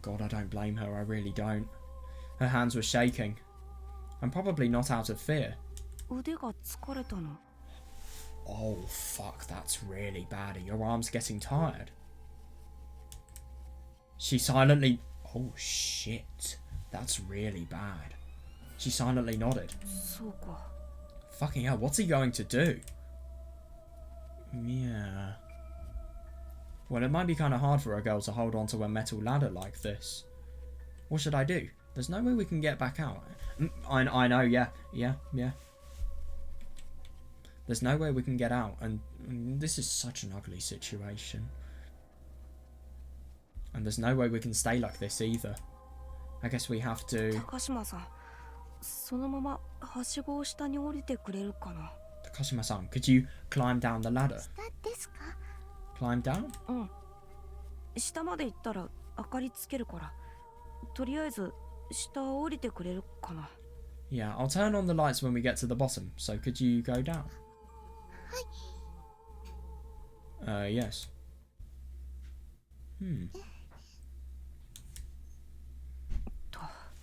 God, I don't blame her, I really don't. Her hands were shaking. And probably not out of fear. 腕が疲れたの。 Oh, fuck, that's really bad. Are your arms getting tired? She silently... Oh, shit. That's really bad. She silently nodded. そうか。 Fucking hell, what's he going to do? Yeah. Well, it might be kind of hard for a girl to hold onto a metal ladder like this. What should I do? There's no way we can get back out. I know, yeah. There's no way we can get out, and this is such an ugly situation. And there's no way we can stay like this either. I guess we have to... 高島さん、そのままはしごを下に降りてくれるかな。 Takashima-san, could you climb down the ladder? 下ですか？ Climb down? うん。下まで行ったら明かりつけるから、とりあえず下降りてくれるかな。 Yeah, I'll turn on the lights when we get to the bottom, so could you go down? Yes.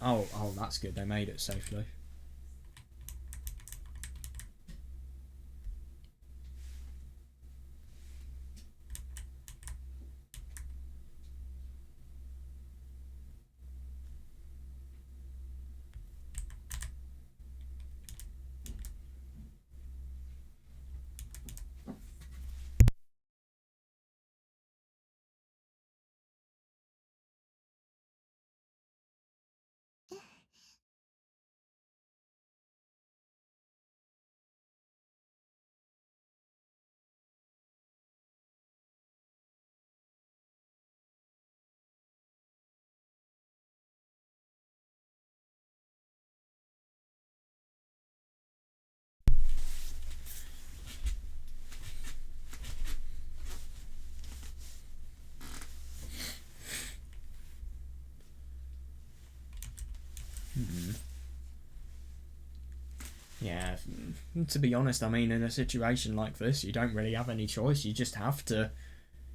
Oh, that's good. They made it safely. Yeah, to be honest, I mean, in a situation like this, you don't really have any choice. You just have to,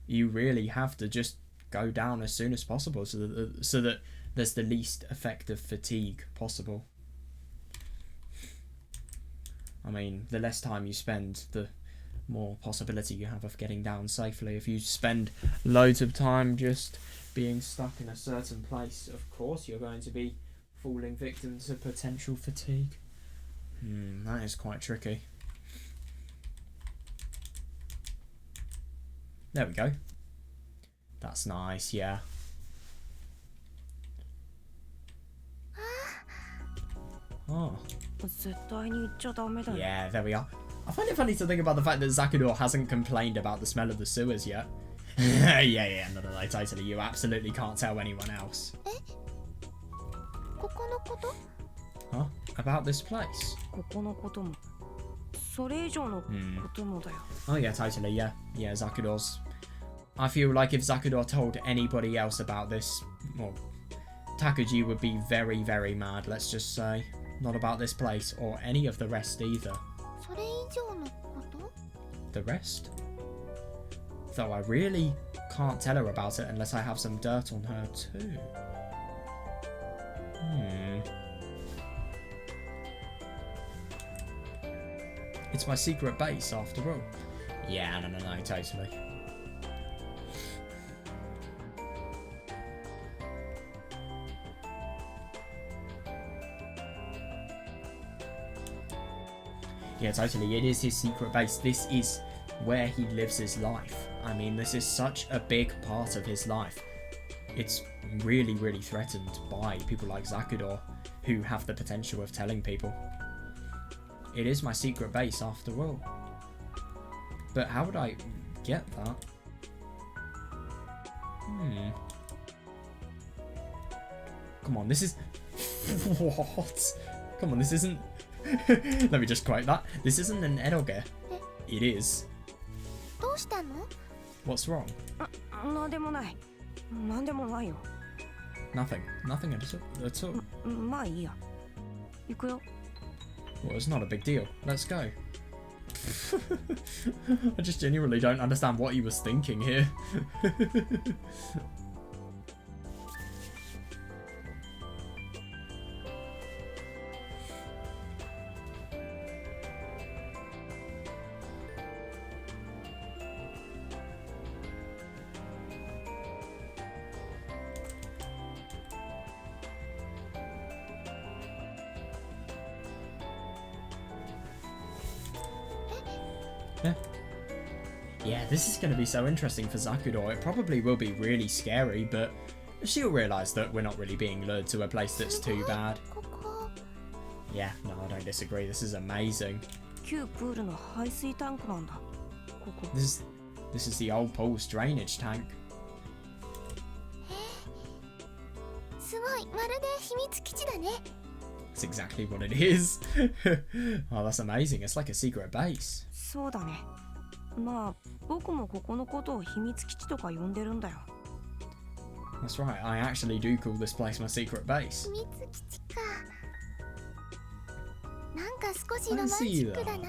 you really have to just go down as soon as possible so that there's the least effective fatigue possible. I mean, the less time you spend, the more possibility you have of getting down safely. If you spend loads of time just being stuck in a certain place, of course you're going to be falling victim to potential fatigue. That is quite tricky. There we go. That's nice, yeah. Oh. 絶対に行っちゃダメだよ。 Yeah, there we are. I find it funny to think about the fact that Zakudor hasn't complained about the smell of the sewers yet. yeah, no, totally. You absolutely can't tell anyone else. ここのこと？ Huh? About this place? ここのことも、それ以上のこともだよ。 Oh yeah, totally, yeah. Yeah, Zakudor's... I feel like if Zakudor told anybody else about this, well, Takuji would be very, very mad, let's just say. Not about this place, or any of the rest either. それ以上のこと？ The rest? Though I really can't tell her about it unless I have some dirt on her too. It's my secret base, after all. Yeah, no, totally. Yeah, totally. It is his secret base. This is where he lives his life. I mean, this is such a big part of his life. It's really, really threatened by people like Zakudor, who have the potential of telling people. It is my secret base, after all. But how would I get that? Come on, this is... What? Come on, this isn't... Let me just quote that. This isn't an eroge. It is. どうしたの？ What's wrong? なんでもない。なんでもないよ。 Nothing. Nothing at all. まあいいや。行くよ。 Well, it's not a big deal. Let's go. I just genuinely don't understand what he was thinking here. Yeah, this is going to be so interesting for Zakuro. It probably will be really scary, but she'll realise that we're not really being lured to a place that's too bad. ここ Yeah, no, I don't disagree. This is amazing. 旧プールの排水タンクなんだここ This is the old pool's drainage tank. すごいまるで秘密基地だね That's exactly what it is. Oh, that's amazing. It's like a secret base. そうだねまあ僕もここのことを秘密基地とか呼んでるんだよ That's right. I actually do call this place my secret base. 秘密基地かなんか少しロマンチックだな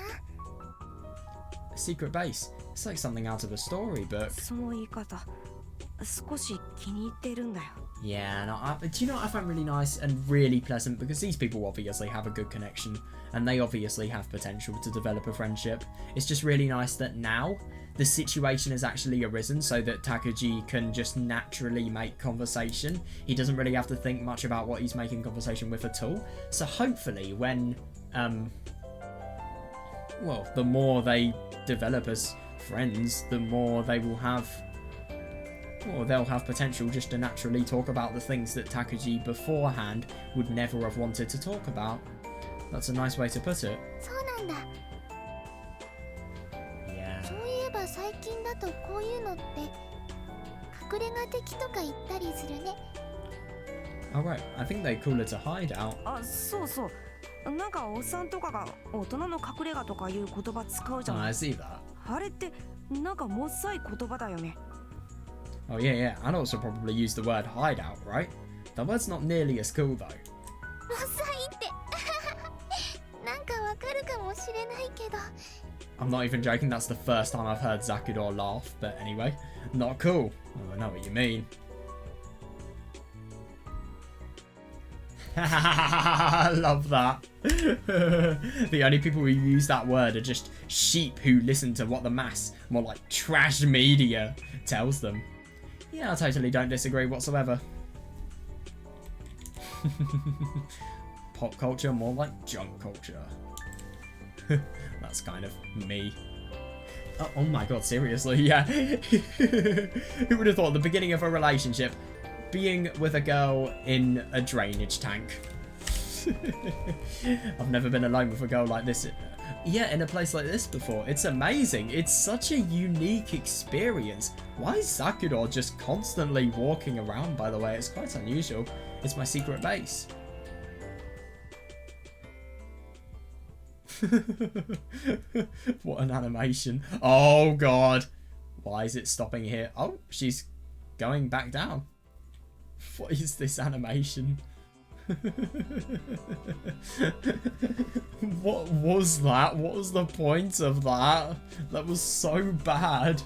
A secret base. It's like something out of a storybook. その言い方少し気に入ってるんだよ Yeah, no, do you know what I find really nice and really pleasant? Because these people obviously have a good connection and they obviously have potential to develop a friendship. It's just really nice that now the situation has actually arisen so that Takuji can just naturally make conversation. He doesn't really have to think much about what he's making conversation with at all. So hopefully when, well, the more they develop as friends, the more they will have... Or they'll have potential just to naturally talk about the things that Takuji beforehand would never have wanted to talk about. That's a nice way to put it. そうなんだ Yeah. そういえば最近だとこういうのって隠れ家的とか言ったりするね Alright, I think they call it a hideout. あそうそうなんかおっさんとかが大人の隠れ家とかいう言葉使うじゃ Oh, な I い see that. あれってなんかもっさい言葉だよね Oh yeah, yeah. And also probably use the word hideout, right? That word's not nearly as cool though. もっさいってなんかわかるかもしれないけど I'm not even joking, that's the first time I've heard Zakudor laugh, but anyway, not cool. Oh, I know what you mean. I love that. The only people who use that word are just sheep who listen to what the mass, more like trash media, tells them. Yeah, I totally don't disagree whatsoever. Pop culture, more like junk culture. That's kind of me. Oh my god, seriously, yeah. Who would have thought the beginning of a relationship being with a girl in a drainage tank? I've never been alone with a girl like this. Yeah, in a place like this before. It's amazing. It's such a unique experience. Why is Zakudor just constantly walking around, by the way? It's quite unusual. It's my secret base. What an animation. Oh god. Why is it stopping here? Oh, she's going back down. What is this animation? What was that? What was the point of that? That was so bad.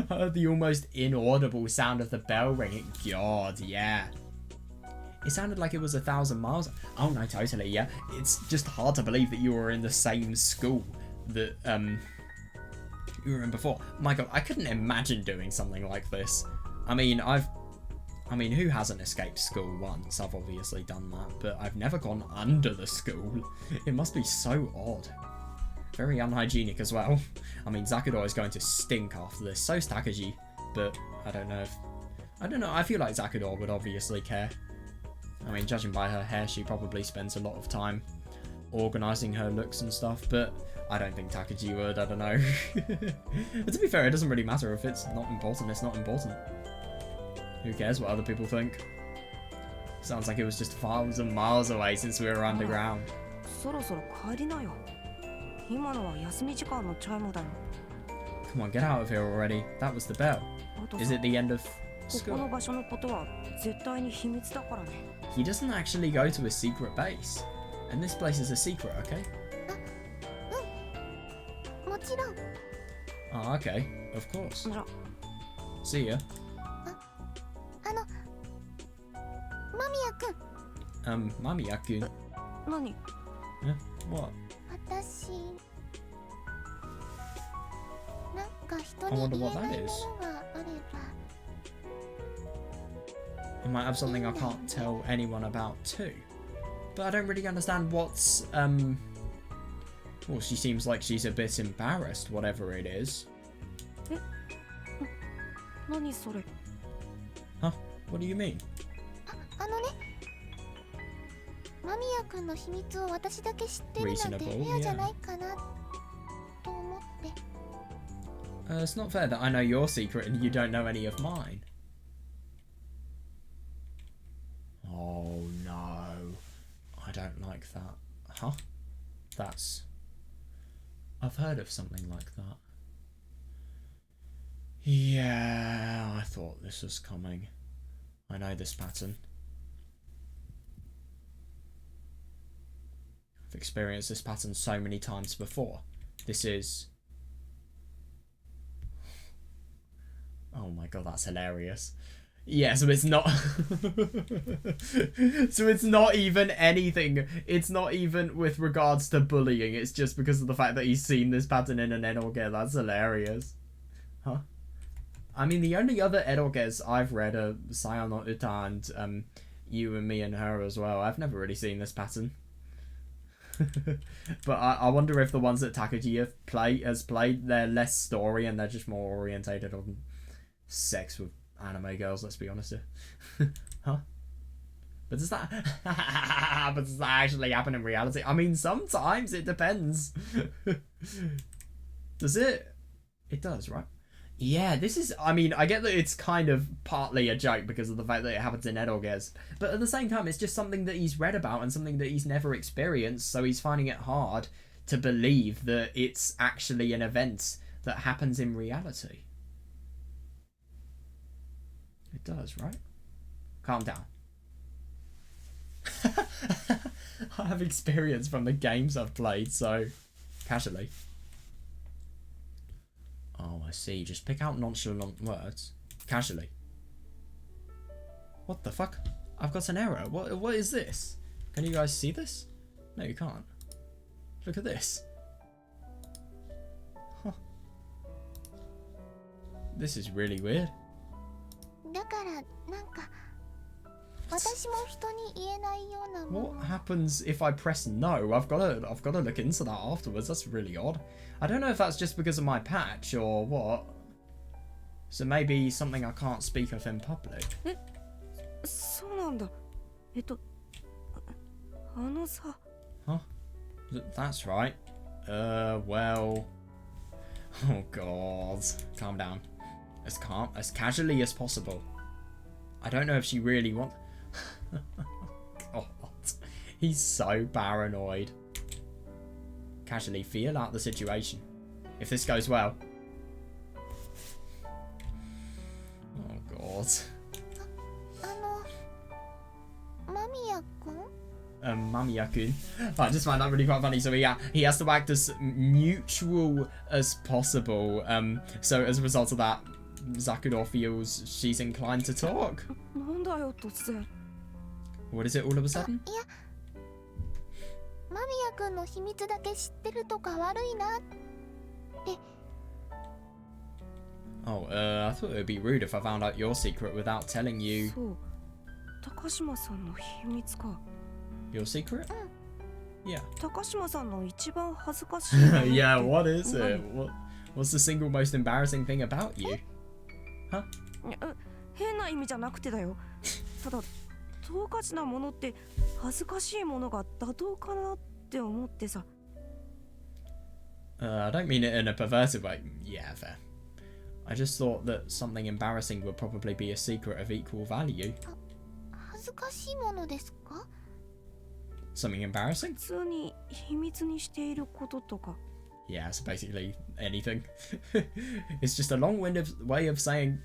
I heard the almost inaudible sound of the bell ringing. God, yeah. It sounded like it was 1,000 miles. Oh no, totally, yeah. It's just hard to believe that you were in the same school that you were in before. My god, I couldn't imagine doing something like this. I mean, who hasn't escaped school once? I've obviously done that, but I've never gone under the school. It must be so odd. Very unhygienic as well. I mean, Zakudor is going to stink after this. So's Takuji, but I don't know, I feel like Zakudor would obviously care. I mean, judging by her hair, she probably spends a lot of time organising her looks and stuff, but I don't think Takuji would, I don't know. But to be fair, it doesn't really matter. If it's not important, it's not important. Who cares what other people think? Sounds like it was just 1,000 miles away since we were underground. そろそろ帰りなよ今のは休み時間のチャイムだよ Come on, get out of here already. That was the bell. あと Is さ it the end of ここの school? 場所のことは絶対に秘密だからね He doesn't actually go to a secret base. And this place is a secret, okay? もちろん Oh, okay. Of course. じゃ See ya. 間宮くん Mamiyaku. 何 Huh? What? 私なんか人 I に wonder 言え what ない that も is. のがあれば I might have something I can't tell anyone about too. But I don't really understand what's Well, she seems like she's a bit embarrassed, whatever it is. 何それ Huh? What do you mean? あのね、間宮君の秘密を私だけ知ってるなんてフ Reasonable, ェアじゃないかなと思って。 It's not fair that I know your secret and you don't know any of mine. Oh no. I don't like that. Huh? That's... I've heard of something like that. Yeah, I thought this was coming. I know this pattern. I've experienced this pattern so many times before. This is... Oh my god, that's hilarious. Yeah, so it's not... so it's not even anything. It's not even with regards to bullying. It's just because of the fact that he's seen this pattern in an Edoge. That's hilarious. Huh? I mean, the only other Edoges I've read are Sayo no Uta and You and Me and Her as well. I've never really seen this pattern. But I wonder if the ones that Takuji has played, they're less story and they're just more orientated on sex with anime girls, let's be honest here. Huh? But does that but does that actually happen in reality? I mean, sometimes it depends. Does it? It does, right? Yeah, this is, I mean, I get that it's kind of partly a joke because of the fact that it happens in Edoges, but at the same time, it's just something that he's read about and something that he's never experienced, so he's finding it hard to believe that it's actually an event that happens in reality. It does, right? Calm down. I have experience from the games I've played, so casually. Oh, I see. Just pick out nonchalant words. Casually. What the fuck? I've got an error. What is this? Can you guys see this? No, you can't. Look at this. Huh. This is really weird. だからなんか私も人に言えないようなもの。 What happens if I press no? I've got to look into that afterwards. That's really odd. I don't know if that's just because of my patch or what. So maybe something I can't speak of in public. そうなんだ。あのさ。 Huh? That's right. Well. Oh god. Calm down. As calm, as casually as possible. I don't know if she really wants... God. He's so paranoid. Casually feel out the situation. If this goes well. Oh god. 間宮君 Mamiya-kun. I just find that really quite funny. So he has to act as neutral as possible. So as a result of that, Zakuro feels she's inclined to talk. なんだよ突然。 What is it all of a sudden? いや間宮君の秘密だけ知ってるとか悪いなって。 Oh, I thought it would be rude if I found out your secret without telling you. そう。高島さんの秘密か。 Your secret? Yeah. 高島さんの一番恥ずかしい。Yeah, what is it? What's the single most embarrassing thing about you? Huh? 変な意味じゃなくてだよ。ただ、等価値なものって恥ずかしいものが妥当かなって思ってさ。I don't mean it in a perverted way. Yeah, fair. I just thought that something embarrassing would probably be a secret of equal value. 恥ずかしいものですか？ Something embarrassing? 普通に秘密にしていることとか。 Yeah, so basically anything. It's just a long-winded way of saying,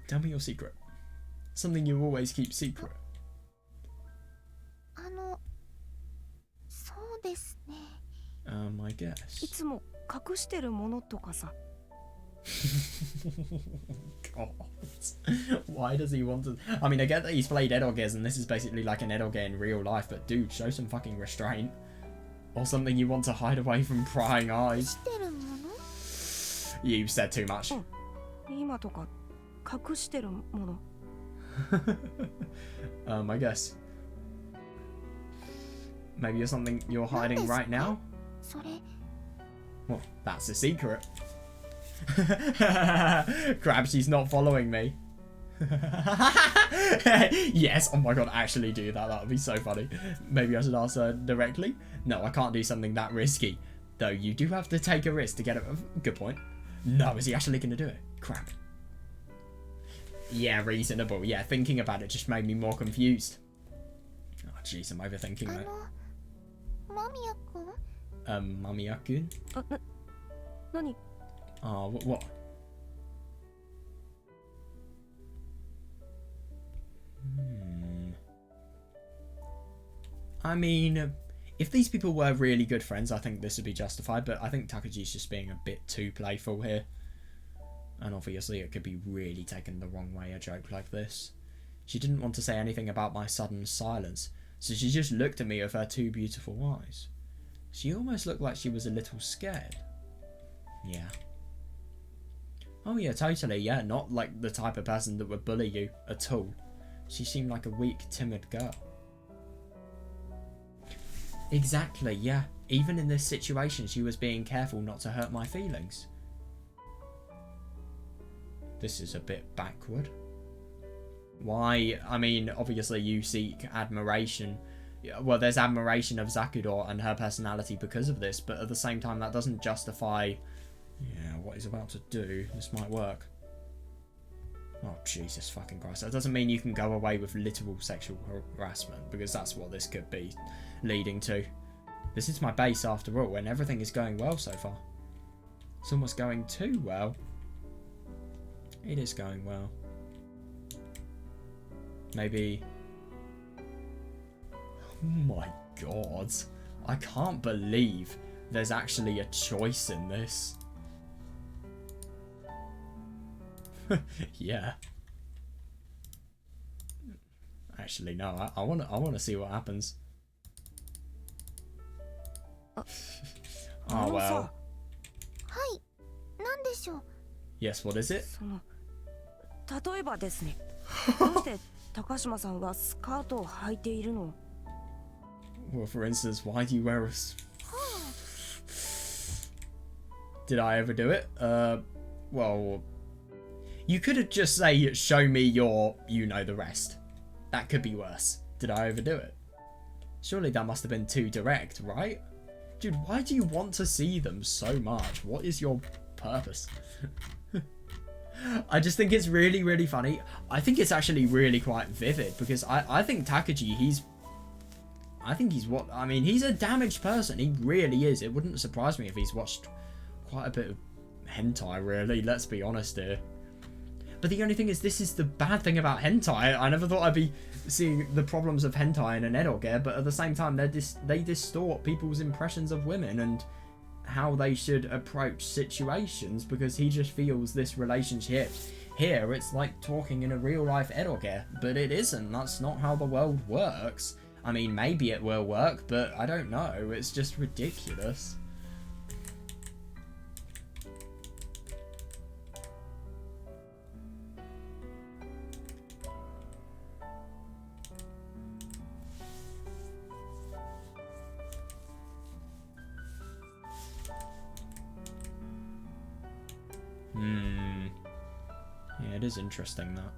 tell me your secret. Something you always keep secret. そうですね。I guess. いつも隠してるものとかさ。God. Why does he want to... I mean, I get that he's played Edoges and this is basically like an Edoge in real life, but dude, show some fucking restraint. Or something you want to hide away from prying eyes. 知ってるもの？ You've said too much. 今とか隠してるもの。I guess. Maybe you're something you're hiding right now? それ Well, that's a secret. Crap, she's not following me. Yes, oh my god, actually do that. That would be so funny. Maybe I should ask her directly. No, I can't do something that risky. Though you do have to take a risk to get it. Good point. No, is he actually going to do it? Crap. Yeah, reasonable. Yeah, thinking about it just made me more confused. Oh, jeez, I'm overthinking it. Mamiya-kun? 何 Oh, what? I mean, if these people were really good friends, I think this would be justified, but I think Takuji's just being a bit too playful here. And obviously it could be really taken the wrong way, a joke like this. She didn't want to say anything about my sudden silence, so she just looked at me with her two beautiful eyes. She almost looked like she was a little scared. Yeah. Oh yeah, totally, yeah, not like the type of person that would bully you at all. She seemed like a weak, timid girl. Exactly, yeah. Even in this situation, she was being careful not to hurt my feelings. This is a bit backward. Why? I mean, obviously you seek admiration. Well, there's admiration of Zakudou and her personality because of this, but at the same time, that doesn't justify, yeah, what he's about to do. This might work. Oh, Jesus fucking Christ. That doesn't mean you can go away with literal sexual harassment, because that's what this could be leading to. This is my base after all, and everything is going well so far. It's almost going too well. It is going well. Maybe... Oh my god. I can't believe there's actually a choice in this. Yeah. Actually, no. I wanna see what happens. Oh well. Yes, what is it? 例えばですね。どうして高島さんはスカートを履いているの？ Well, for instance, why do you wear a... Did I ever do it? Well... You could have just say, show me your, you know the rest. That could be worse. Did I overdo it? Surely that must have been too direct, right? Dude, why do you want to see them so much? What is your purpose? I just think it's really, really funny. I think it's actually really quite vivid because I think Takuji, he's what, I mean, he's a damaged person. He really is. It wouldn't surprise me if he's watched quite a bit of hentai, really. Let's be honest here. But the only thing is, this is the bad thing about hentai. I never thought I'd be seeing the problems of hentai in an eroge, but at the same time, they distort people's impressions of women and how they should approach situations, because he just feels this relationship here, it's like talking in a real life eroge, but it isn't. That's not how the world works. I mean, maybe it will work, but I don't know. It's just ridiculous. Yeah, it is interesting that.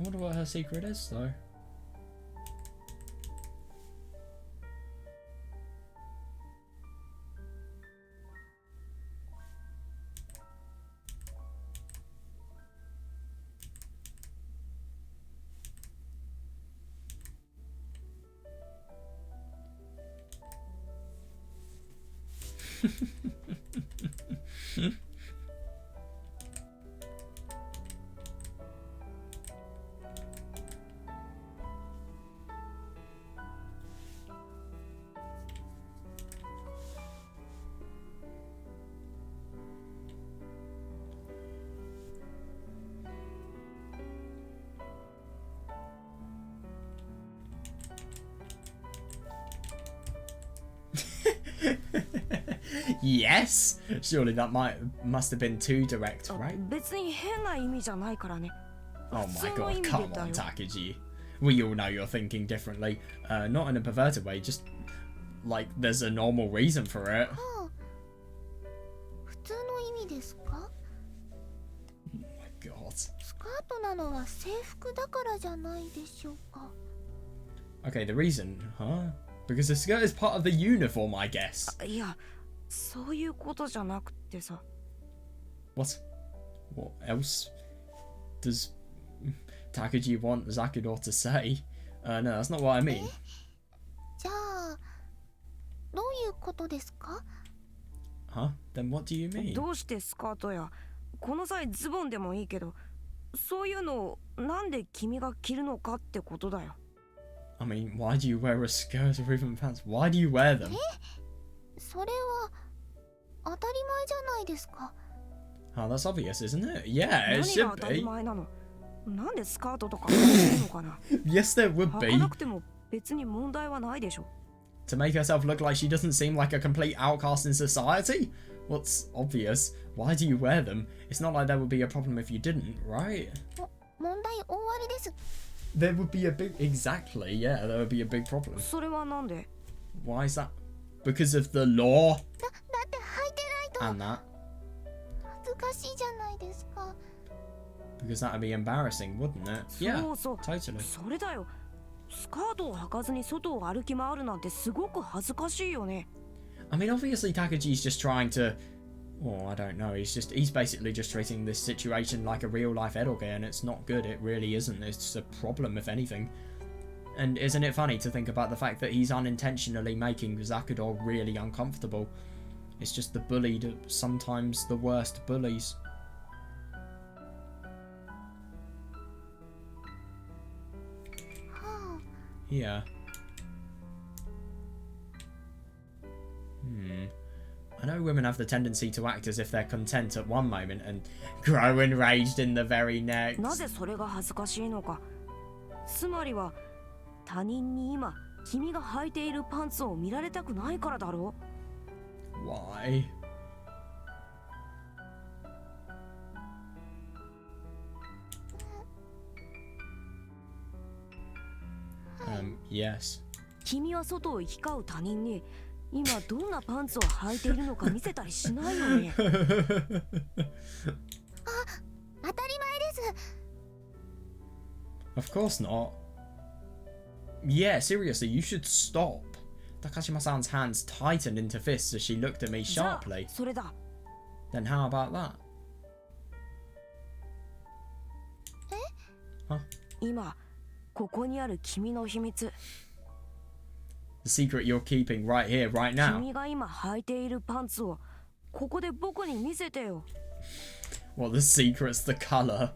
I wonder what her secret is, though. Yes? Surely that must have been too direct, right? 別に変な意味じゃないからね。 Oh 普 my 通の意 god, 味で come だ on, よ。 Takuji. We all know you're thinking differently. Not in a perverted way, just like there's a normal reason for it. 普通の意味ですか？ Oh my god. スカートなのは制服だからじゃないでしょうか。 Okay, the reason, huh? Because the skirt is part of the uniform, I guess. いや、そういうことじゃなくてさ。 What? What else does Takuji want Zakudou to say? No, that's not what I mean. じゃあどういうことですか？ Huh? Then what do you mean? どうしてスカートやこの際ズボンでもいいけど、そういうのをなんで君が着るのかってことだよ。 I mean, why do you wear a skirt or even pants? Why do you wear them? それは当たり前じゃないですか。 Oh, that's obvious, isn't it? Yeah, it 何が should 当たり be. 前なの？なんでスカートとか履くのかな？ Yes, there would 履 be. かなくても別に問題はないでしょ。 To make herself look like she doesn't seem like a complete outcast in society? What's obvious? Why do you wear them? It's not like there would be a problem if you didn't, right? 問題大ありです。 There would be a big... Exactly, yeah, there would be a big problem. それはなんで？ Why is that? Because of the law だって履いてないと and that. 恥ずかしいじゃないですか。 Because that would be embarrassing, wouldn't it? そ Yeah, うそう。 totally. それだよ。スカートを履かずに外を歩き回るなんてすごく恥ずかしいよね。 I mean, obviously Takuji's just trying to... Well, I don't know. He's basically just treating this situation like a real life eroge, and it's not good. It really isn't. It's a problem, if anything. And isn't it funny to think about the fact that he's unintentionally making Zakudou really uncomfortable? It's just the bullied, sometimes the worst bullies. Yeah. I know women have the tendency to act as if they're content at one moment and grow enraged in the very next. なぜそれが恥ずかしいのか。つまりは他人に今君が履いているパンツを見られたくないからだろう。 Why? Yes. 君は外を行き交う他人に今どんなパンツを履いているのか見せたりしないよね。当たり前です。 Of course not. Yeah, seriously, you should stop. Takashima-san's hands tightened into fists as she looked at me じゃあ sharply. それだ。 Then how about that? 今ここにある君の秘密。 The secret you're keeping right here, right now. 君が今履いているパンツをここで僕に見せてよ。 Well, the secret's the colour.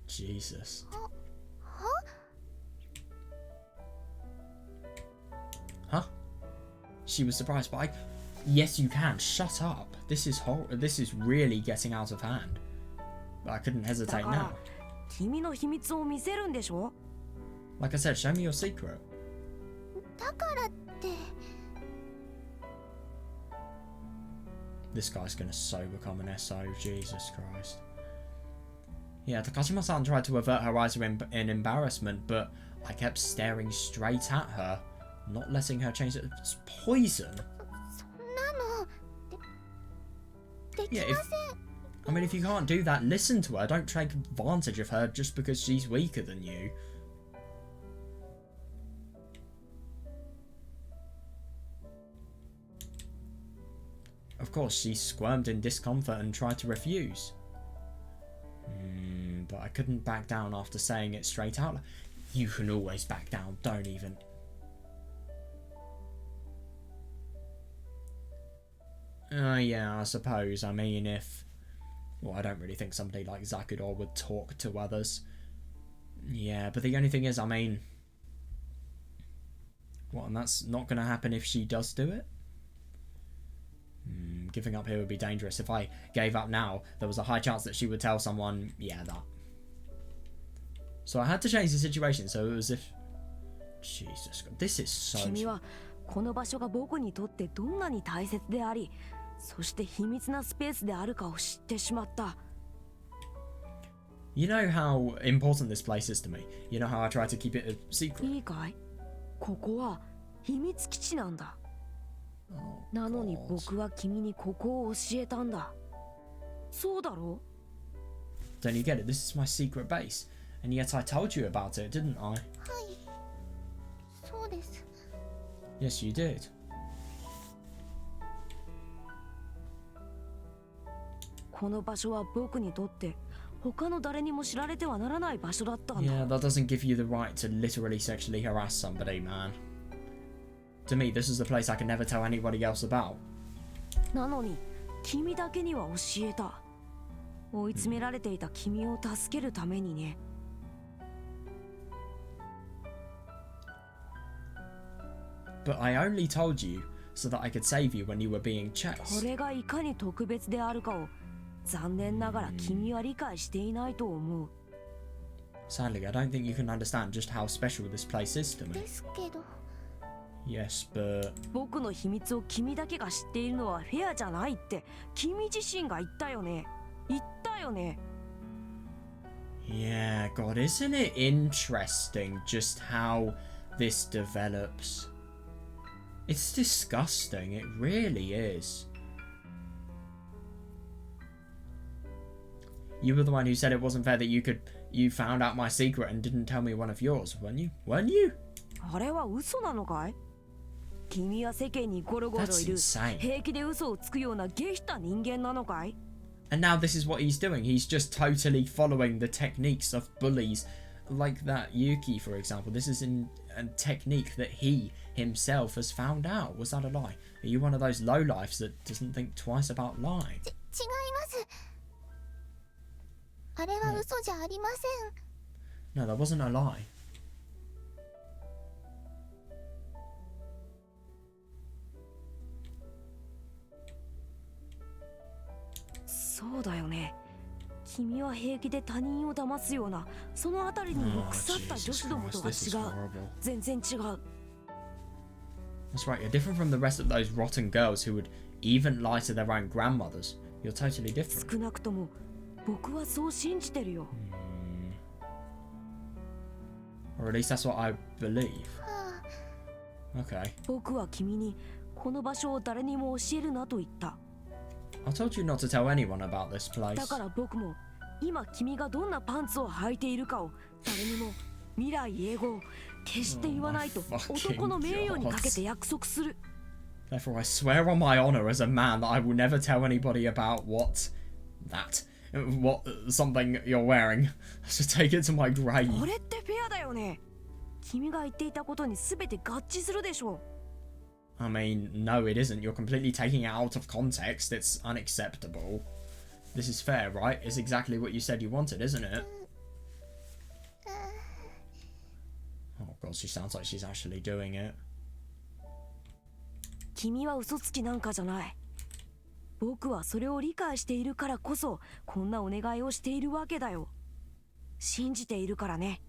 Jesus. Huh? She was surprised by. Yes, you can. Shut up. This is really getting out of hand. But I couldn't だ hesitate から now. 君の秘密を見せるんでしょ。 Like I said, show me your secret. だからって This guy's gonna so become an SO. Jesus Christ. Yeah, Takashima-san tried to avert her eyes in embarrassment, but I kept staring straight at her, not letting her change it. It's poison. そんなのでき Yeah, ま if せん。 I mean, if you can't do that, listen to her. Don't take advantage of her just because she's weaker than you. Of course, she squirmed in discomfort and tried to refuse. But I couldn't back down after saying it straight out. You can always back down, don't even. Yeah, I suppose. I mean, if... Well, I don't really think somebody like Zakudou would talk to others. Yeah, but the only thing is, I mean... What, and that's not going to happen if she does do it? Giving up here would be dangerous. If I gave up now, there was a high chance that she would tell someone, yeah, that. So I had to change the situation, so it was if... Jesus God, this is so... 君はこの場所が僕にとってどんなに大切であり、そして秘密なスペースであるかを知ってしまった。You know how important this place is to me. You know how I try to keep it a secret. いいかい？ここは秘密基地なんだ。なのに僕は君にここを教えたんだ。そうだろう？ Don't you get it? This is my secret base. And yet I told you about it, didn't I? はい、そうです。 Yes, you did. この場所は僕にとって他の誰にも知られてはならない場所だったんだ。 Yeah, that doesn't give you the right to literally sexually harass somebody, man. To me, this is the place I can never tell anybody else about. なのに君だけには教えた。追い詰められていた君を助けるためにね。But I only told you so that I could save you when you were being こ chased. れがいかに特別であるかを残念ながら君は理解していないと思う。 Sadly, I don't think you can understand just how special this place is to me. ですけど、 Yes, but 僕の秘密を君だけが知っているのはフェアじゃないって君自身が言ったよね。言ったよね。 yeah, God, isn't it interesting just how this develops? It's disgusting, it really is. You were the one who said it wasn't fair that you found out my secret and didn't tell me one of yours, weren't you? Weren't you? あれは嘘なのかい？君は世間にゴロゴロい That's る insane. 平気で嘘をつくような下品な人間なのかい？ And now this is what he's doing. He's just totally following the techniques of bullies, like that Yuki, for example. This is a technique that he himself has found out. Was that a lie? Are you one of those lowlifes that doesn't think twice about lying? 違います。あれは嘘じゃありません。 No, that wasn't a lie. そうだよね。君は平気で他人を騙すようなそのあたりにも Oh, 腐った女 Jesus 子どもと Christ, は this is 違う。 horrible. 全然違う。 That's right, you're different from the rest of those rotten girls who would even lie to their own grandmothers. You're totally different. 少なくとも僕はそう信じてるよ。 Or at least that's what I believe. はあ、 Okay. 僕は君にこの場所を誰にも教えるなと言った。 I told you not to tell anyone about this だ place. から僕も今君がどんなパンツを履いているかを誰にも未来英語を決して言わないと Oh my fucking 男の名誉にかけて約束する。 Therefore, I swear on my honor as a man that I will never tell anybody about what something you're wearing. So take it to my grave. これってフェアだよね。君が言っていたことに全て合致するでしょう。 I mean, no, it isn't. You're completely taking it out of context. It's unacceptable. This is fair, right? It's exactly what you said you wanted, isn't it? Oh god, she sounds like she's actually doing it. 君は嘘つきなんかじゃない。僕はそれを理解しているからこそこんなお願いをしているわけだよ。信じているからね。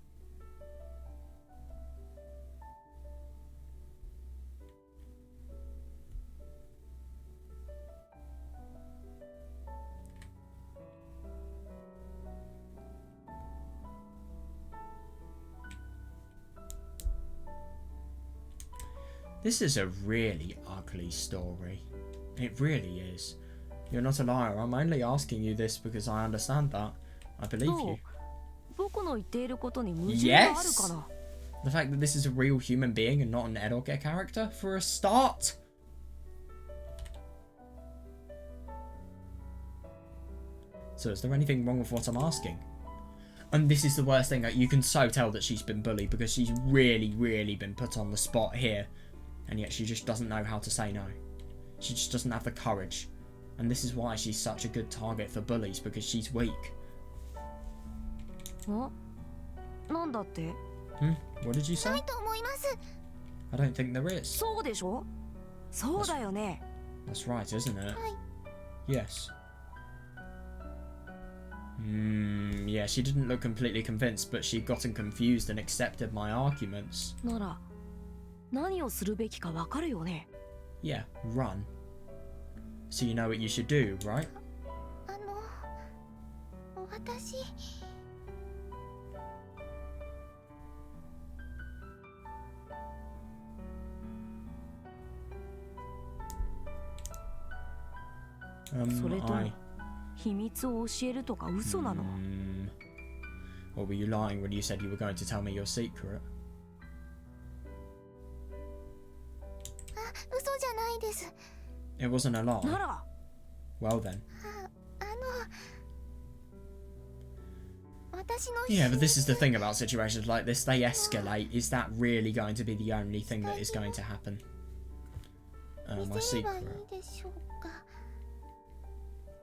This is a really ugly story. It really is. You're not a liar. I'm only asking you this because I understand that. I believe どう you. 僕の言っていることに矛盾があるか Yes. な。 The fact that this is a real human being and not an eroge character, for a start. So is there anything wrong with what I'm asking? And this is the worst thing. You can so tell that she's been bullied because she's really, really been put on the spot here. And yet she just doesn't know how to say no. She just doesn't have the courage. And this is why she's such a good target for bullies, because she's weak. なんだって？ What did you say? ないと思います。 I don't think there is. そうでしょ？そうだよね。 That's right, isn't it? はい。 Yes. Yeah, she didn't look completely convinced, but she'd gotten confused and accepted my arguments. なら何をするべきかわかるよね。 Yeah, run. So you know what you should do, right? 私 それとも I... 秘密を教えるとか嘘なの？ Or were you lying when you said you were going to tell me your secret? 嘘じゃないです。 It wasn't a lie. なら Well then. 私の Yeah, but this is the thing about situations like this. They escalate. Is that really going to be the only thing that is going to happen? My 見せればいい secret. でしょうか。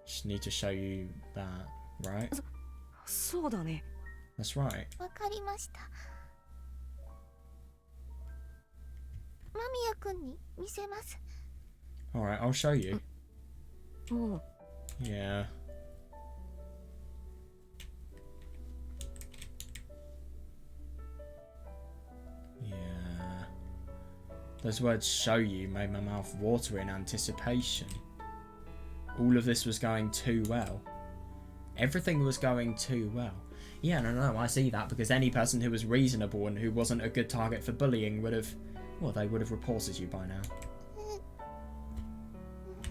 Just need to show you that, right? そうだね。 That's right. わかりました。間宮くんに見せます。 Alright, I'll show you. うん。 Yeah. Yeah. Those words show you made my mouth water in anticipation. All of this was going too well. Everything was going too well. Yeah, no, I see that, because any person who was reasonable and who wasn't a good target for bullying would have... Well, they would have reported you by now.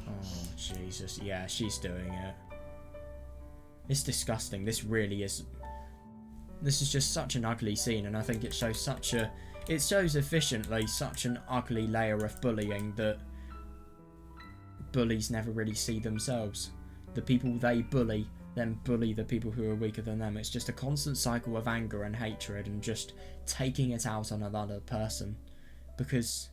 Oh, Jesus. Yeah, she's doing it. It's disgusting. This really is... This is just such an ugly scene, and I think it shows such a... It shows efficiently such an ugly layer of bullying that bullies never really see themselves. The people they bully then bully the people who are weaker than them. It's just a constant cycle of anger and hatred and just taking it out on another person. Because...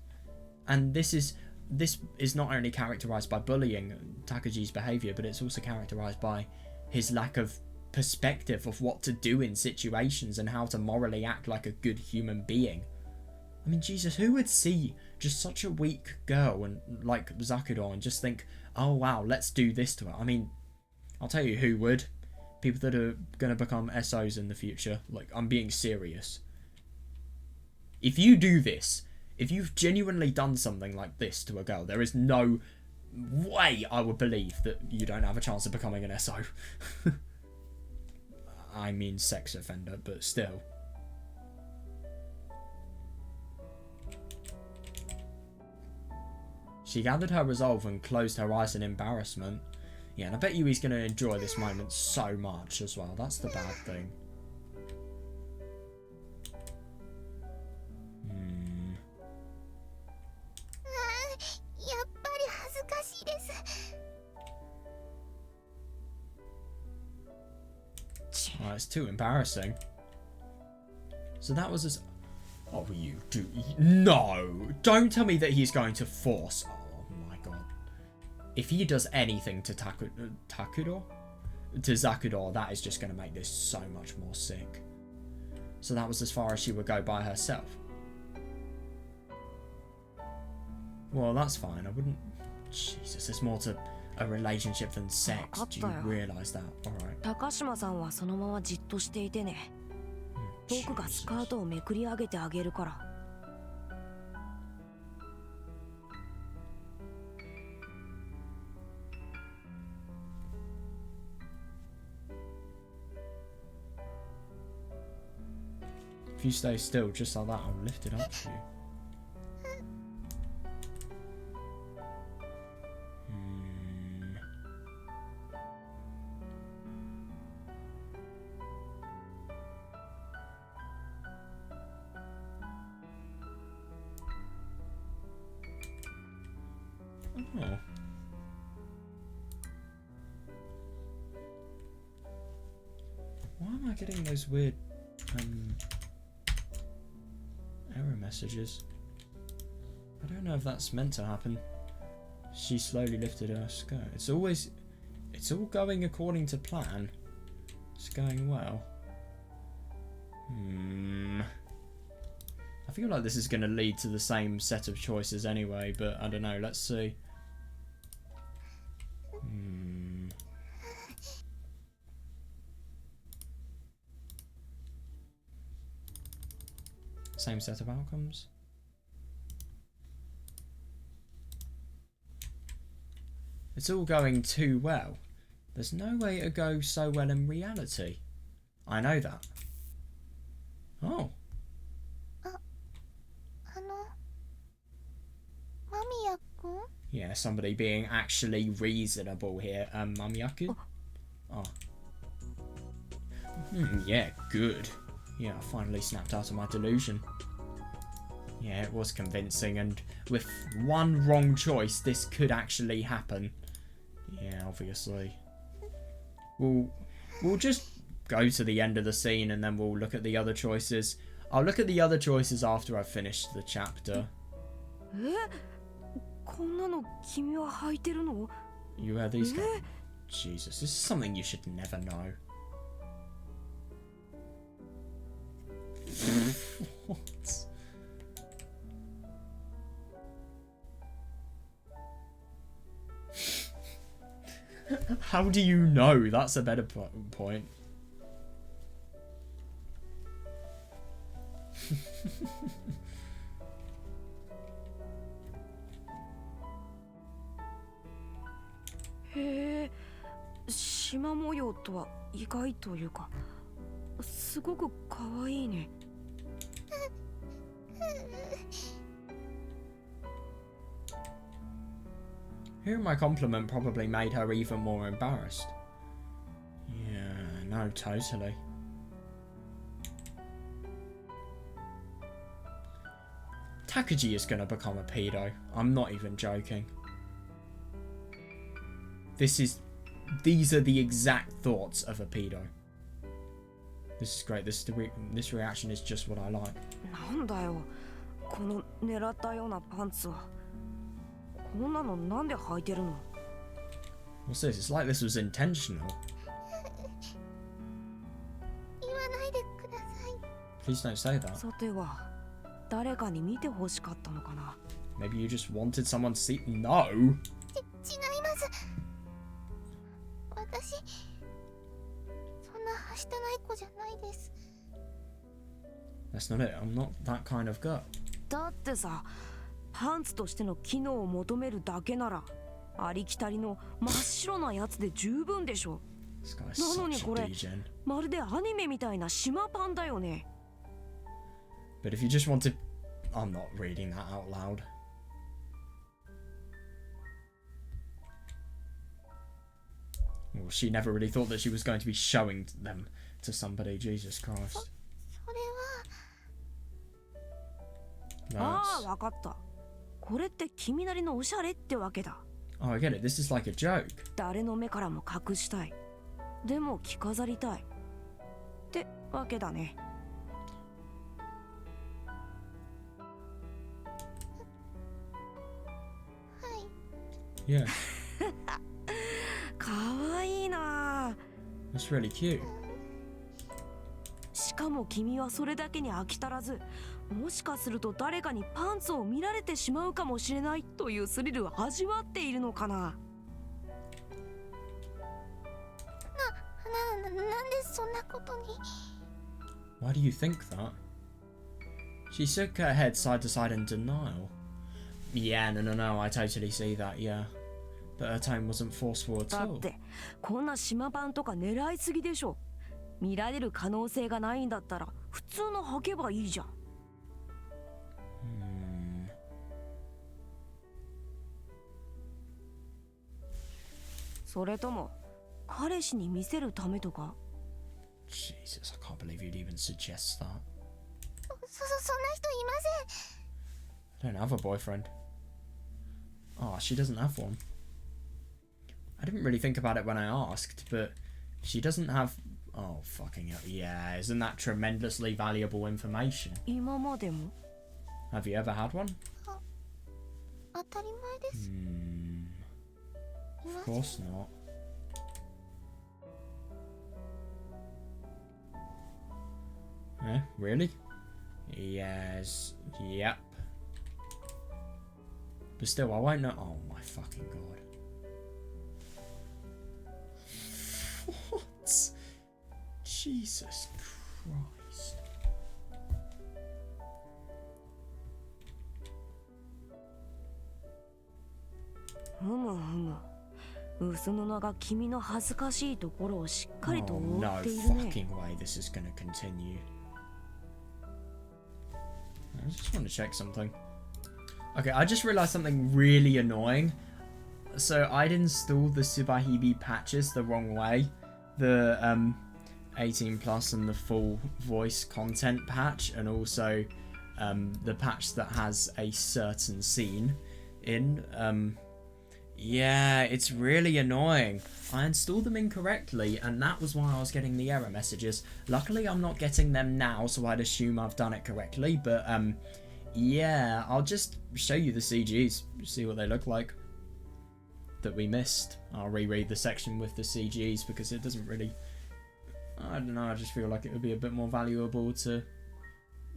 And this is not only characterised by bullying Takuji's behaviour, but it's also characterised by his lack of perspective of what to do in situations and how to morally act like a good human being. I mean, Jesus, who would see just such a weak girl and like Zakuro and just think, oh wow, let's do this to her? I mean, I'll tell you who would. People that are going to become SOs in the future. Like, I'm being serious. If you do this, if you've genuinely done something like this to a girl, there is no way I would believe that you don't have a chance of becoming an SO. I mean sex offender, but still. She gathered her resolve and closed her eyes in embarrassment. Yeah, and I bet you he's going to enjoy this moment so much as well. That's the bad thing. やっぱり恥ずかしいです。 Oh, it's too embarrassing. So that was his... Oh, you do... No! Don't tell me that he's going to force... Oh my god. If he does anything to Takuro? To Zakuro, that is just going to make this so much more sick. So that was as far as she would go by herself. Well, that's fine. I wouldn't... Jesus, there's more to a relationship than sex. Do you realise that? Alright. 高島さんはそのままじっとしていてね。僕がスカートをめくり上げてあげるから。If you stay still just like that, I'll lift it up for you. Oh. Why am I getting those weird error messages? I don't know if that's meant to happen. She slowly lifted her skirt. It's all going according to plan. It's going well. I feel like this is going to lead to the same set of choices anyway, but I don't know. Let's see. Same set of outcomes. It's all going too well. There's no way to go so well in reality. I know that. Oh. 間宮くん Yeah, somebody being actually reasonable here. Mamiyaku? Oh. Yeah, good. Yeah, I finally snapped out of my delusion. Yeah, it was convincing, and with one wrong choice, this could actually happen. Yeah, obviously. We'll just go to the end of the scene, and then we'll look at the other choices. I'll look at the other choices after I've finished the chapter. こんなの君は履いてるの？ You heard these guys? Jesus, this is something you should never know. What? How do you know? That's a better point. Hey, 縞模様とは意外というか、すごく可愛いね。Hearing my compliment probably made her even more embarrassed. Yeah, no, totally. Takuji is gonna become a pedo. I'm not even joking. These are the exact thoughts of a pedo. This is great. This reaction is just what I like. なんだよ、この狙ったようなパンツは。こんなのなんで履いてるの？ What's this? It's like this was intentional. 言わないでください。 Please don't say that. さては、誰かに見て欲しかったのかな？ Maybe you just wanted someone to see. No. 違います。私、そんなはしたない子じゃないです。 That's not it. I'm not that kind of girl. だってさ、パンツとしての機能を求めるだけなら、ありきたりの真っ白なやつで十分でしょ。This guy's なのに such こ a れ、 degen. まるでアニメみたいな島パンだよね。 But if you just want to... I'm not reading that out loud. Well, she never really thought that she was going to be showing them to somebody. Jesus Christ. それは、ああ、わかった。これって君なりのおしゃれってわけだ。Oh, I get it. This is like a joke. 誰の目からも隠したい。でも着飾りたい。ってわけだね。はい。 Yeah. かわいいな。 That's really cute. しかも君はそれだけに飽き足らず、もしかすると誰かにパンツを見られてしまうかもしれないというスリルを味わっているのかな。なんでそんなことに。 Why do you think that? She shook her head side to side in denial. Yeah, no, I totally see that, yeah. But her tone wasn't forceful at だ all. ってこんな島パンとか狙いすぎでしょ。見られる可能性がないんだったら普通の履けばいいじゃん。それとも彼氏に見せるためとか？ Jesus, I can't believe you'd even suggest that. そんな人いません。 I don't have a boyfriend. Oh, she doesn't have one. I didn't really think about it when I asked, but she doesn't have... Oh, fucking hell. Yeah, isn't that tremendously valuable information? 今までも？ Have you ever had one? 当たり前です。 Of course not. Eh, really? Yes. Yep. But still, I won't know. Oh my fucking god. What? Jesus Christ. 薄布が君の恥ずかしいところをしっかりと Oh 覆 no っているね。 fucking way this is gonna continue. I just want to check something. Okay, I just realized something really annoying. So I'd installed the Subarashiki patches the wrong way. The 18 plus and the full voice content patch, and also the patch that has a certain scene in. Yeah, it's really annoying. I installed them incorrectly, and that was why I was getting the error messages. Luckily, I'm not getting them now, so I'd assume I've done it correctly. But yeah, I'll just show you the CGs, see what they look like that we missed. I'll reread the section with the CGs because it doesn't really... I don't know, I just feel like it would be a bit more valuable to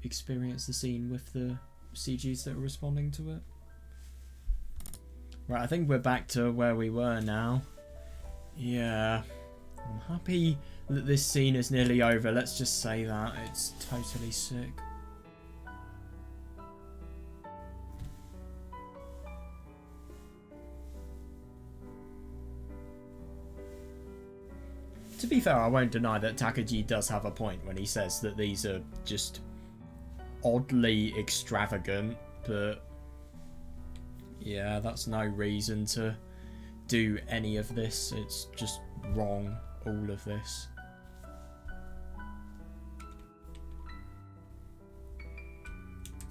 experience the scene with the CGs that are responding to it. Right, I think we're back to where we were now. Yeah, I'm happy that this scene is nearly over. Let's just say that. It's totally sick. To be fair, I won't deny that Takuji does have a point when he says that these are just oddly extravagant, but yeah, that's no reason to do any of this. It's just wrong, all of this.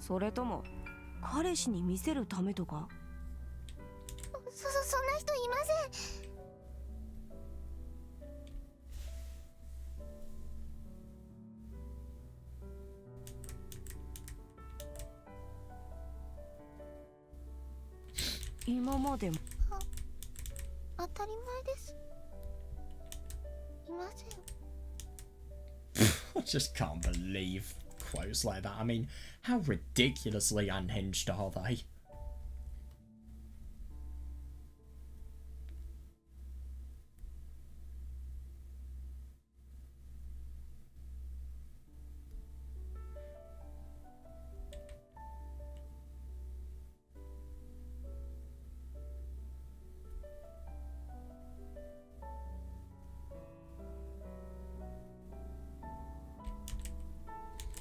それとも彼氏に見せるためとか？そんな人いません。今までも当たり前です。いません。 I just can't believe quotes like that. I mean, how ridiculously unhinged are they?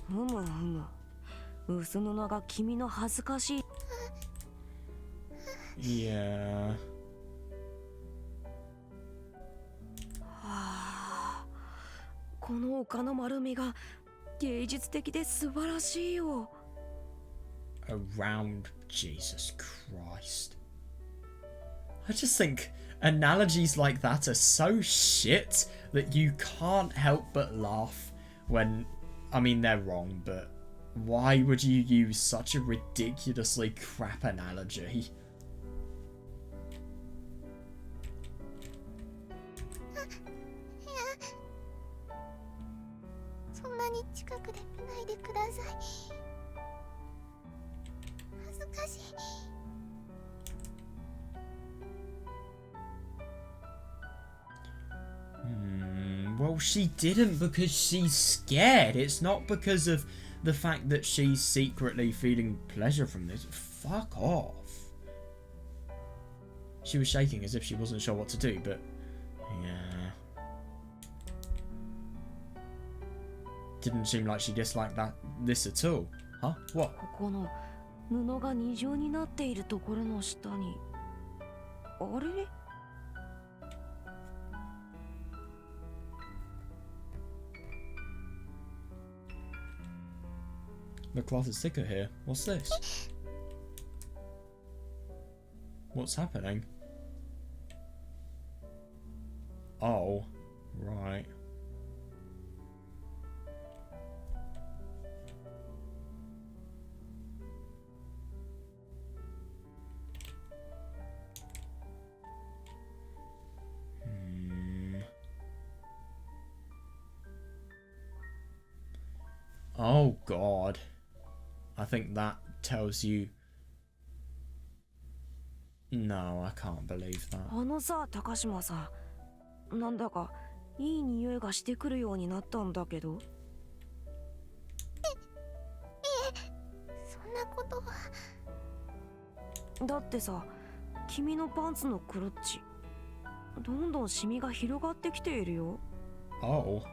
Hmm. 薄布が君の恥ずかしい。Yeah. この丘の丸みが芸術的で素晴らしいよ。Around Jesus Christ. I just think analogies like that are so shit that you can't help but laugh when, I mean, they're wrong, but why would you use such a ridiculously crap analogy? そんなに近くで見ないでください。恥ずかしい。Well, she didn't because she's scared. It's not because of the fact that she's secretly feeling pleasure from this. Fuck off. She was shaking as if she wasn't sure what to do, but yeah. Didn't seem like she disliked this at all. Huh? What? ここの布が二重になっているところの下に、あれ？ The cloth is thicker here. What's this? What's happening? Oh, right. Oh, God. I think that tells you... No, I can't believe that. あのさ、高島さん、なんだかいい匂いがしてくるようになったんだけど。そんなことは。だってさ、君のパンツのクロッチ、どんどんシミが広がってきているよ。 Oh.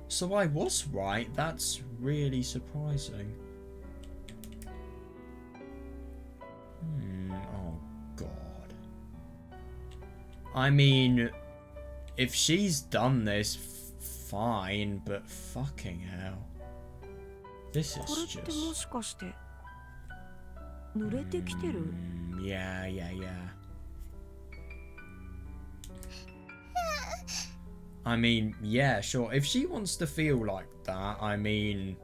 So I was right. That's really surprising. Oh, God. I mean, if she's done this, fine, but fucking hell. This これ is っても just... しかして濡れてきてる？ Yeah. I mean, yeah, sure. If she wants to feel like that, I mean,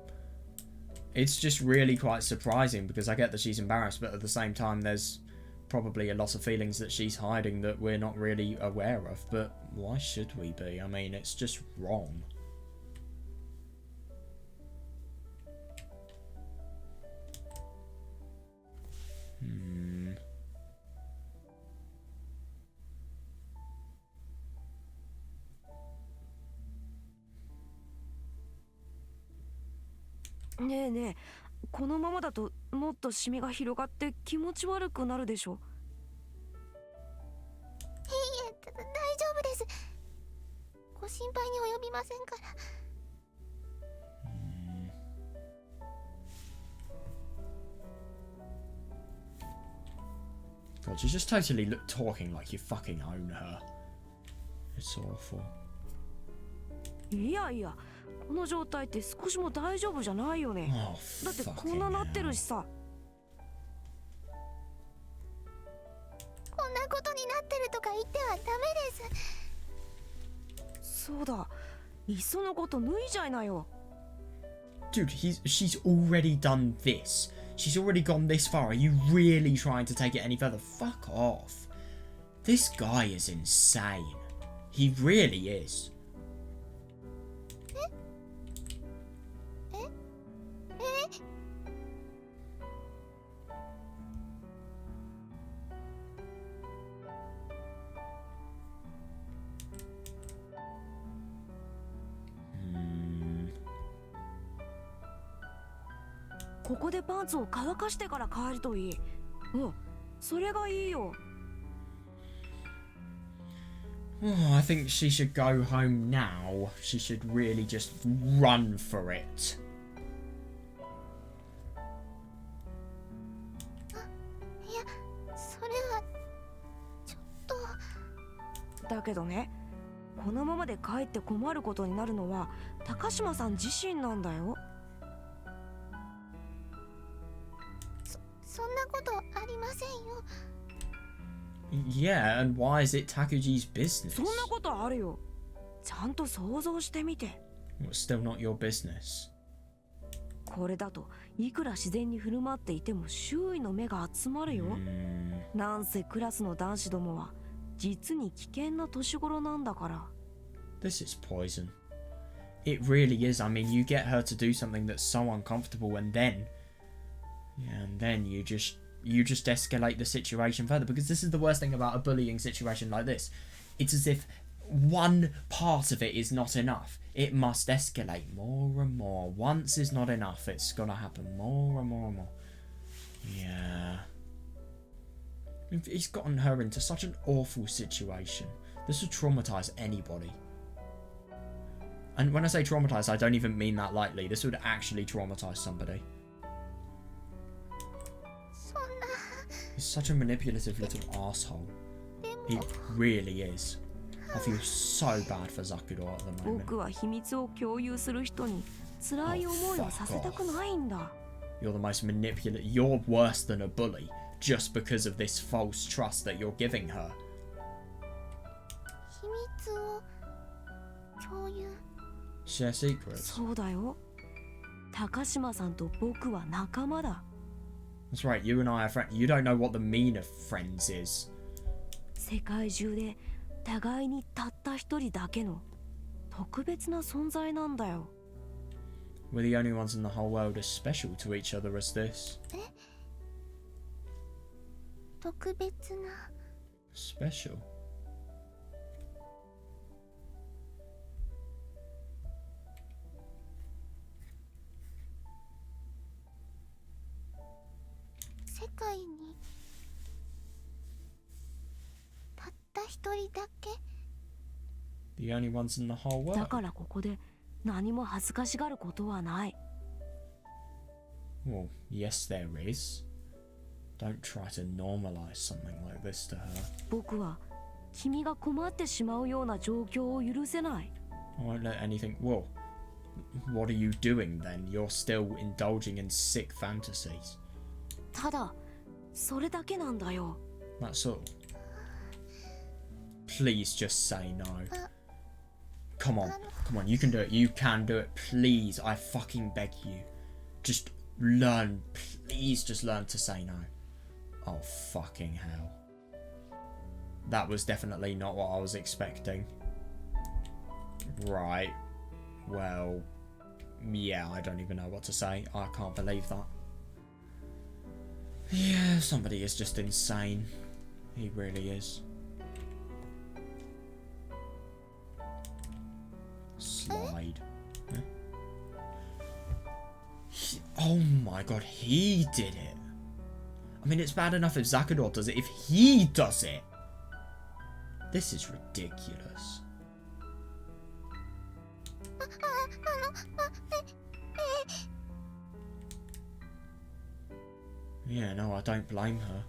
it's just really quite surprising because I get that she's embarrassed, but at the same time, there's probably a lot of feelings that she's hiding that we're not really aware of. But why should we be? I mean, it's just wrong. Hmm. ねえねえ、このままだともっとシミが広がって気持ち悪くなるでしょ。いいえ、大丈夫です。ご心配に及びませんから。God, you just totally talking like you fucking own her. It's awful. いやいや、この状態って少しも大丈夫じゃないよね。 Oh, だってこんな fucking なってる hell. しさ。こんなことになってるとか言ってはダメです。そうだ、いっそのこと脱いじゃいなよ。 Dude, she's already done this. She's already gone this far. Are you really trying to take it any further? Fuck off. This guy is insane. He really is. ここでパンツを乾かしてから帰るといい。うん、それがいいよ。 Oh, I think she should go home now. She should really just run for it. いや、それはちょっと。だけどね、このままで帰って困ることになるのは高島さん自身なんだよ。そんなことありませんよ。 Yeah, and why is it Takuji's business? そんなことあるよ。ちゃんと想像してみて。 Well, it's still not your business. これだといくら自然に振る舞っていても周囲の目が集まるよ。なんせクラスの男子どもは実に危険な年頃なんだから。 This is poison. It really is. I mean, you get her to do something that's so uncomfortable and then you just escalate the situation further, because this is the worst thing about a bullying situation like this. It's as if one part of it is not enough. It must escalate more and more. Once is not enough. It's gonna happen more and more and more. Yeah. He's gotten her into such an awful situation. This would traumatize anybody. And when I say traumatize, I don't even mean that lightly. This would actually traumatize somebody. そんな。 He's such a manipulative little asshole. でも。 He really is. I feel so bad for Zakuro at the moment. 僕は秘密を共有する人に辛い思いをさせたくないんだ。 You're the most manipulative. You're worse than a bully just because of this false trust that you're giving her. 秘密を共有。 Share secrets. そうだよ。高島さんと僕は仲間だ。 That's right. You and I are friends. You don't know what the meaning of friends is. 世界中で互いにたった一人だけの特別な存在なんだよ。 We're the only ones in the whole world as special to each other as this. 特別な。 Special? 世界にたった一人だけ。 The only ones in the whole だ world. からここで何も恥ずかしがることはない。 Well, yes, there is. Don't try to normalize something like this to her. 僕は君が困ってしまうような状況を許せない。 I won't let anything. Well, what are you doing then? You're still indulging in sick fantasies. ただそれだけなんだよ。 That's all. Please just say no. Come on. Come on, you can do it. You can do it. Please, I fucking beg you. Just learn. Please just learn to say no. Oh, fucking hell. That was definitely not what I was expecting. Right. Well, yeah, I don't even know what to say. I can't believe that. Yeah, somebody is just insane. He really is. Slide. Huh? Oh my god, he did it. I mean, it's bad enough if Zakador does it. If he does it, this is ridiculous. Yeah, no, I don't blame her.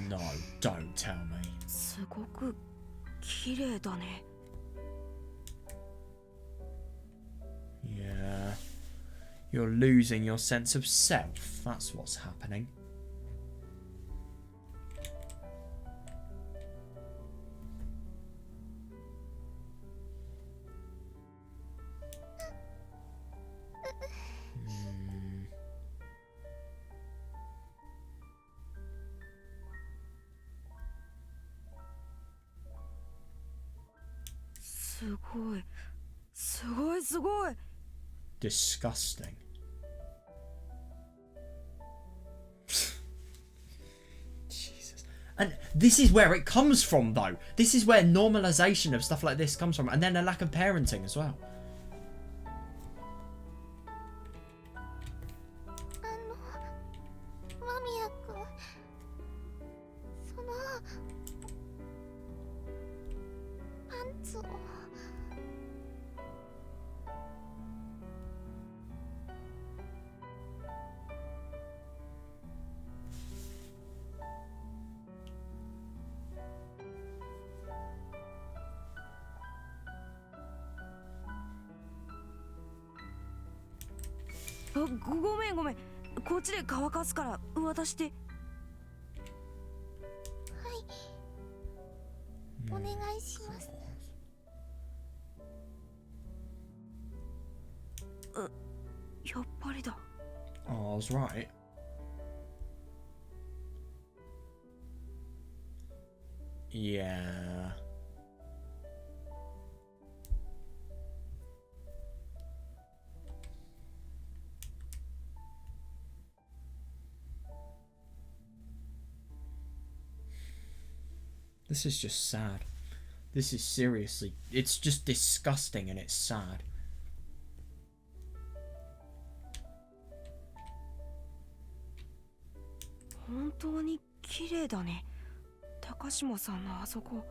No, don't tell me. すごく綺麗だね。 Yeah. You're losing your sense of self. That's what's happening. Disgusting. Jesus. And this is where it comes from, though. This is where normalization of stuff like this comes from. And then a lack of parenting as well. 間宮君、そのパンツを。 ごめんごめん、こっちで乾かすから渡して。はい、お願いします。やっぱりだ。 Oh, I was right. Yeah. This is just sad. This is seriously, it's just disgusting and it's sad. 本当に綺麗だね。高島さんのあそこ。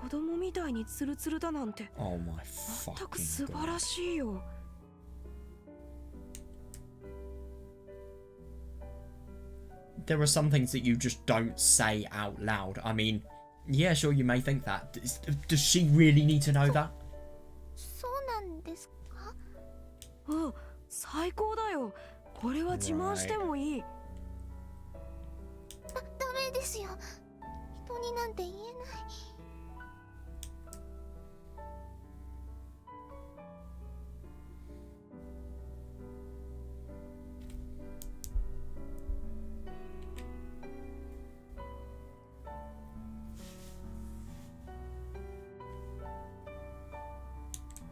子供みたいにツルツルだなんて。 Oh my 全く fucking 素晴 god. らしいよ。 There are some things that you just don't say out loud. I mean, yeah, sure, you may think that. Does she really need to know that? そうなんですか？うん、最高だよ。これは自慢してもいい。ダメですよ。人になんて言えない。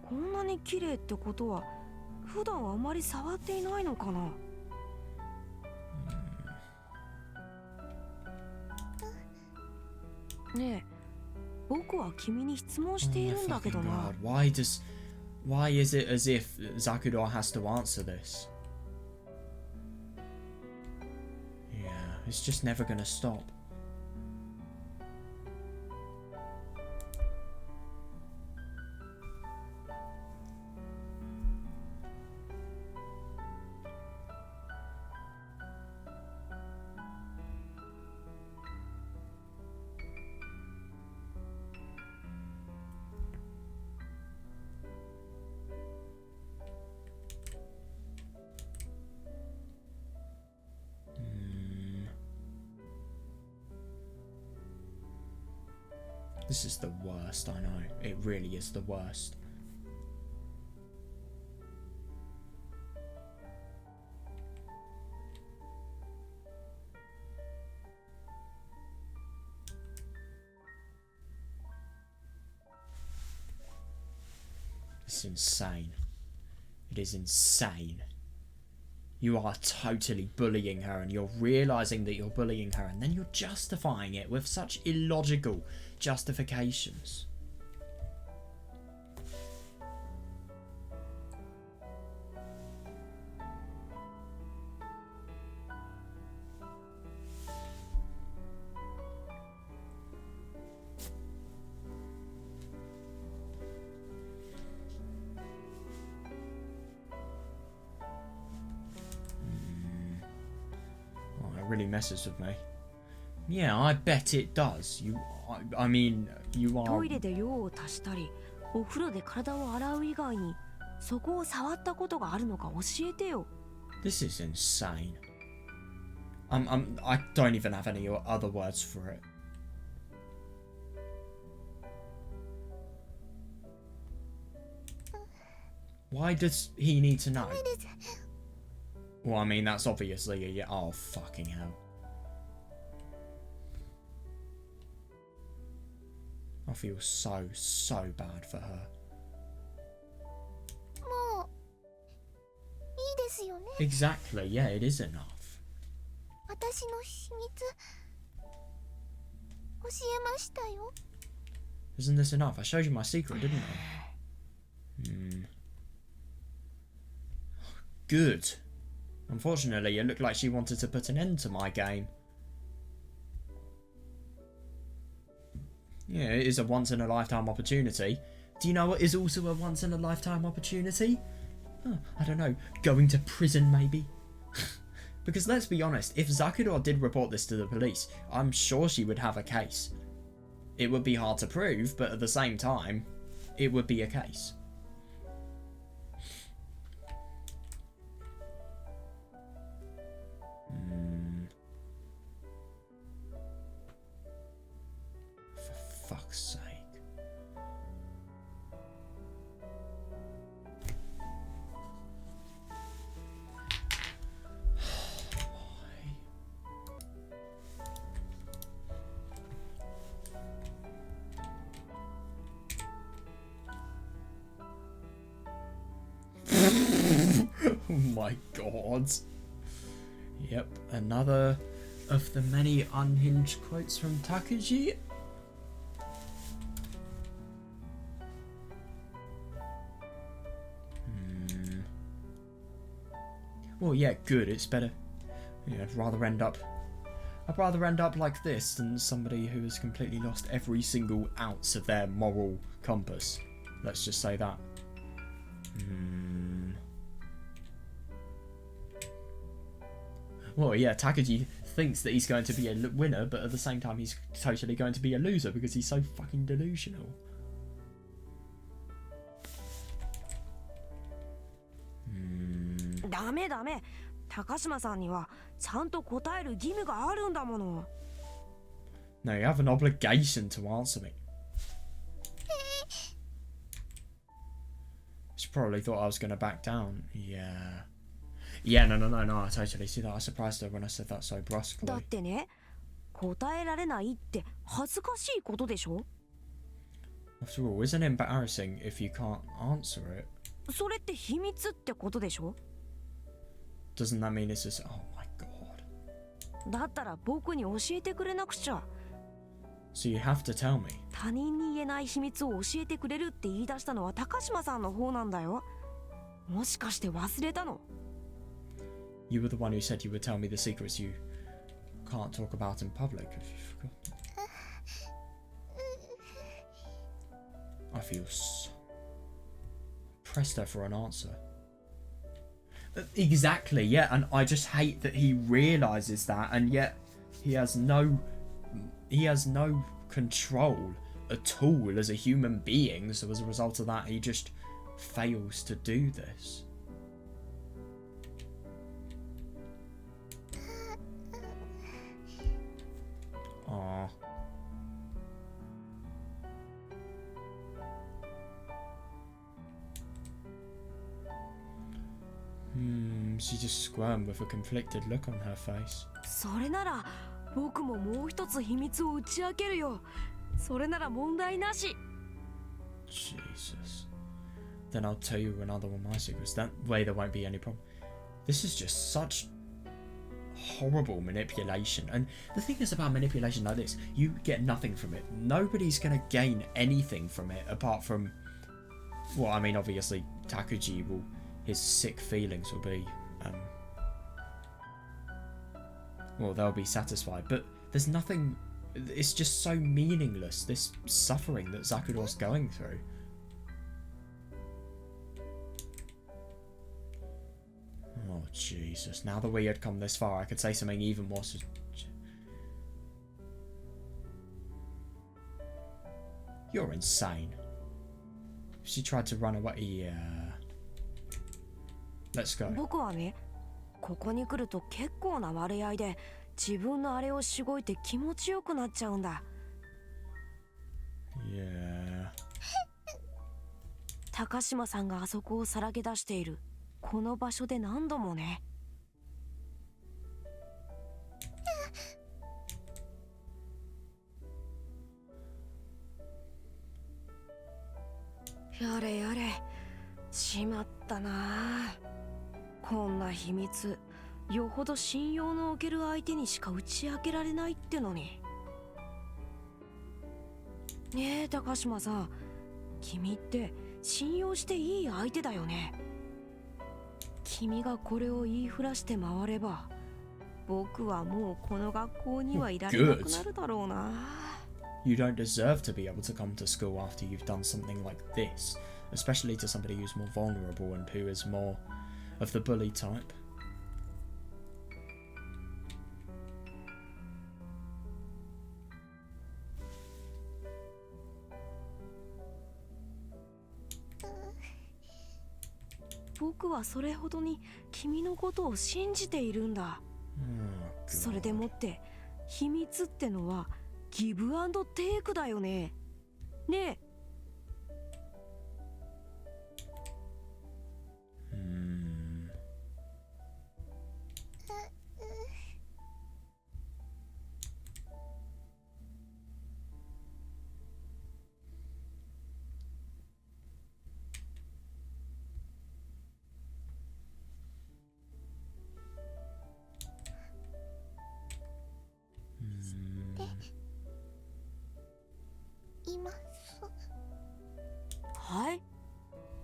こんななに綺麗ってことは普段あまり触っていないのかな。ねえ、僕は君に質問しているんだけどな。 Why is it as if Zakudou has to answer this? Yeah, it's just never gonna stop. This is the worst, I know. It really is the worst. It's insane. It is insane. You are totally bullying her and you're realising that you're bullying her and then you're justifying it with such illogical justifications. Really messes with me. Yeah, I bet it does. I mean, you are. トイレで用を足したり、お風呂で体を洗う以外に、そこを触ったことがあるのか教えてよ。This is insane. I don't even have any other words for it. Why does he need to know? Well, I mean, that's obviously a yeah. Oh, fucking hell. I feel so bad for her. もういいですよね。 Exactly, yeah, it is enough. 私の秘密教えましたよ。 Isn't this enough? I showed you my secret, didn't I? Good. Unfortunately, it looked like she wanted to put an end to my game. Yeah, it is a once-in-a-lifetime opportunity. Do you know what is also a once-in-a-lifetime opportunity? I don't know, going to prison maybe? Because let's be honest, if Zakudou did report this to the police, I'm sure she would have a case. It would be hard to prove, but at the same time, it would be a case. For fuck's sake. Oh my god. Yep, another of the many unhinged quotes from Takuji. Well, yeah, good. It's better. Yeah, I'd rather end up like this than somebody who has completely lost every single ounce of their moral compass. Let's just say that. Well, yeah, Takuji thinks that he's going to be a winner, but at the same time he's totally going to be a loser because he's so fucking delusional.ダメ。高島さんにはちゃんと答える義務があるんだもの。No, you have an obligation to answer me. She probably thought I was going to back down. Yeah. Yeah, no, I totally see that. I surprised her when I said that so brusquely. だってね、答えられないって恥ずかしいことでしょ？ After all, isn't it embarrassing if you can't answer it? それって秘密ってことでしょ？ Doesn't that mean it's just... Oh my god. だったら僕に教えてくれなくちゃ。 So you have to tell me. 他人に言えない秘密を教えてくれるって言い出したのは高島さんの方なんだよ。もしかして忘れたの？ You were the one who said you would tell me the secrets you can't talk about in public. Have you forgotten? I feel pressed her for an answer. Exactly, yeah, and I just hate that he realizes that, and yet he has no control at all as a human being, so as a result of that he just fails to do this. Aww. She just squirmed with a conflicted look on her face. それなら僕ももう一つ秘密を打ち明けるよ。それなら問題なし。 Jesus. Then I'll tell you another one of my secrets. That way there won't be any problem. This is just such horrible manipulation. And the thing is about manipulation like this, you get nothing from it. Nobody's going to gain anything from it apart from... Well, I mean, obviously, Takuji will... His sick feelings will be... well, they'll be satisfied. But there's nothing... It's just so meaningless, this suffering that Zakuro's going through. Oh, Jesus. Now that we had come this far, I could say something even more... You're insane. She tried to run away. Yeah. Let's go. 僕はね、ここに来ると結構な割合で自分のあれをしごいて気持ちよくなっちゃうんだ。Yeah. 高島さんがあそこをさらけ出しているこの場所で何度もね。やれやれ、しまったな。こんな秘密、よほど信用のおける相手にしか打ち明けられないってのに。ねえ高島さん、君って信用していい相手だよね。君がこれを言いふらして回れば、僕はもうこの学校にはいられなくなるだろうな。You don't deserve to be able to come to school after you've done something like this, especially to somebody who's more vulnerable and who is more of the bully type.「僕はそれほどに君のことを信じているんだ。それでもって秘密ってのはギブアンドテイクだよね。ねえ。はい、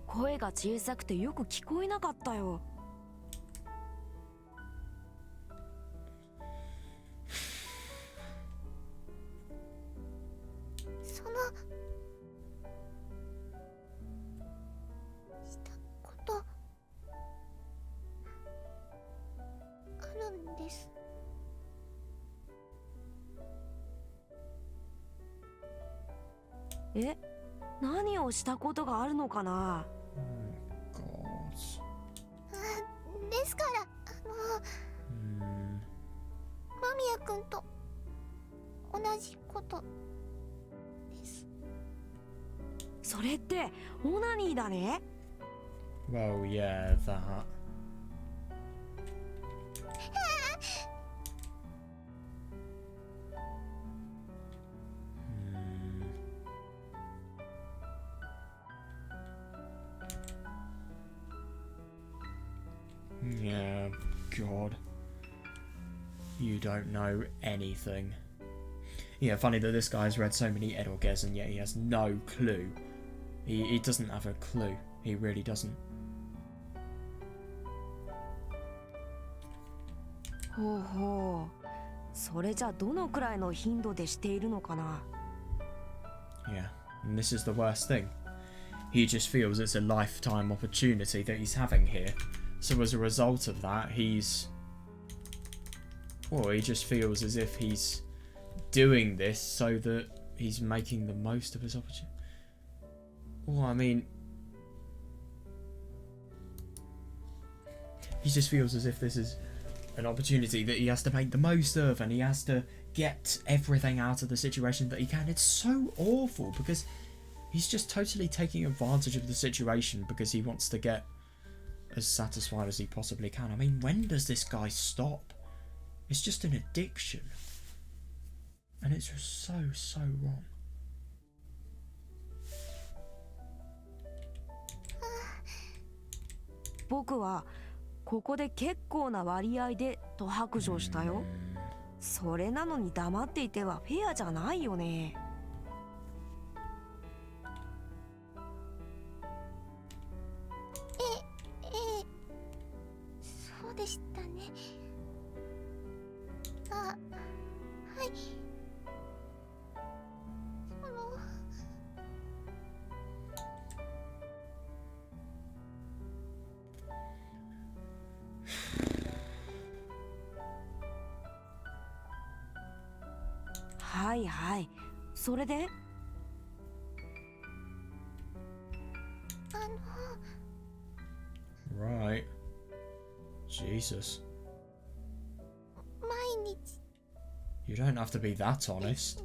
声が小さくてよく聞こえなかったよ。そのしたことあるんです。え、何をしたことがあるのかな。ですから間宮君と同じことです。それってオナニーだね。Well, yeah, that. You don't know anything. Yeah, funny that this guy's read so many eroges and yet he has no clue. He doesn't have a clue. He really doesn't. ほうほう。それじゃどのくらいの頻度でしているのかな。Yeah, and this is the worst thing. He just feels it's a lifetime opportunity that he's having here. So as a result of that, he's... Well, he just feels as if he's doing this so that he's making the most of his opportunity. Well, I mean... He just feels as if this is an opportunity that he has to make the most of, and he has to get everything out of the situation that he can. It's so awful because he's just totally taking advantage of the situation because he wants to get as satisfied as he possibly can. I mean, when does this guy stop? It's just an addiction. And it's just so wrong. 僕はここで結構な割合でと白状したよ。それなのに黙っていてはフェアじゃないよね。そうでしたね。あ、はい。はいはい。それで？Right. Jesus. 毎日。You don't have to be that honest.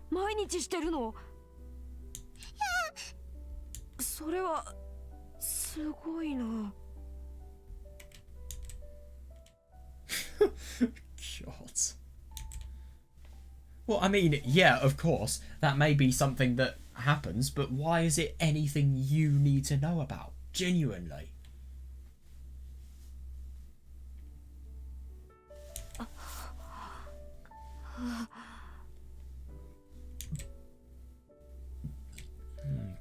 毎日してるの？それはすごいな。God. Well, I mean, yeah, of course, that may be something that happens, but why is it anything you need to know about? Genuinely.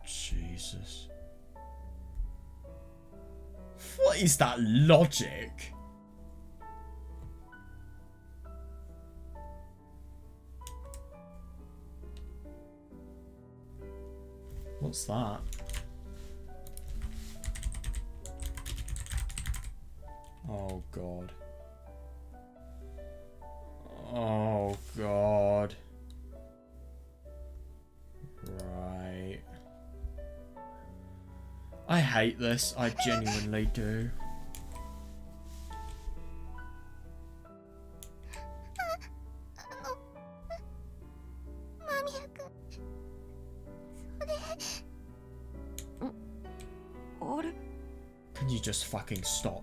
Jesus. What is that logic? What's that? Oh God. Oh God. Right. I hate this. I genuinely do. Can you just fucking stop?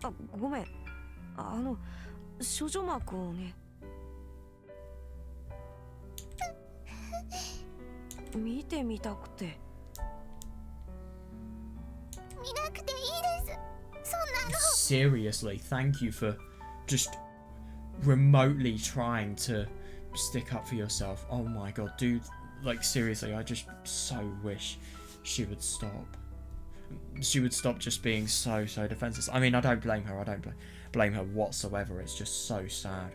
Ah, ごめん。処女膜をね。見てみたくて。見なくていいです。そんなの。Seriously, thank you for just remotely trying to stick up for yourself. Oh my God, dude. Like, seriously, I just so wish she would stop. She would stop just being so defenseless. I mean, I don't blame her. I don't blame her whatsoever. It's just so sad.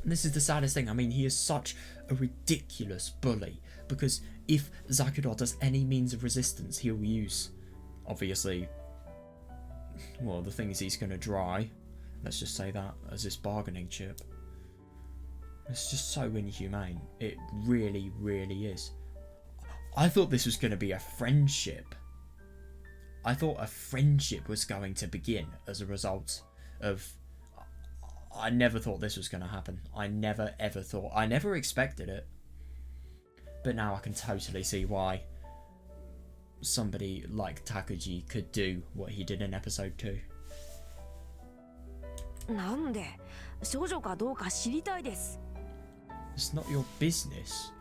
And this is the saddest thing. I mean, he is such a ridiculous bully. Because if Zakuro does any means of resistance, he'll use, obviously, well, the things he's going to dry. Let's just say that as his bargaining chip. It's just so inhumane. It really, really is. I thought this was going to be a friendship. I thought a friendship was going to begin as a result of... I never thought this was going to happen. I never ever thought... I never expected it. But now I can totally see why somebody like Takuji could do what he did in episode 2. なんで少女かどうか知りたいです。 It's not your business.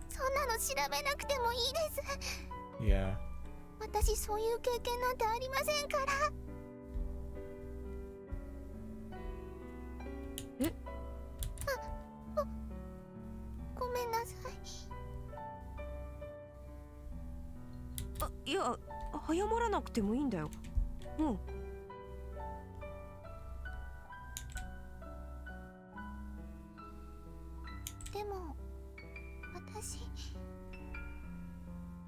そんなの調べなくてもいいです。 Yeah. 私そういう経験なんてありませんから。え？ごめんなさい。あ、いや、謝らなくてもいいんだよ。うん。でも私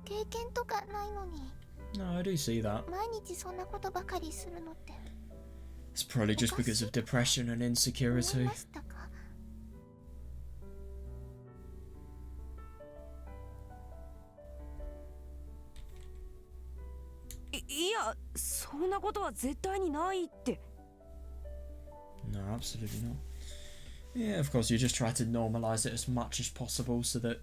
経験とかないのに。 No, I do see that. 毎日そんなことばかりするのって It's probably just because of depression and 思い insecurity. ましたか？いや、そんなことは絶対にないって。 No, absolutely not. Yeah, of course, you just try to normalize it as much as possible so that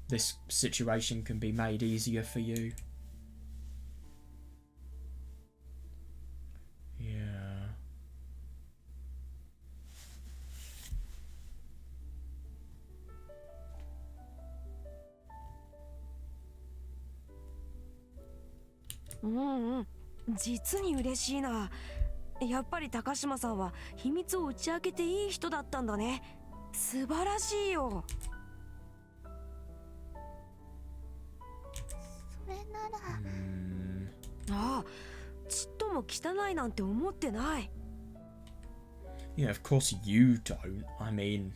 this situation can be made easier for you. Yeah.うんうん、実に嬉しいな。やっぱり高島さんは秘密を打ち明けていい人だったんだね。素晴らしいよ。それなら ああ、ちっとも汚いなんて思ってない。 Yeah, of course you don't. I mean...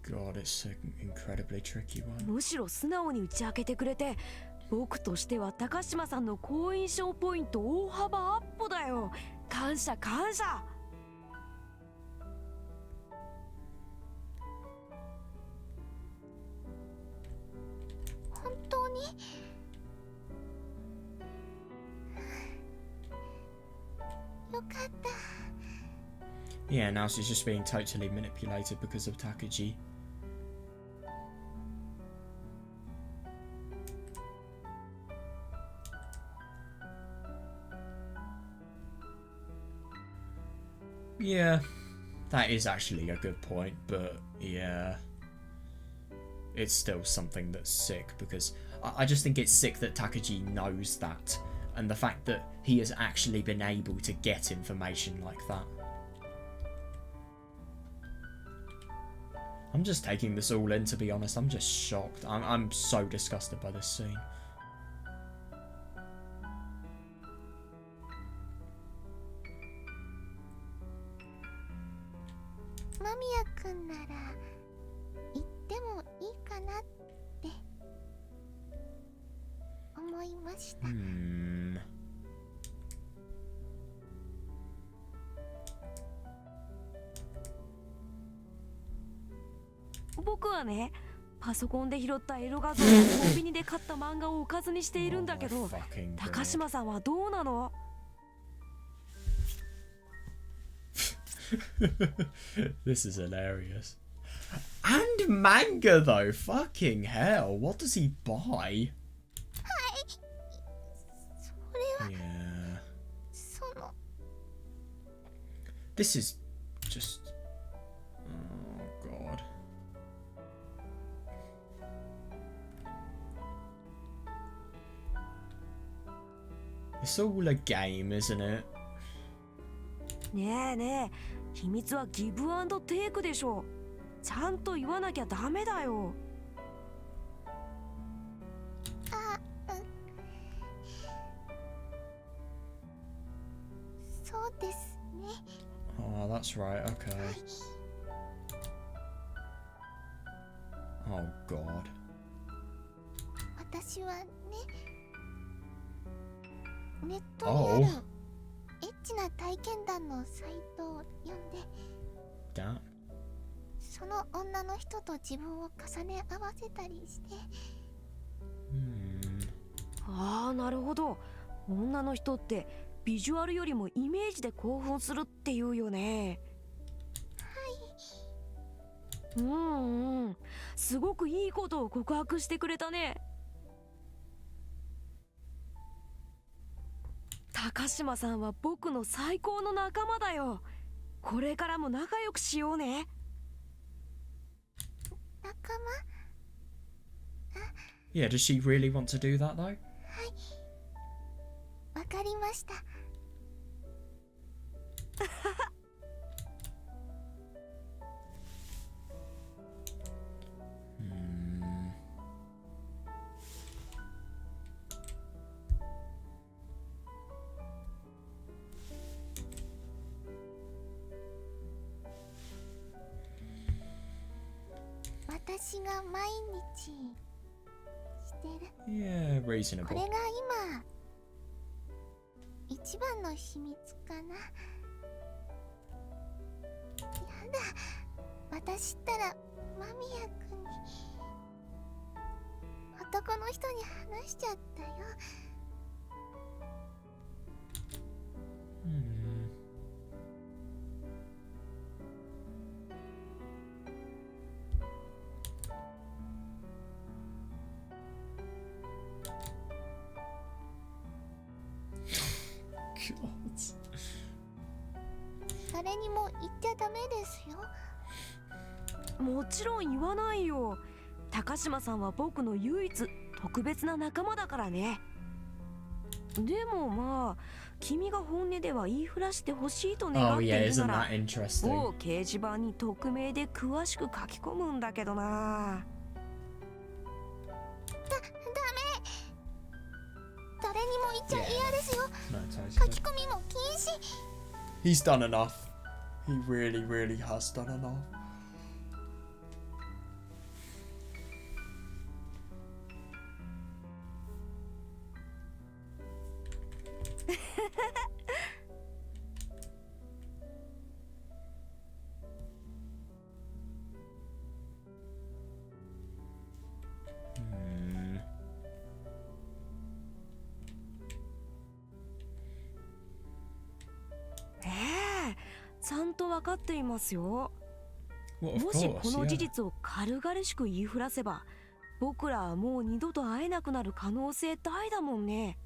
God, it's an incredibly tricky one. むしろ素直に打ち明けてくれて、僕としては高島さんの好印象ポイント大幅アップだよ。感謝感謝。本当によかった。 Yeah, now she's just being totally manipulated because of Takuji. Yeah, that is actually a good point, but yeah, it's still something that's sick because I just think it's sick that Takuji knows that and the fact that he has actually been able to get information like that. I'm just taking this all in, to be honest. I'm just shocked. I'm so disgusted by this scene. 間宮くんなら言ってもいいかなって思いました。僕はね、パソコンで拾ったエロ画像をコンビニで買った漫画をおかずにしているんだけど、高島さんはどうなの？ This is hilarious. And manga though, fucking hell. What does he buy? それは Yeah. その This is just... Oh god. It's all a game, isn't it? ねえねえ、秘密はギブアンドテイクでしょ。ちゃんと言わなきゃダメだよ。そうですね。 Oh, that's right, okay. Oh god. 私はね、ネットにあるエッチな体験談のサイトを読んで、 Damn. その女の人と自分を重ね合わせたりして、ああ、なるほど。女の人ってビジュアルよりもイメージで興奮するっていうよね。うんうん、すごくいいことを告白してくれたね。高島さんは僕の最高の仲間だよ。これからも仲良くしようね。仲間。 Yeah, does she really want to do that though? はい、わかりました。私が毎日してる Yeah, これ reasonable. が今一番の秘密かな。やだ、私ったら間宮君に男の人に話しちゃったよ。誰にも言っちゃダメですよ。もちろん言わないよ。高島さんは僕の唯一特別な仲間だからね。でもまあ君が本音では言いふらしてほしいと願 Oh ってい yeah, る isn't なら that interesting? 某掲示板に匿名で詳しく書き込むんだけどな。ダメ、誰にも言っちゃ嫌ですよ。 No, 書 totally. き込みも禁止。 He's done enough. He really, really has done enough. Hmm. ちゃんと分かっていますよ。 Well, of もし course, この yeah. 事実を軽々しく言いふらせば僕らはもう二度と会えなくなる可能性大だもんね。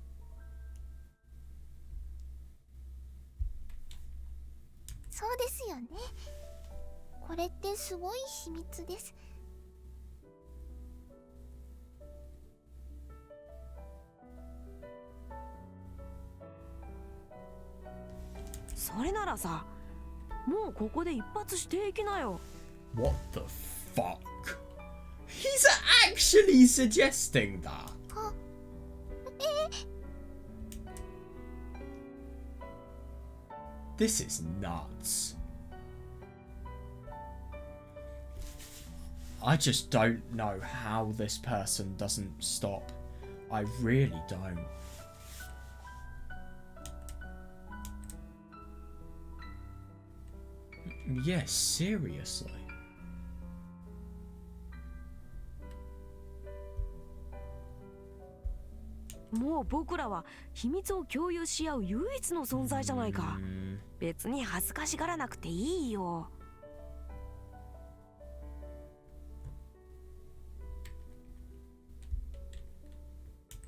そうですよね。これってすごい秘密です。それならさ、もうここで一発していきなよ。 What the fuck? He's actually suggesting that. あ、This is nuts. I just don't know how this person doesn't stop. I really don't. Yes, seriously. もう僕らは秘密を共有し合う唯一の存在じゃないか。 Mm, 別に恥ずかしがらなくていいよ。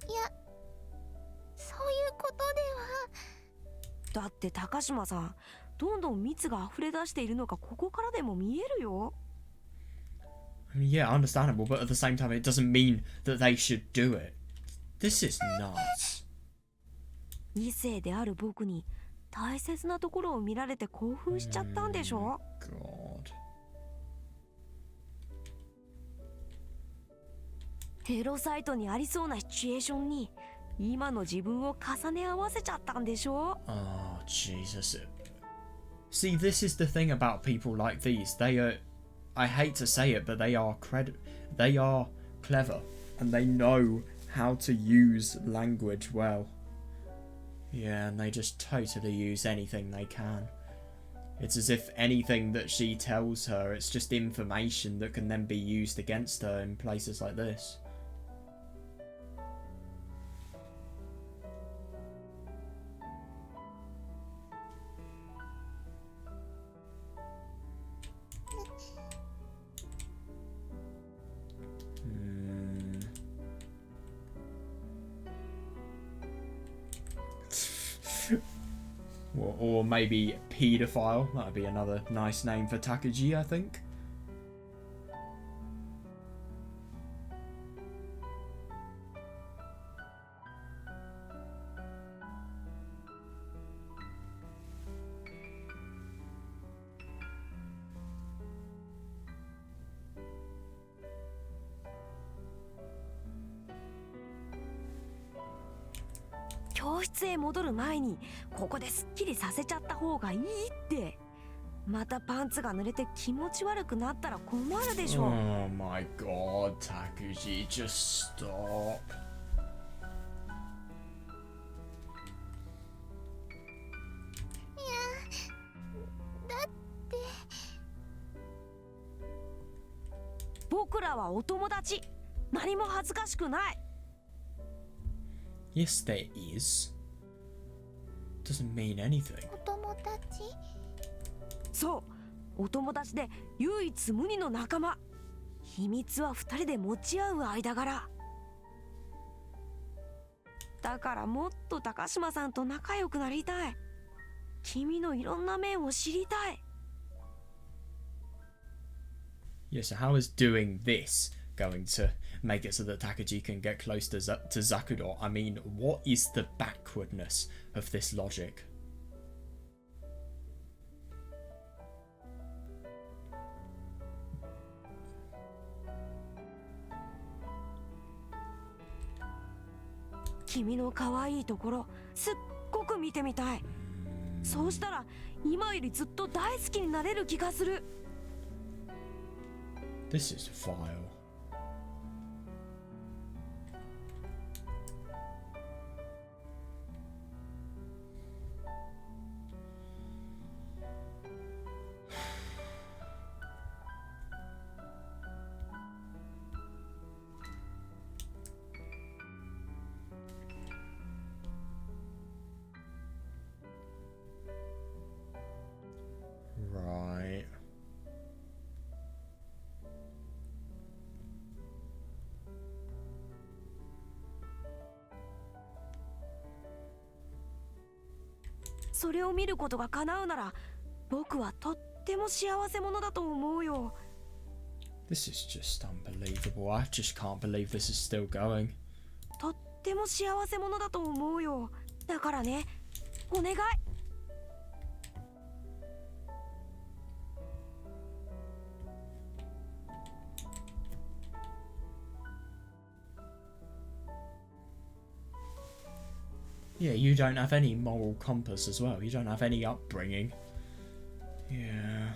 いや、そういうことでは。だって高島さん、どんどん蜜が溢れ出しているのがここからでも見えるよ。 I mean, yeah, understandable, but at the same time, it doesn't mean that they should do it. This is nuts. 2世である僕に大切なところを見られて興奮しちゃったんでしょ。 God. テロサイトにありそうなシチュエーションに今の自分を重ね合わせちゃったんでしょ。 Oh, Jesus. See, this is the thing about people like these. They are, I hate to say it, but they are clever and they know how to use language well. Yeah, and they just totally use anything they can. It's as if anything that she tells her, it's just information that can then be used against her in places like this. Or maybe paedophile. That would be another nice name for Takuji, I think.「教室へ戻る前にここですっきりさせちゃった方がいい」って。またパンツが濡れて気持ち悪くなったら困るでしょ。Oh my god, Takuji, just stop. 僕らはお友達。何も恥ずかしくない。Yes, there is. Doesn't mean anything. お友達？そう、お友達で唯一無二の仲間。秘密は二人で持ち合う間柄。だからもっと高島さんと仲良くなりたい。君のいろんな面を知りたい。Yeah, so how is doing this going to make it so that Takuji can get close to Zakuro? I mean, what is the backwardness of this logic?「君の可愛いところすっごく見てみたい。そうしたら今よりずっと大好きになれる気がする。」 This is vile. Right. それを見ることが叶うなら僕はとっても幸せ者だと思うよ。 This is just unbelievable. I just can't believe this is still going. とっても幸せ者だと思うよ。だからね、お願い。Yeah, you don't have any moral compass as well. You don't have any upbringing. Yeah.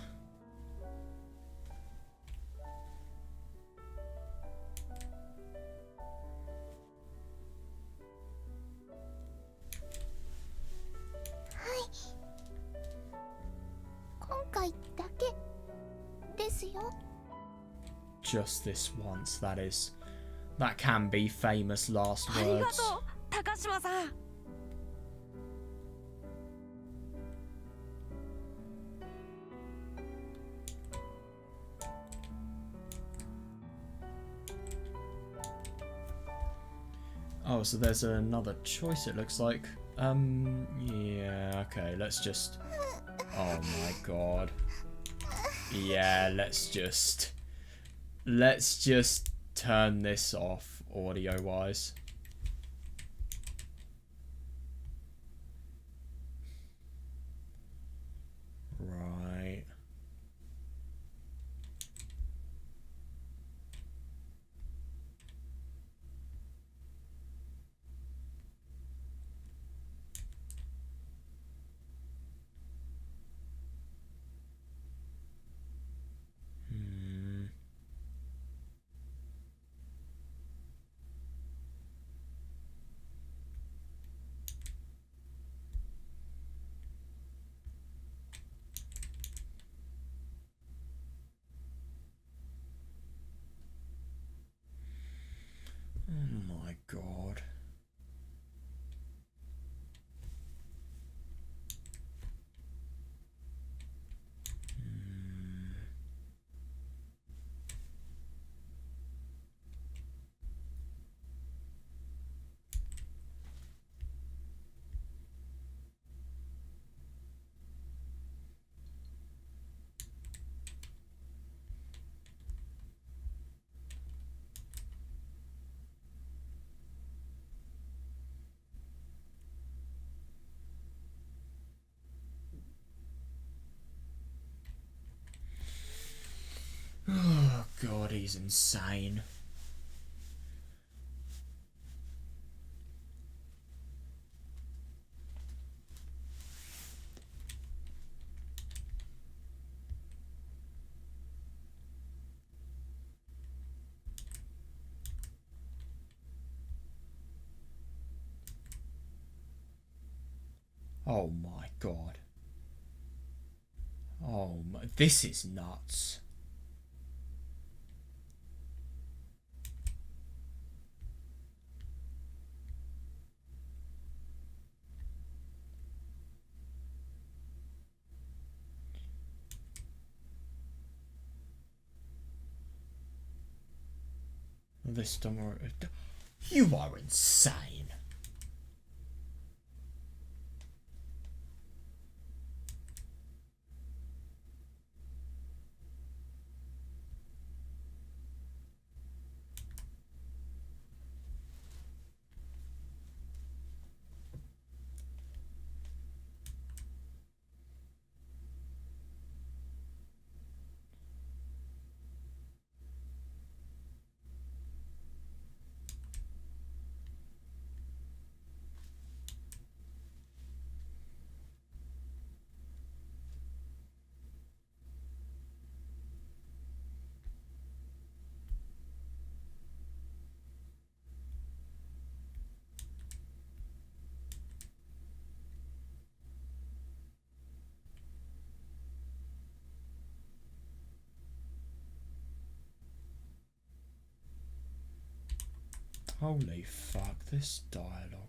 Just this once, that is. That can be famous last ありが words. とう、高島さん。Oh, so there's another choice it looks like. Yeah, okay, let's just... Oh my god. Yeah, let's just turn this off audio-wise. Right. Oh my god. god, he's insane. Oh my god. Oh my, this is nuts. This don't worry. You are insane. Holy fuck, this dialogue.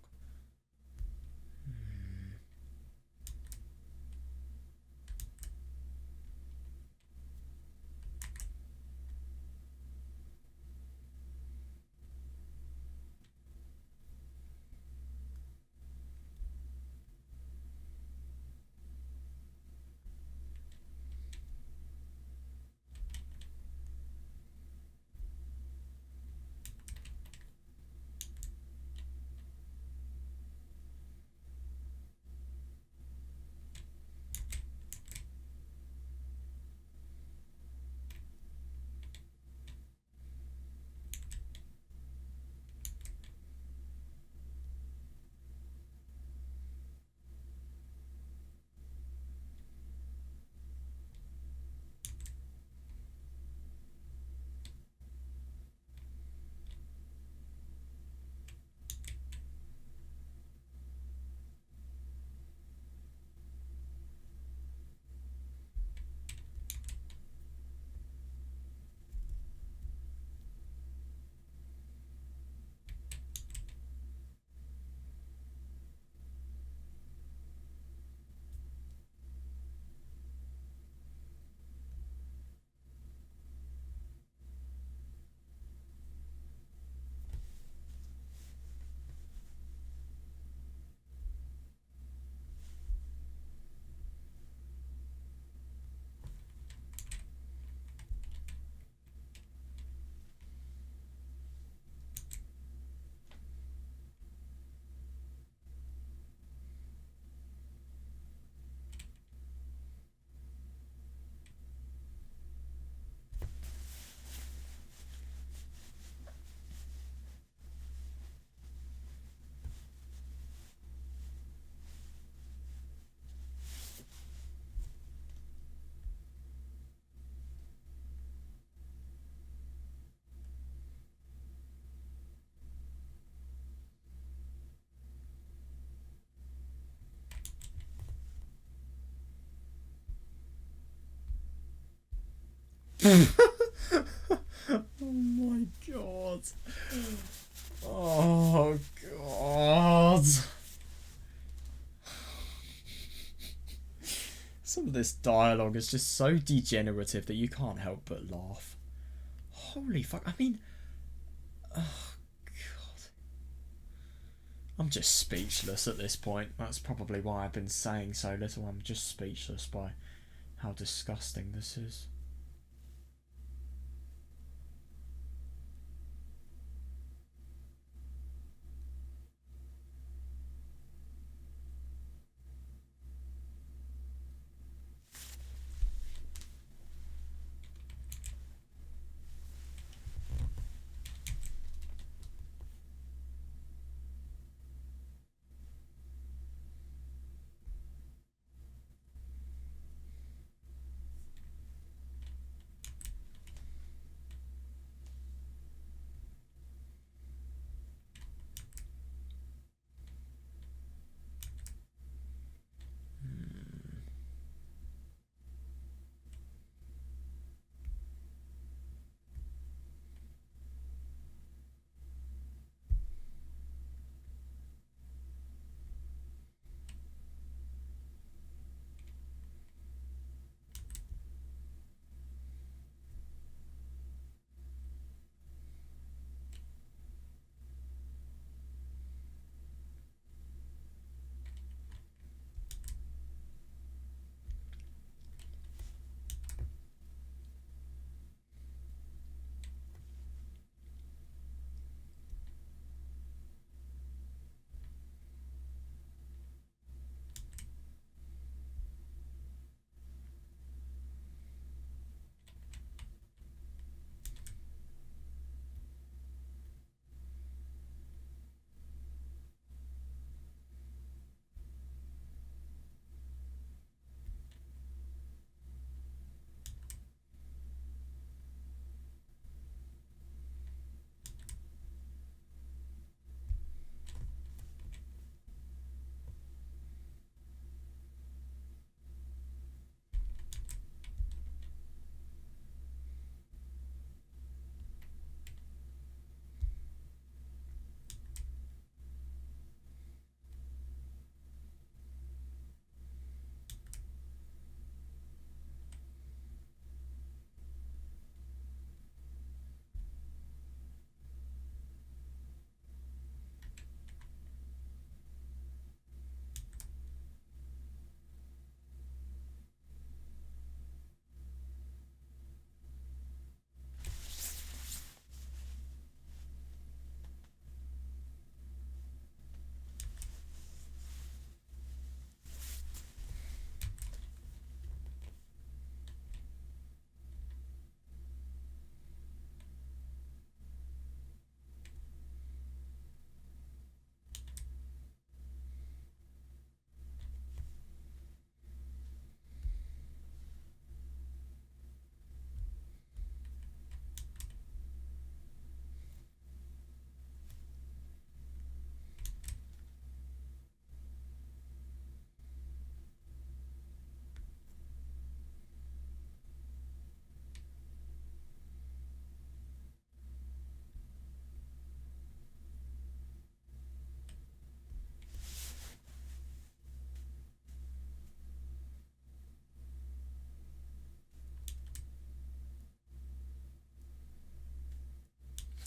Oh my god. Oh god. Some of this dialogue is just so degenerative that you can't help but laugh. Holy fuck. I mean, oh god. I'm just speechless at this point. That's probably why I've been saying so little. I'm just speechless by how disgusting this is.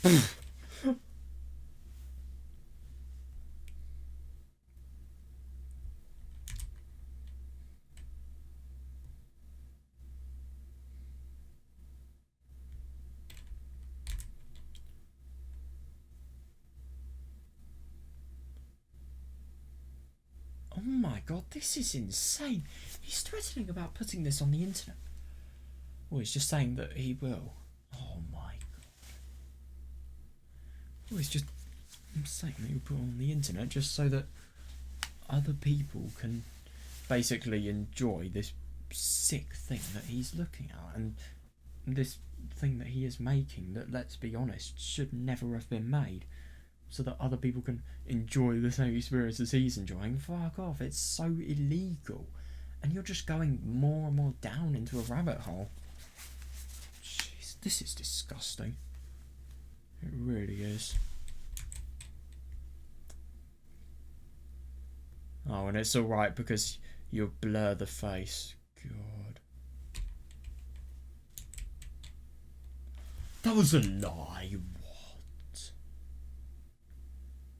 Oh my god, this is insane. He's threatening about putting this on the internet. Well, he's just saying that he will. Oh my god. Well, he's just saying that he'll put it on the internet just so that other people can basically enjoy this sick thing that he's looking at, and this thing that he is making that, let's be honest, should never have been made, so that other people can enjoy the same experience as he's enjoying. Fuck off, it's so illegal. And you're just going more and more down into a rabbit hole. Jeez, this is disgusting. It really is. Oh, and it's alright because you'll blur the face. God. That was a lie. What?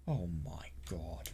Oh my god.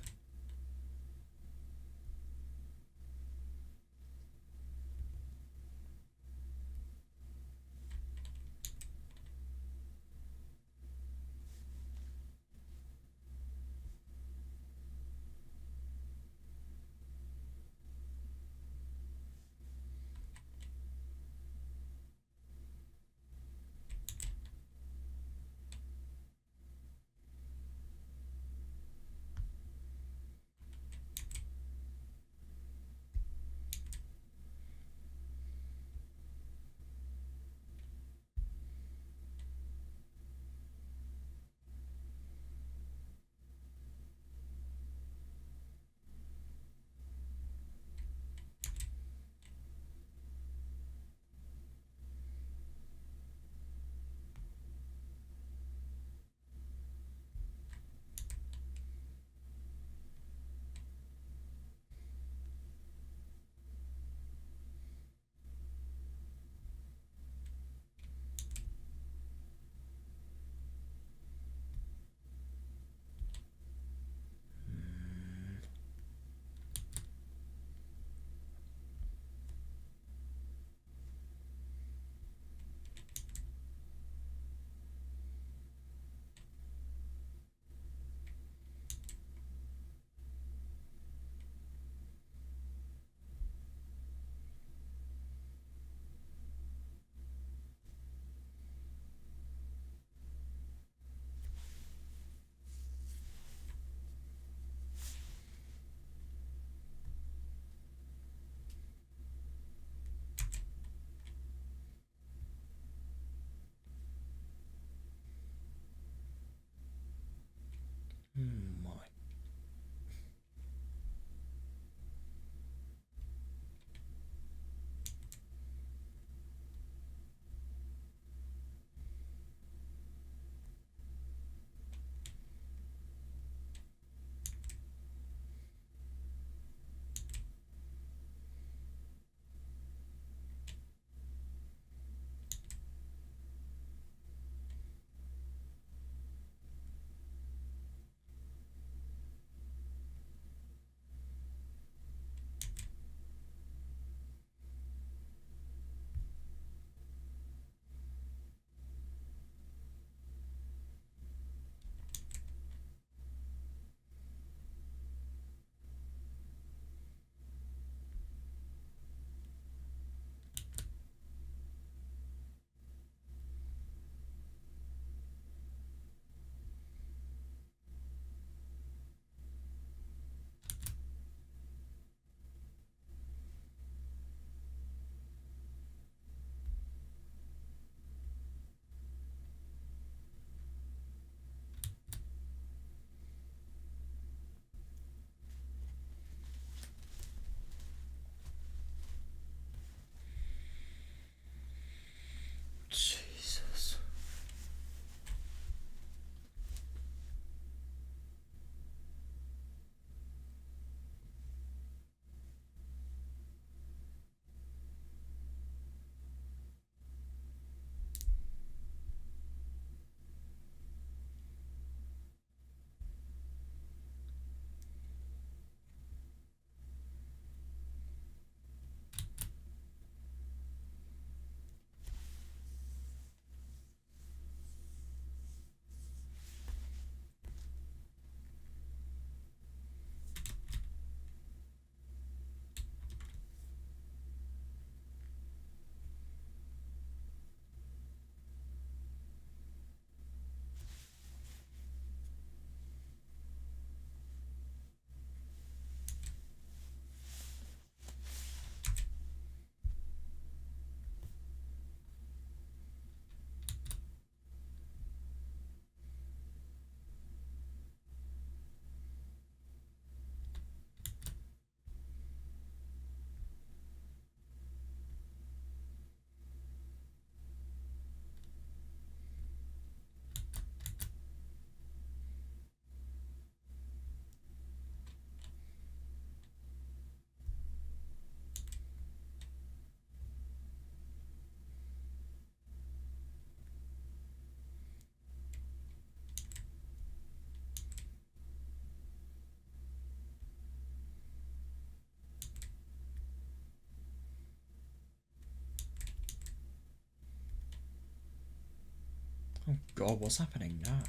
Oh god, what's happening now?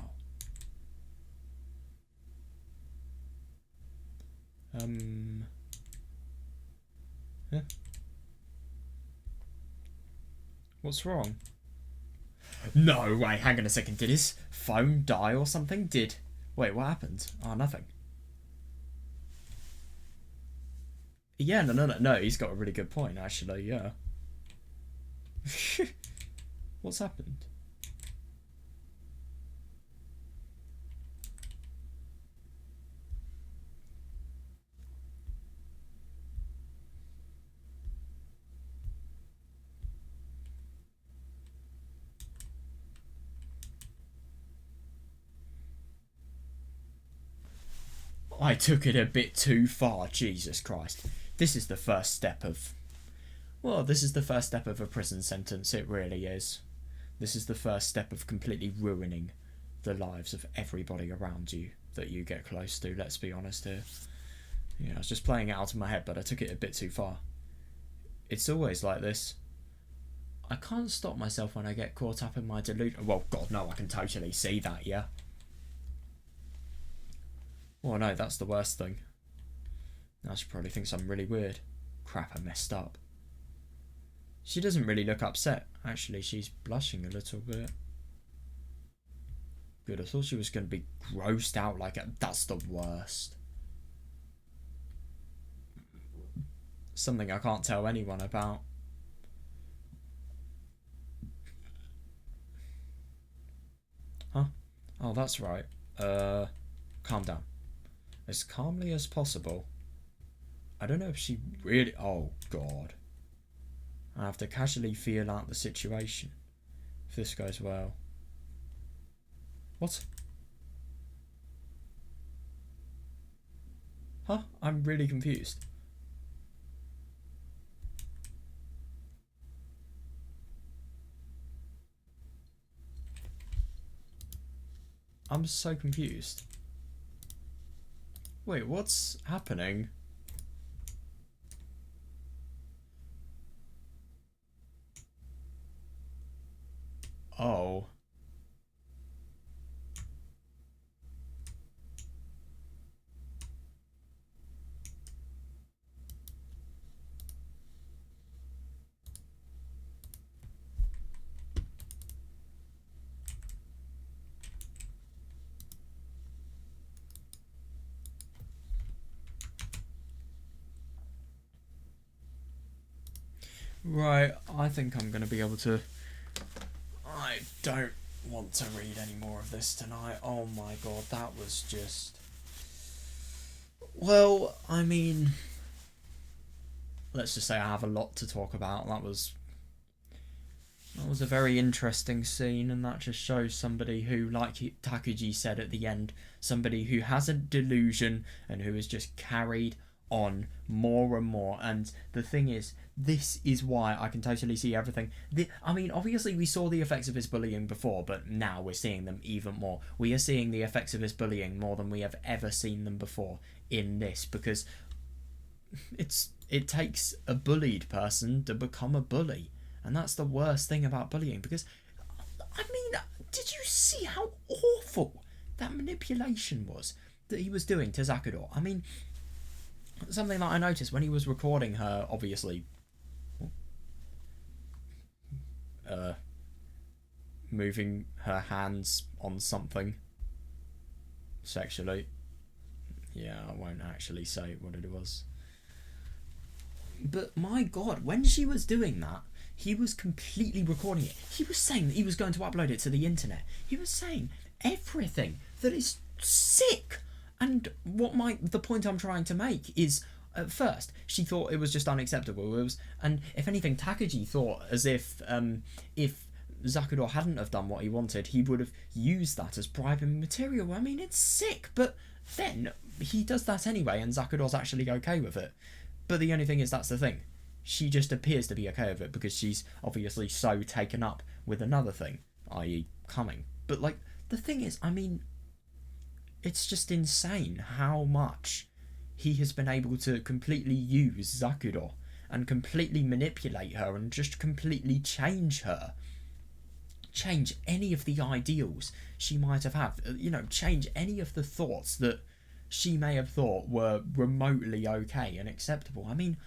Huh? What's wrong? No, wait, hang on a second. Did his phone die or something? Wait, what happened? Oh, nothing. Yeah, no, he's got a really good point, actually, yeah. What's happened? I took it a bit too far, Jesus Christ. This is the first step of... Well, this is the first step of a prison sentence, it really is. This is the first step of completely ruining the lives of everybody around you that you get close to, let's be honest here. Yeah, I was just playing it out in my head, but I took it a bit too far. It's always like this. I can't stop myself when I get caught up in my delusion. Well, God, no, I can totally see that, yeah. Oh no, that's the worst thing. Now she probably thinks I'm really weird. Crap, I messed up. She doesn't really look upset. Actually, she's blushing a little bit. Good, I thought she was going to be grossed out like it. That's the worst. Something I can't tell anyone about. Huh? Oh, that's right. Calm down. As calmly as possible. I don't know if she really... Oh, God. I have to casually feel out the situation. If this goes well. What? Huh? I'm really confused. I'm so confused. Wait, what's happening? Oh. Right, I think I'm going to be able to... I don't want to read any more of this tonight. Oh my god, that was just... Well, I mean... Let's just say I have a lot to talk about. That was a very interesting scene, and that just shows somebody who, like Takuji said at the end, somebody who has a delusion and who is just carried on more and more. And the thing is, this is why I can totally see everything. I mean, obviously we saw the effects of his bullying before, but now we're seeing them even more. We are seeing the effects of his bullying more than we have ever seen them before in this, because it takes a bullied person to become a bully. And that's the worst thing about bullying, because, I mean, did you see how awful that manipulation was that he was doing to Zakudor? I mean, something that I noticed when he was recording her, obviously, moving her hands on something sexually. Yeah, I won't actually say what it was. But my god, when she was doing that, he was completely recording it. He was saying that he was going to upload it to the internet. He was saying everything that is sick. And the point I'm trying to make is, at first, she thought it was just unacceptable. And if anything, Takuji thought as if Zakudor hadn't have done what he wanted, he would have used that as bribing material. I mean, it's sick, but then he does that anyway, and Zakudor's actually okay with it. But the only thing is, that's the thing. She just appears to be okay with it because she's obviously so taken up with another thing, i.e. coming. But, like, the thing is, I mean, it's just insane how much he has been able to completely use Zakudor and completely manipulate her and just completely change her change any of the ideals she might have had, change any of the thoughts that she may have thought were remotely okay and acceptable. I mean,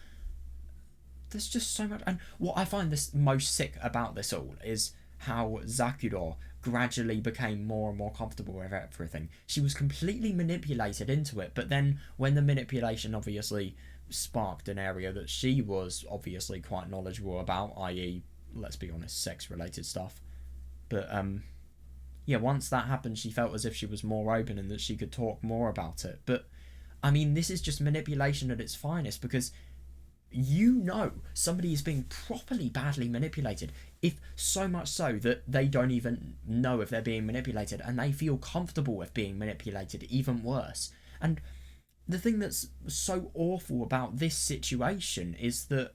there's just so much. And what I find this most sick about this all is how Zakuro gradually became more and more comfortable with everything. She was completely manipulated into it, but then when the manipulation obviously sparked an area that she was obviously quite knowledgeable about, i.e., let's be honest, sex-related stuff. But, yeah, once that happened, she felt as if she was more open and that she could talk more about it. But, I mean, this is just manipulation at its finest, because somebody is being properly badly manipulated, if so much so that they don't even know if they're being manipulated, and they feel comfortable with being manipulated, even worse. And the thing that's so awful about this situation is that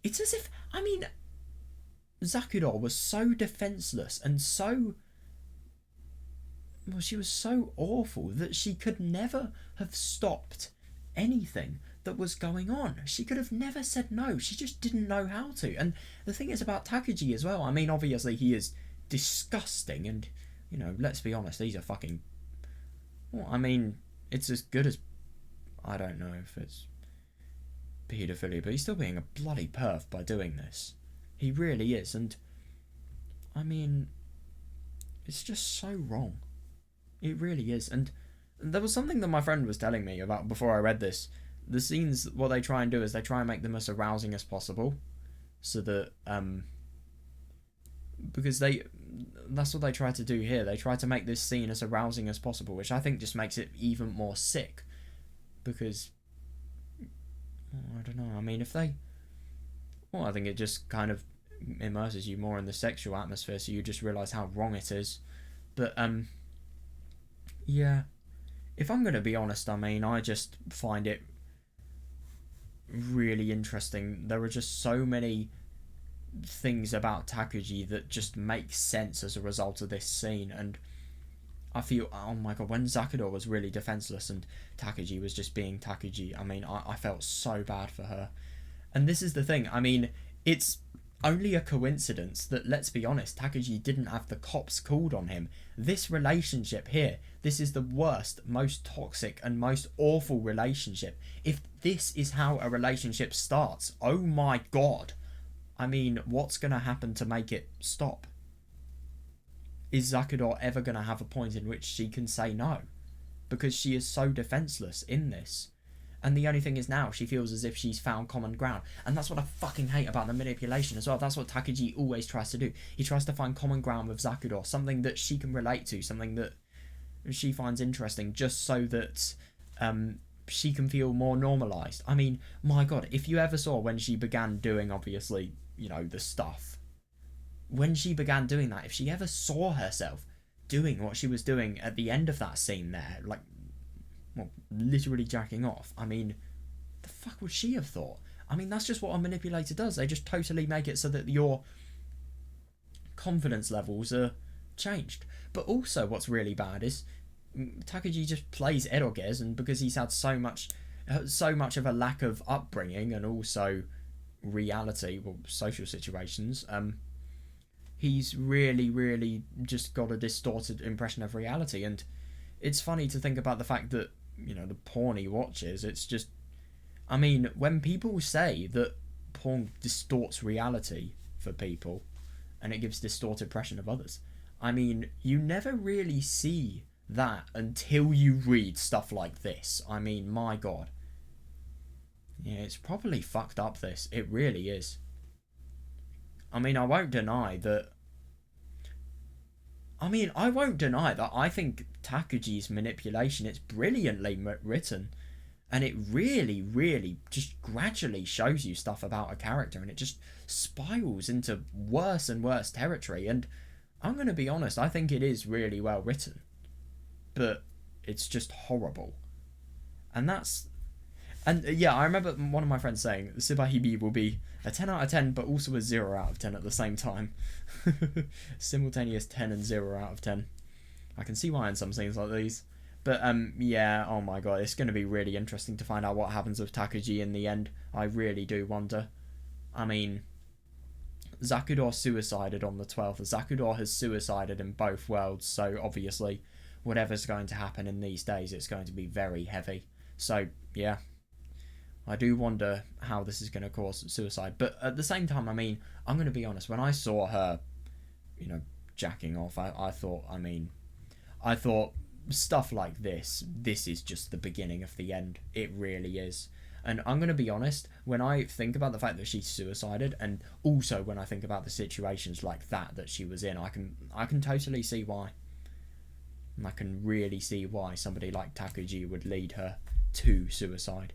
it's as if, I mean, Zakuro was so defenseless and she was so awful that she could never have stopped anything that was going on. She could have never said no. She just didn't know how to. And the thing is about Takuji as well, I mean, obviously he is disgusting, and, let's be honest, he's a fucking... Well, I mean, it's as good as... I don't know if it's paedophilia, but he's still being a bloody perv by doing this. He really is, and... I mean... It's just so wrong. It really is, and... There was something that my friend was telling me about before I read this. The scenes, what they try and do is they try and make them as arousing as possible. So that, because that's what they try to do here. They try to make this scene as arousing as possible, which I think just makes it even more sick. Because, I don't know, I mean, I think it just kind of immerses you more in the sexual atmosphere, so you just realise how wrong it is. But, yeah. If I'm going to be honest, I mean, I just find it really interesting. There are just so many things about Takuji that just make sense as a result of this scene, and I feel, oh my god, when Zakuro was really defenseless and Takuji was just being Takuji, I mean, I felt so bad for her. And this is the thing, I mean, it's only a coincidence that, let's be honest, Takuji didn't have the cops called on him. This relationship here, this is the worst, most toxic and most awful relationship. If this is how a relationship starts, oh my god. I mean, what's going to happen to make it stop? Is Zakuro ever going to have a point in which she can say no? Because she is so defenseless in this. And the only thing is now, she feels as if she's found common ground. And that's what I fucking hate about the manipulation as well. That's what Takuji always tries to do. He tries to find common ground with Zakuro, something that she can relate to, something that she finds interesting, just so that she can feel more normalised. I mean, my god, if you ever saw when she began doing, obviously, the stuff, when she began doing that, if she ever saw herself doing what she was doing at the end of that scene there, like, well, literally jacking off, I mean, the fuck would she have thought? I mean, that's just what a manipulator does. They just totally make it so that your confidence levels are changed. But also what's really bad is Takuji just plays eroges, and because he's had so much of a lack of upbringing and also reality, well, social situations, he's really just got a distorted impression of reality. And it's funny to think about the fact that, the porn he watches, it's just, I mean, when people say that porn distorts reality for people and it gives distorted impression of others, I mean, you never really see that until you read stuff like this. I mean, my god. Yeah, it's properly fucked up, this. It really is. I mean, I won't deny that I think Takuji's manipulation, it's brilliantly written, and it really just gradually shows you stuff about a character, and it just spirals into worse and worse territory. And I'm going to be honest, I think it is really well written, but it's just horrible. And yeah, I remember one of my friends saying Subarashiki Hibi will be a 10 out of 10, but also a 0 out of 10 at the same time. Simultaneous 10 and 0 out of 10. I can see why in some scenes like these. But yeah, oh my god, it's going to be really interesting to find out what happens with Takuji in the end. I really do wonder. I mean, Zakudor suicided on the 12th. Zakudor has suicided in both worlds, so obviously whatever's going to happen in these days, it's going to be very heavy. So, yeah. I do wonder how this is going to cause suicide. But at the same time, I mean, I'm going to be honest, when I saw her, you know, jacking off, I thought stuff like this is just the beginning of the end. It really is. And I'm going to be honest, when I think about the fact that she suicided, and also when I think about the situations like that she was in, I can totally see why. And I can really see why somebody like Takuji would lead her to suicide.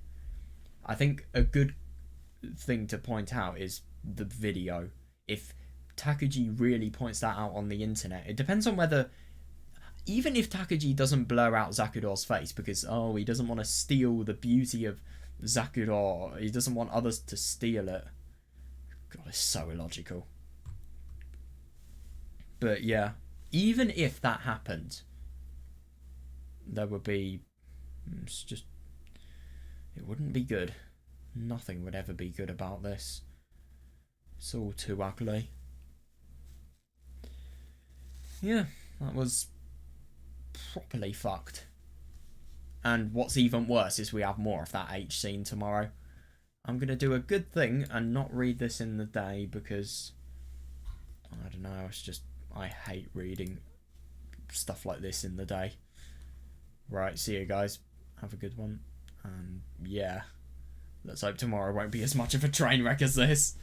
I think a good thing to point out is the video. If Takuji really points that out on the internet, it depends on whether, even if Takuji doesn't blur out Zakudor's face because, oh, he doesn't want to steal the beauty of Zakudor, he doesn't want others to steal it. God, it's so illogical. But yeah, even if that happened, there would be, it wouldn't be good. Nothing would ever be good about this. It's all too ugly. Yeah, that was properly fucked. And what's even worse is we have more of that H scene tomorrow. I'm going to do a good thing and not read this in the day because, I don't know, I hate reading stuff like this in the day. Right, see you guys. Have a good one. And yeah, let's hope tomorrow won't be as much of a train wreck as this.